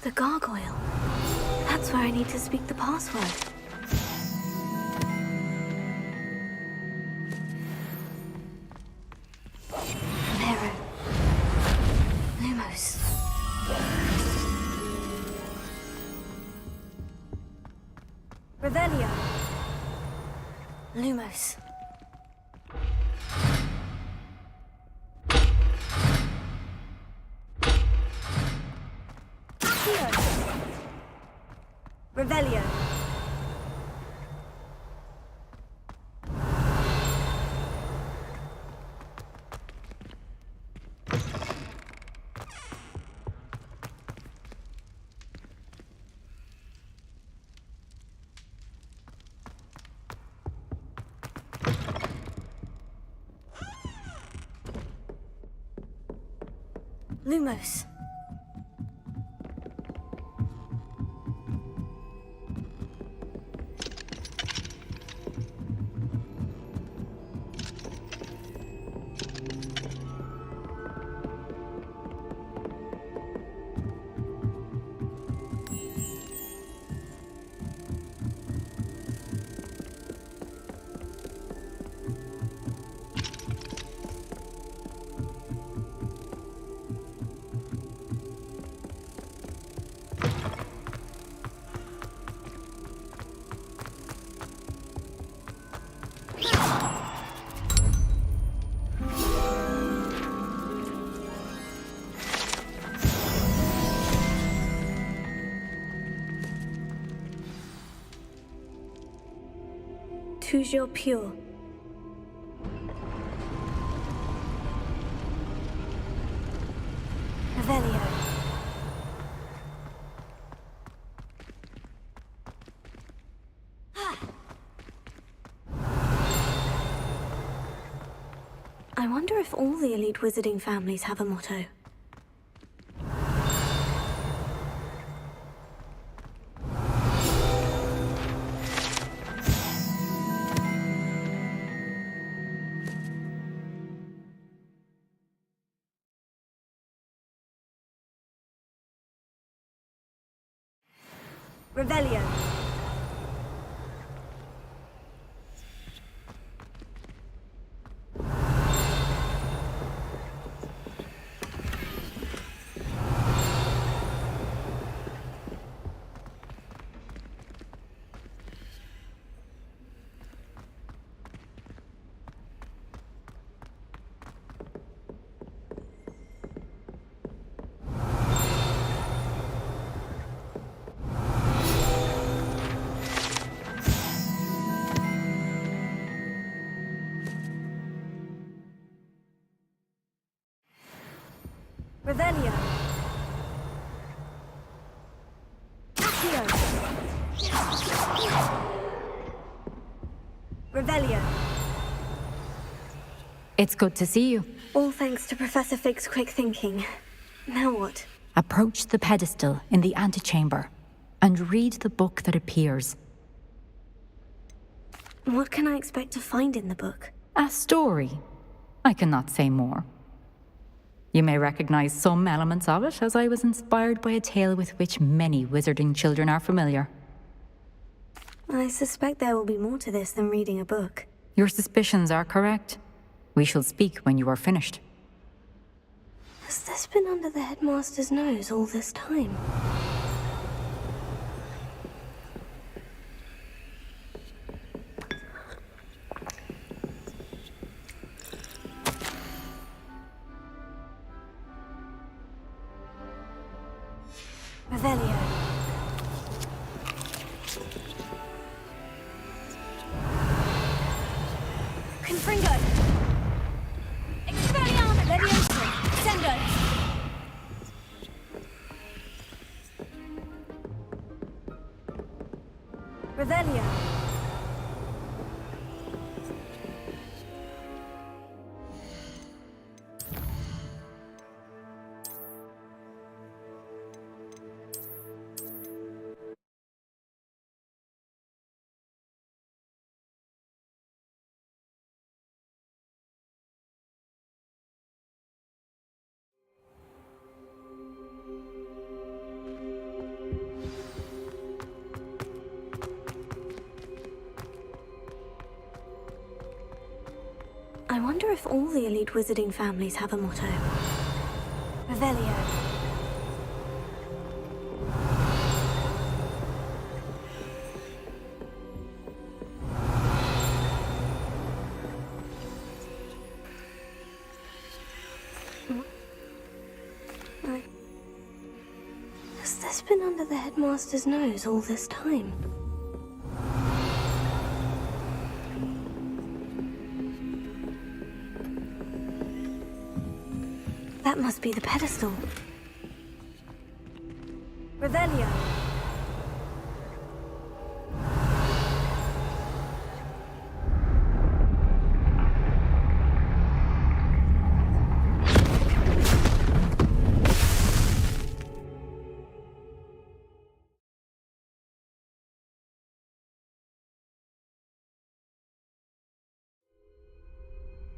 The gargoyle. That's where I need to speak the password. Vero. Lumos. Revelio. Lumos. Revelio. Lumos. Toujours pure. Revelio. I wonder if all the elite wizarding families have a motto. Revelio. Revelio. Accio. Revelio. It's good to see you. All thanks to Professor Fig's quick thinking. Now what? Approach the pedestal in the antechamber and read the book that appears. What can I expect to find in the book? A story. I cannot say more. You may recognize some elements of it, as I was inspired by a tale with which many wizarding children are familiar. I suspect there will be more to this than reading a book. Your suspicions are correct. We shall speak when you are finished. Has this been under the headmaster's nose all this time? Revelio. Confringo. Expelliarmus Leviosa. Sendo. Revelio. I wonder if all the elite wizarding families have a motto. Revelio. Has this been under the headmaster's nose all this time? That must be the pedestal. Revelio.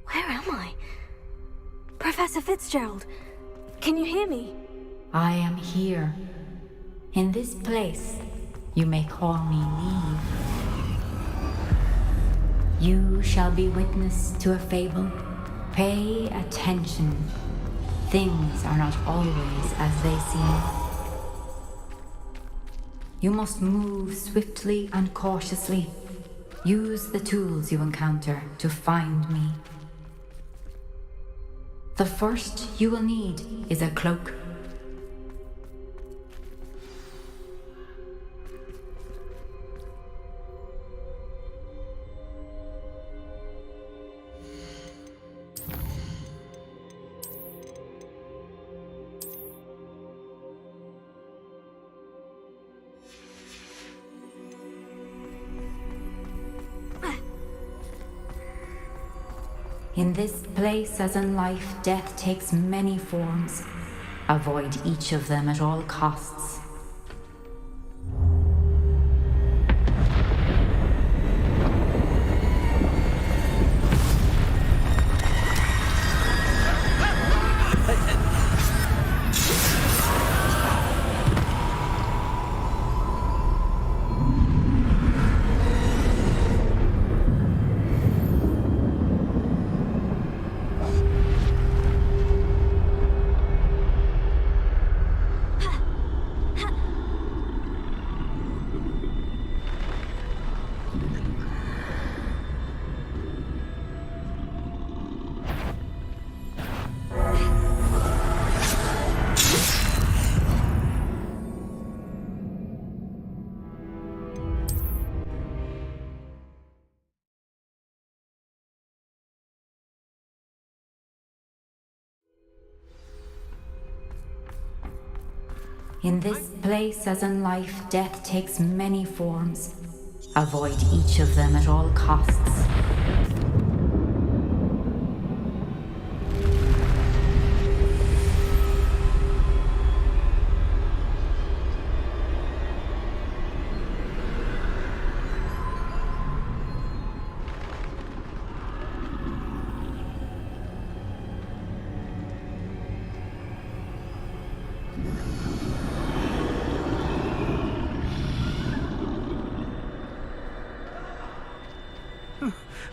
Where am I? Professor Fitzgerald, can you hear me? I am here. In this place, you may call me Neve. You shall be witness to a fable. Pay attention. Things are not always as they seem. You must move swiftly and cautiously. Use the tools you encounter to find me. The first you will need is a cloak. In this place, as in life, death takes many forms. Avoid each of them at all costs. In this place, as in life, death takes many forms. Avoid each of them at all costs.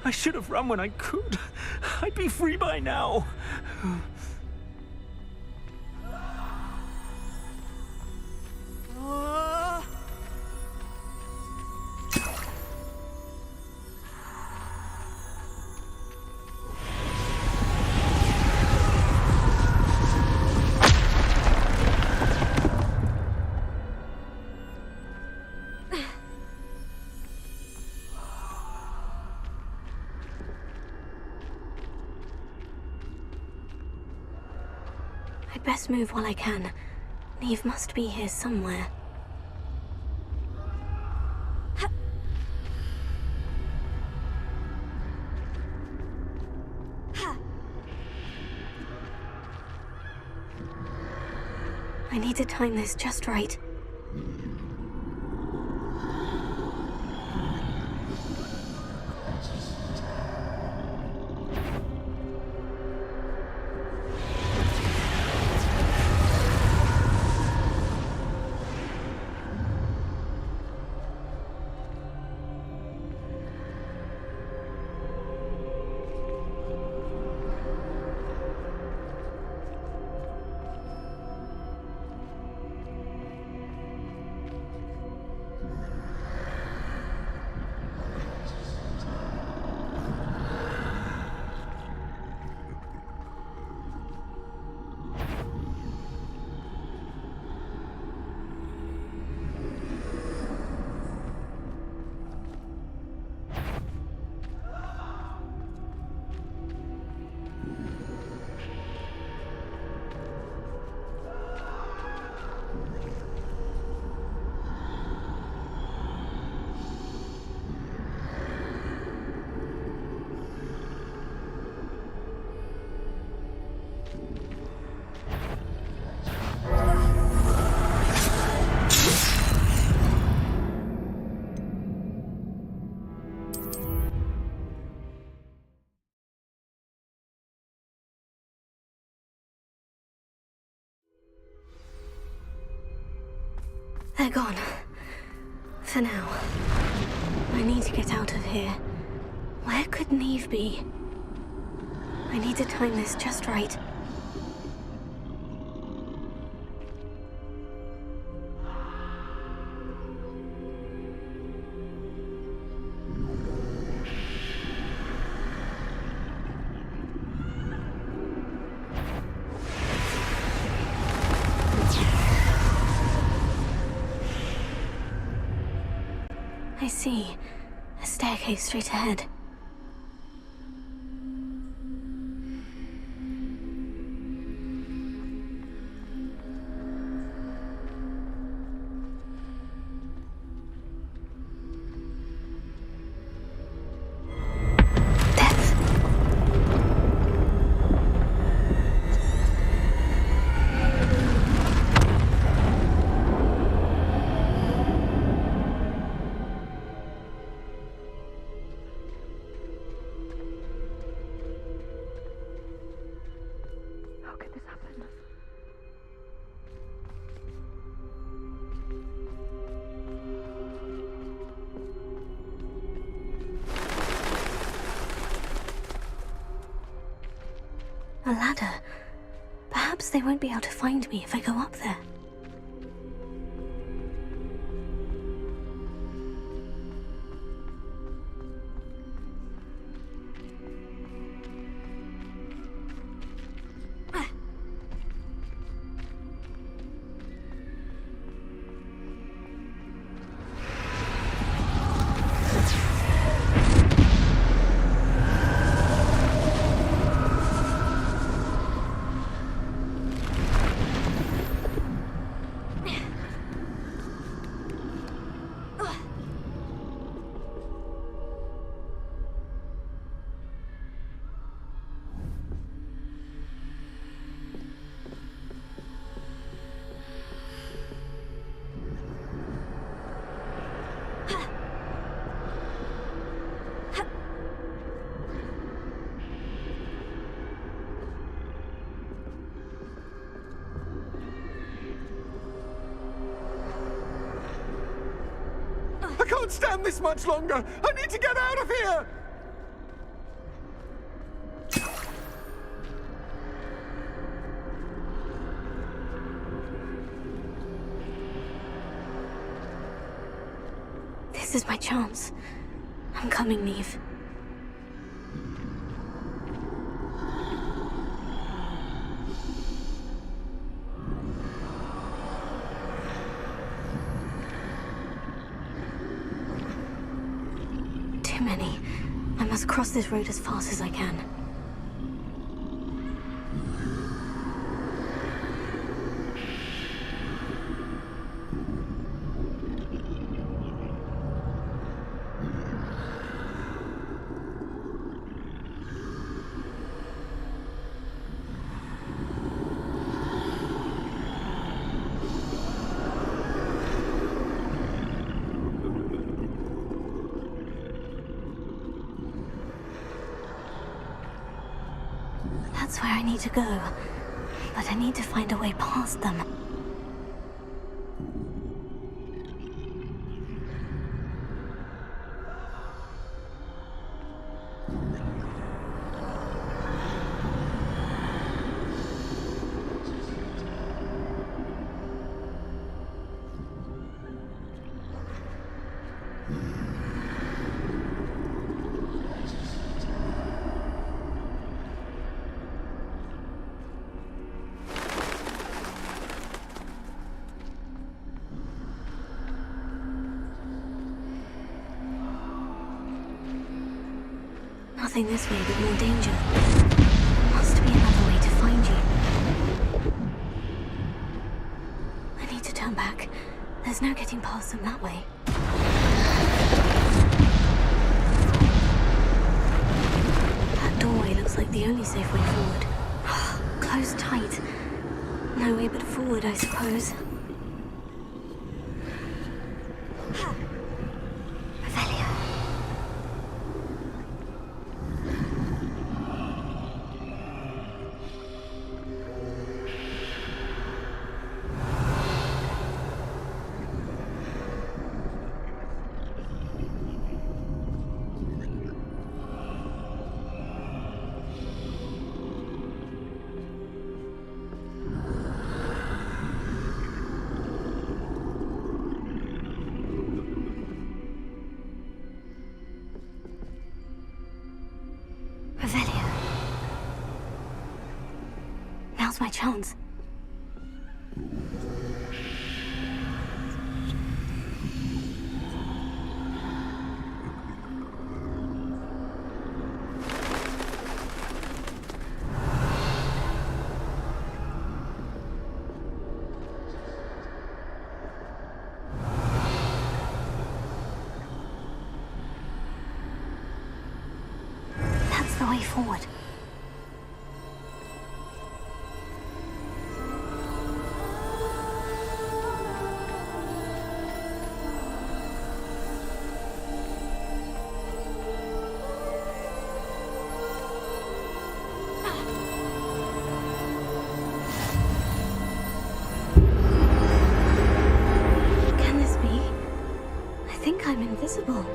I should have run when I could. I'd be free by now. I'd best move while I can. Neve must be here somewhere. I need to time this just right. They're gone. For now. I need to get out of here. Where could Neve be? I need to time this just right. I see. A staircase straight ahead. A ladder. Perhaps they won't be able to find me if I go up there. I can't stand this much longer! I need to get out of here! This is my chance. I'm coming, Neve. Too many. I must cross this road as fast as I can. That's where I need to go, but I need to find a way past them. Nothing this way but more danger. There must be another way to find you. I need to turn back. There's no getting past them that way. That doorway looks like the only safe way forward. Closed tight. No way but forward, I suppose. Now's my chance. That's the way forward. I'm invisible.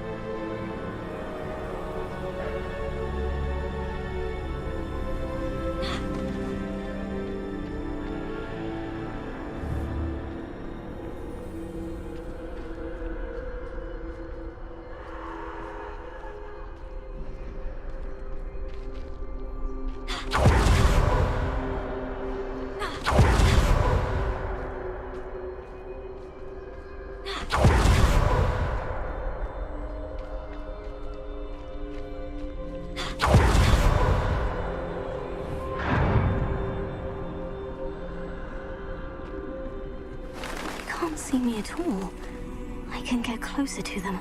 Can't see me at all. I can get closer to them.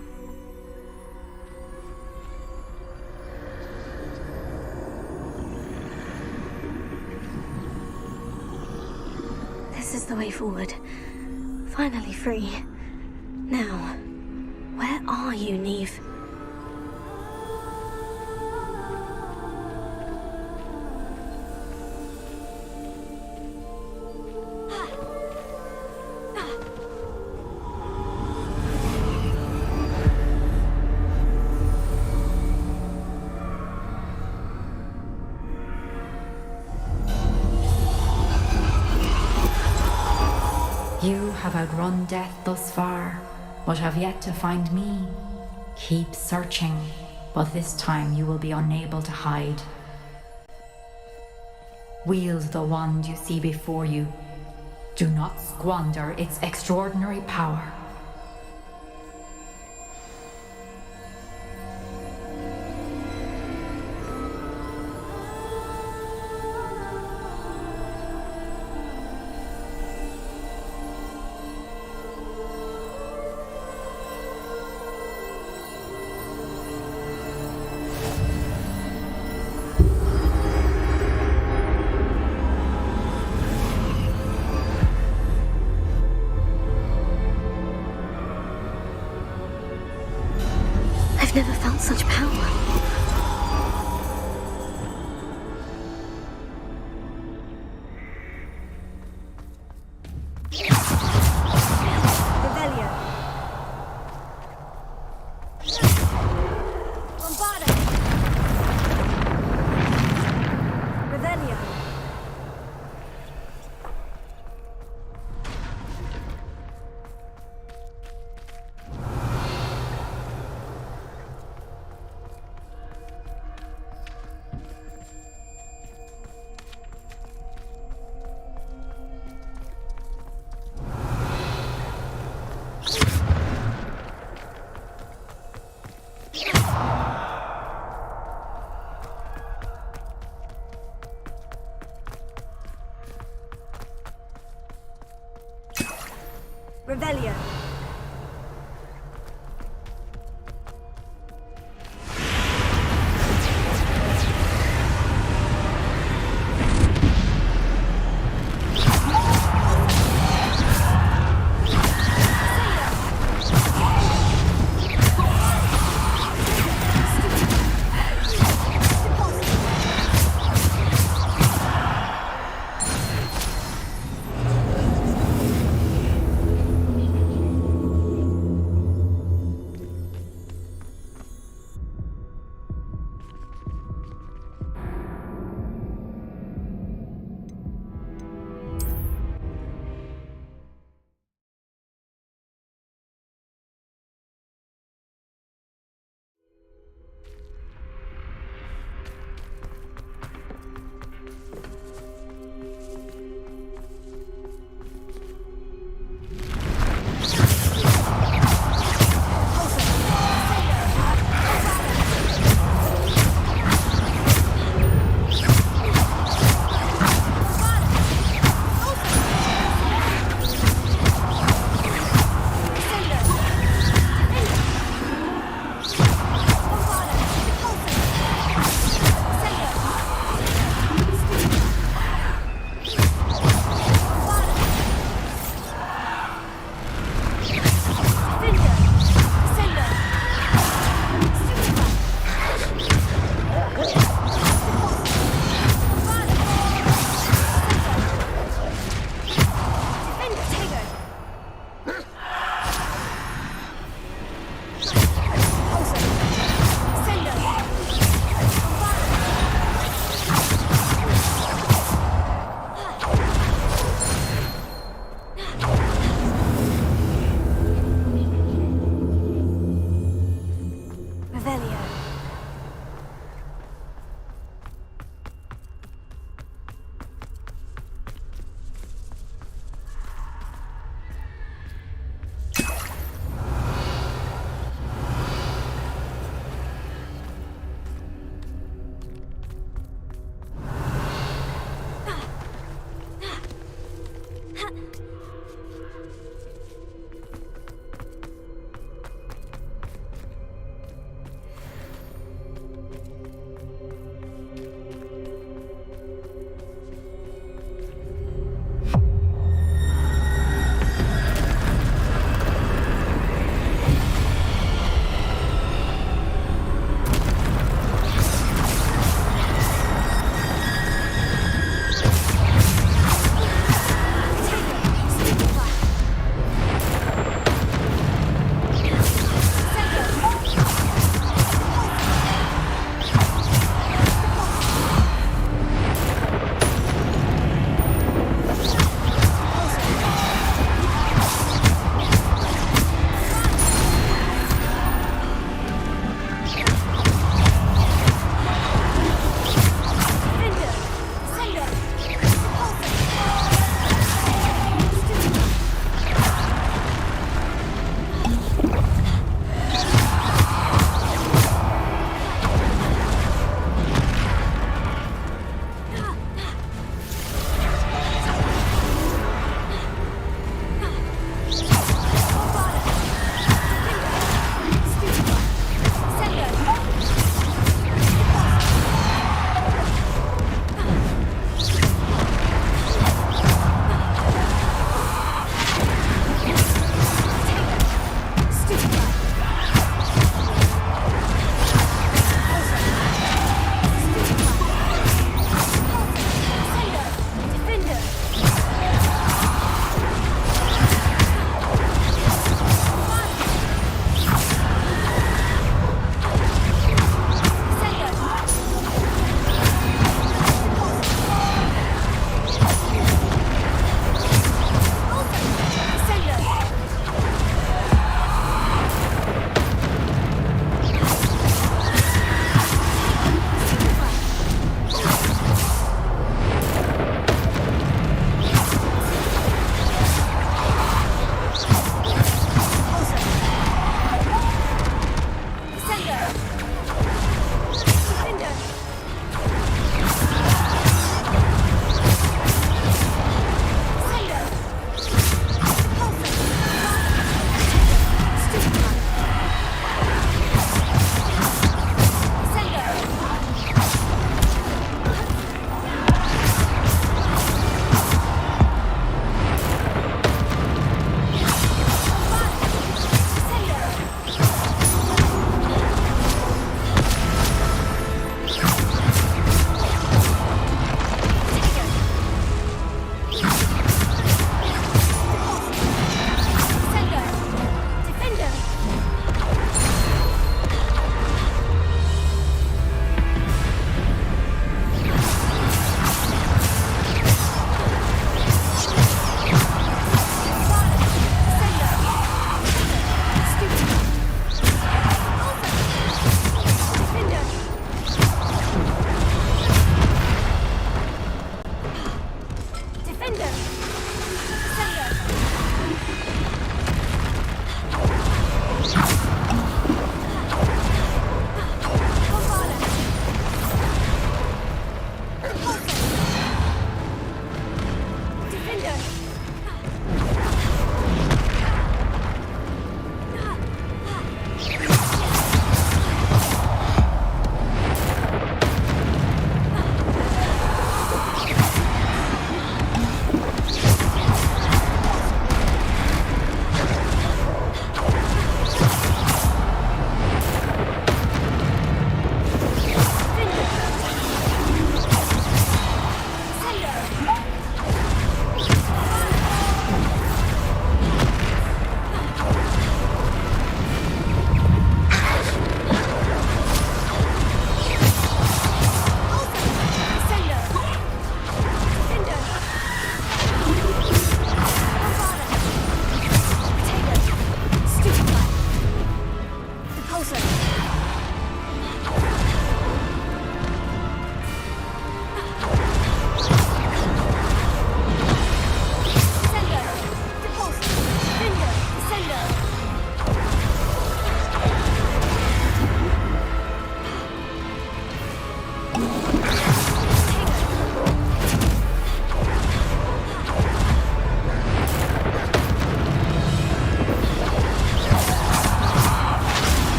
This is the way forward. Finally free. Now, where are you, Neve? outrun death thus far, but have yet to find me. Keep searching, but this time you will be unable to hide. Wield the wand you see before you. Do not squander its extraordinary power. I've never felt such power. Revelio. Bombarda. Revelio.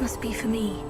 must be for me.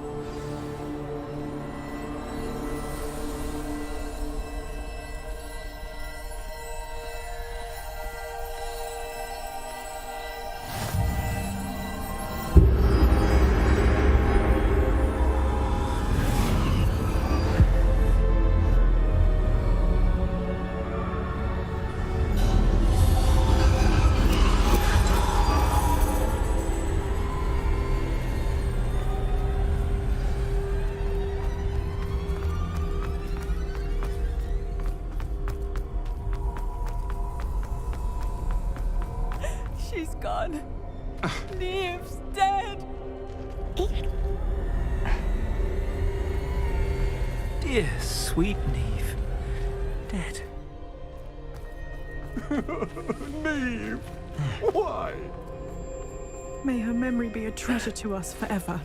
She's gone. Neve's dead. Dear, sweet Neve. Dead. Neve! Why? May her memory be a treasure to us forever.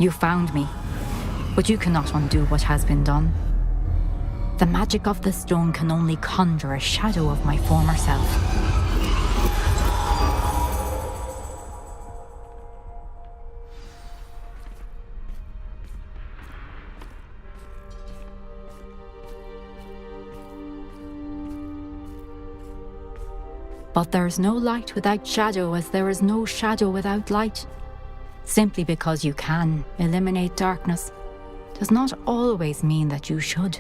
You found me, but you cannot undo what has been done. The magic of the stone can only conjure a shadow of my former self. But there is no light without shadow, as there is no shadow without light. Simply because you can eliminate darkness does not always mean that you should.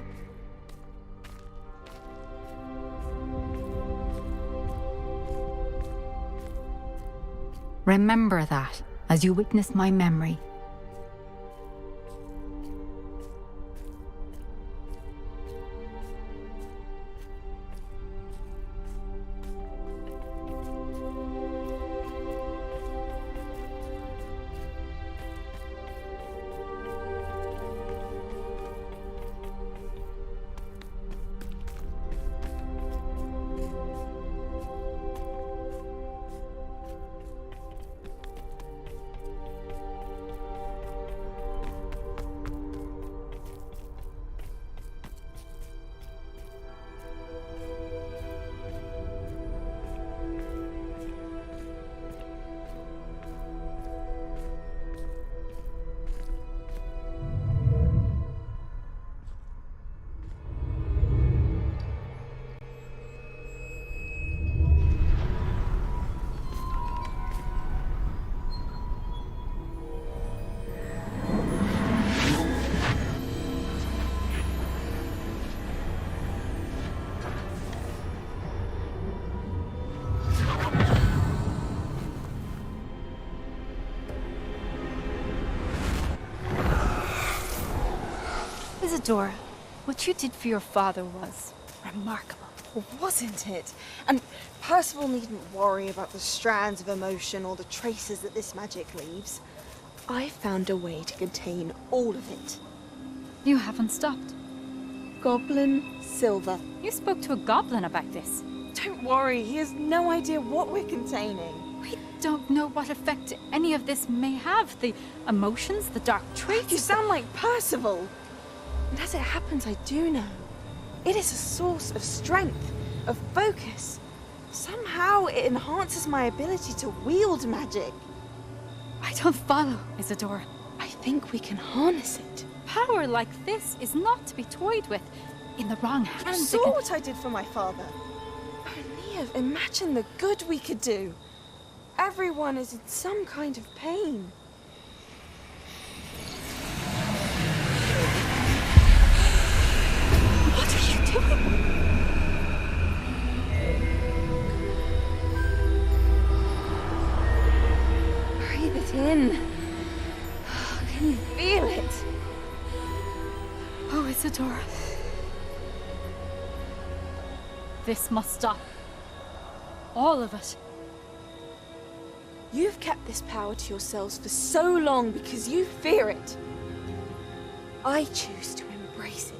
Remember that as you witness my memory. Isadora, what you did for your father was remarkable. Wasn't it? And Percival needn't worry about the strands of emotion or the traces that this magic leaves. I found a way to contain all of it. You haven't stopped. Goblin Silver. You spoke to a goblin about this. Don't worry, he has no idea what we're containing. We don't know what effect any of this may have. The emotions, the dark traits. You sound like Percival. And as it happens, I do know. It is a source of strength, of focus. Somehow it enhances my ability to wield magic. I don't follow, Isadora. I think we can harness it. Power like this is not to be toyed with. In the wrong hands. You saw what I did for my father. Oh, Neve, imagine the good we could do. Everyone is in some kind of pain. What are you doing? Breathe it in. Can you feel it? Oh, Isadora. This must stop. All of it. You've kept this power to yourselves for so long because you fear it. I choose to embrace it.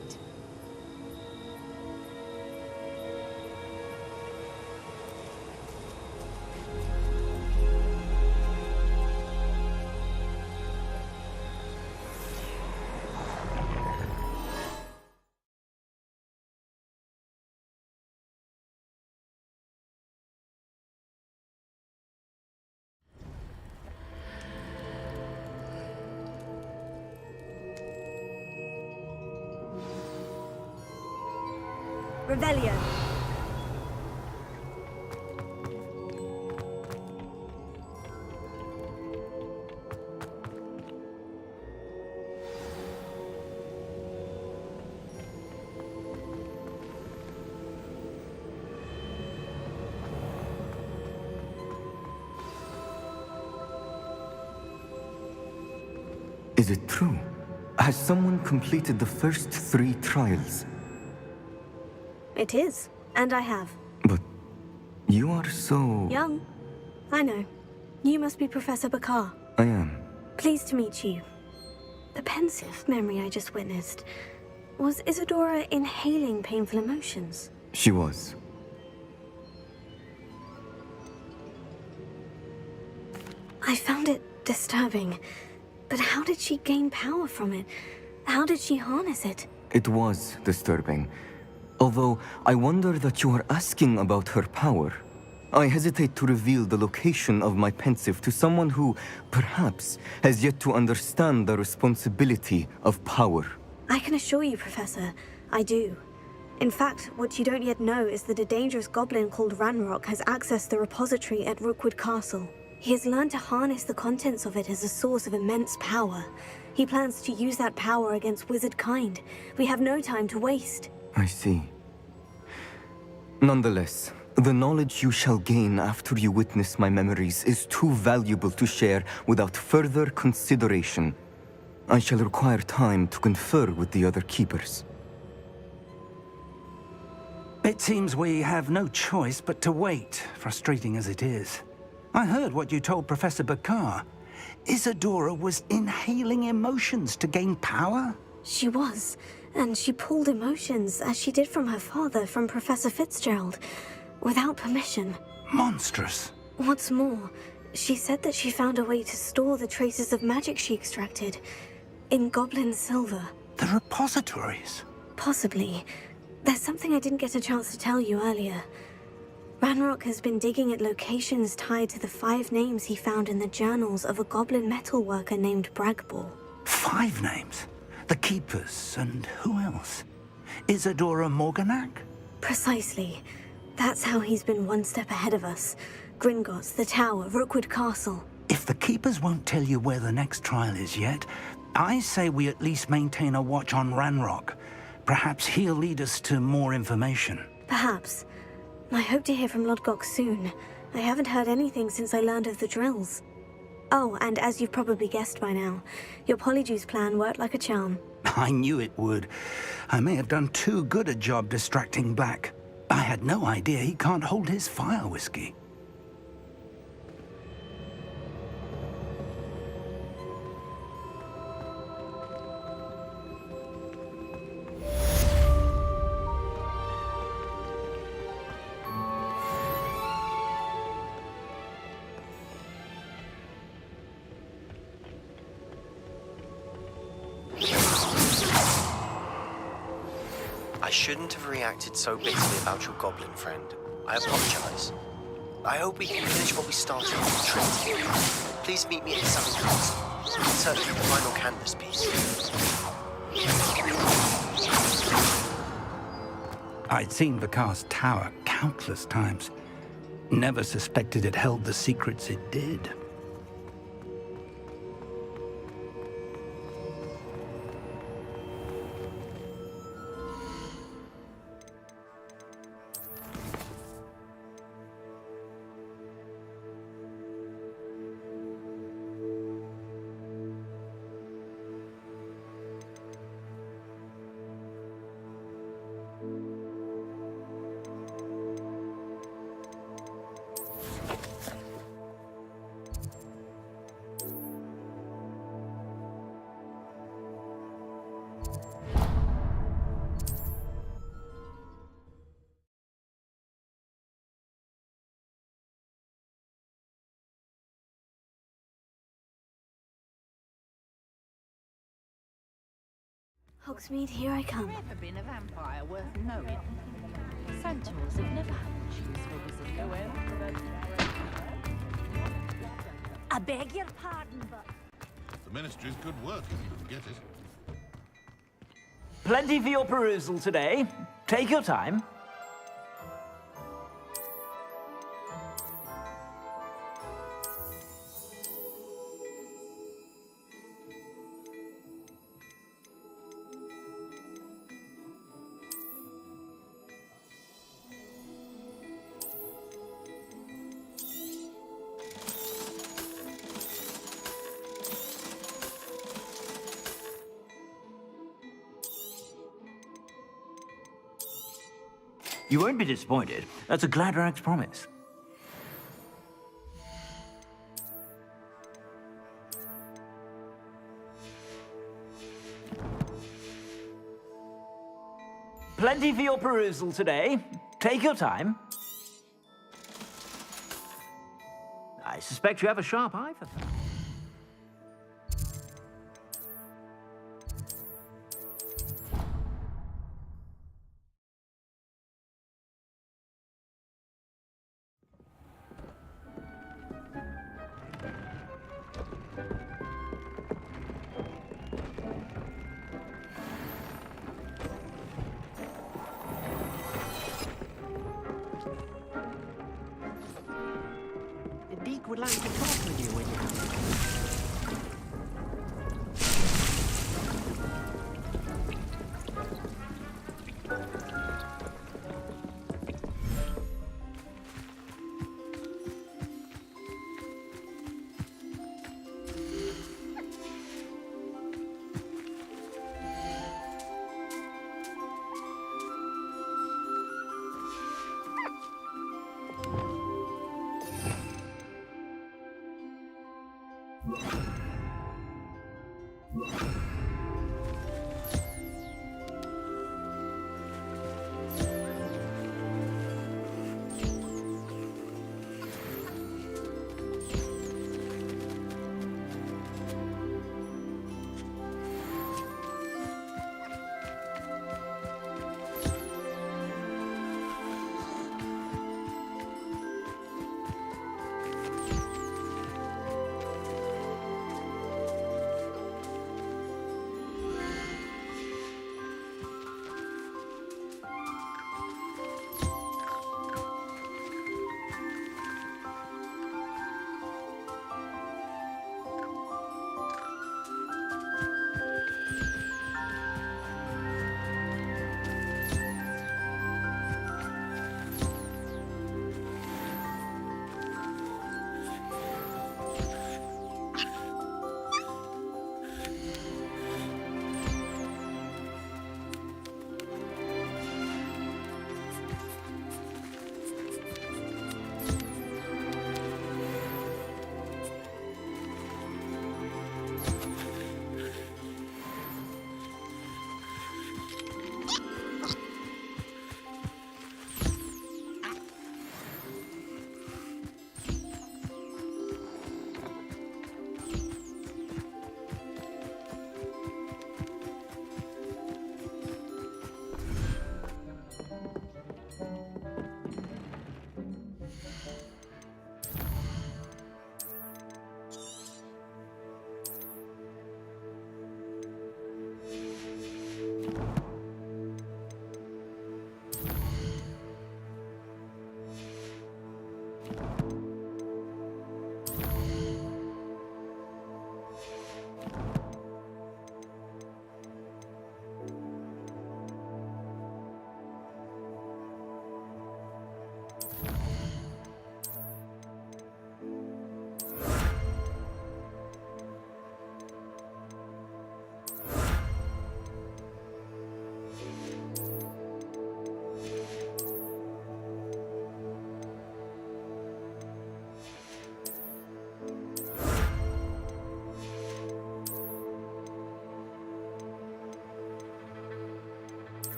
Revelio. Is it true? Has someone completed the first 3 trials? It is, and I have. But you are so... Young. I know. You must be Professor Bakar. I am. Pleased to meet you. The pensive memory I just witnessed. Was Isadora inhaling painful emotions? She was. I found it disturbing. But how did she gain power from it? How did she harness it? It was disturbing. Although, I wonder that you are asking about her power. I hesitate to reveal the location of my pensive to someone who, perhaps, has yet to understand the responsibility of power. I can assure you, Professor, I do. In fact, what you don't yet know is that a dangerous goblin called Ranrock has accessed the repository at Rookwood Castle. He has learned to harness the contents of it as a source of immense power. He plans to use that power against wizard kind. We have no time to waste. I see. Nonetheless, the knowledge you shall gain after you witness my memories is too valuable to share without further consideration. I shall require time to confer with the other keepers. It seems we have no choice but to wait, frustrating as it is. I heard what you told Professor Bakar. Isadora was inhaling emotions to gain power? She was, and she pulled emotions, as she did from her father, from Professor Fitzgerald, without permission. Monstrous. What's more, she said that she found a way to store the traces of magic she extracted in goblin silver. The repositories? Possibly. There's something I didn't get a chance to tell you earlier. Ranrock has been digging at locations tied to the 5 names he found in the journals of a goblin metalworker named Bragball. 5 names? The Keepers, and who else? Isadora Morganac? Precisely. That's how he's been one step ahead of us. Gringotts, the Tower, Rookwood Castle. If the Keepers won't tell you where the next trial is yet, I say we at least maintain a watch on Ranrock. Perhaps he'll lead us to more information. Perhaps. I hope to hear from Lodgok soon. I haven't heard anything since I learned of the drills. Oh, and as you've probably guessed by now, your Polyjuice plan worked like a charm. I knew it would. I may have done too good a job distracting Black. I had no idea he can't hold his fire whiskey. I shouldn't have reacted so bitterly about your goblin friend. I apologize. I hope we can finish what we started on the trip. Please meet me at the Southern Coast. Certainly the final canvas piece. I'd seen Bakar's tower countless times. Never suspected it held the secrets it did. Hogsmeade, here I come. Never been a vampire worth knowing. Centaurs have never had much use for wizards. I beg your pardon, but... The Ministry's good work if you can get it. Plenty for your perusal today. Take your time. You won't be disappointed. That's a Gladrax promise. Plenty for your perusal today. Take your time. I suspect you have a sharp eye for that. Deke would like to talk with you when you come.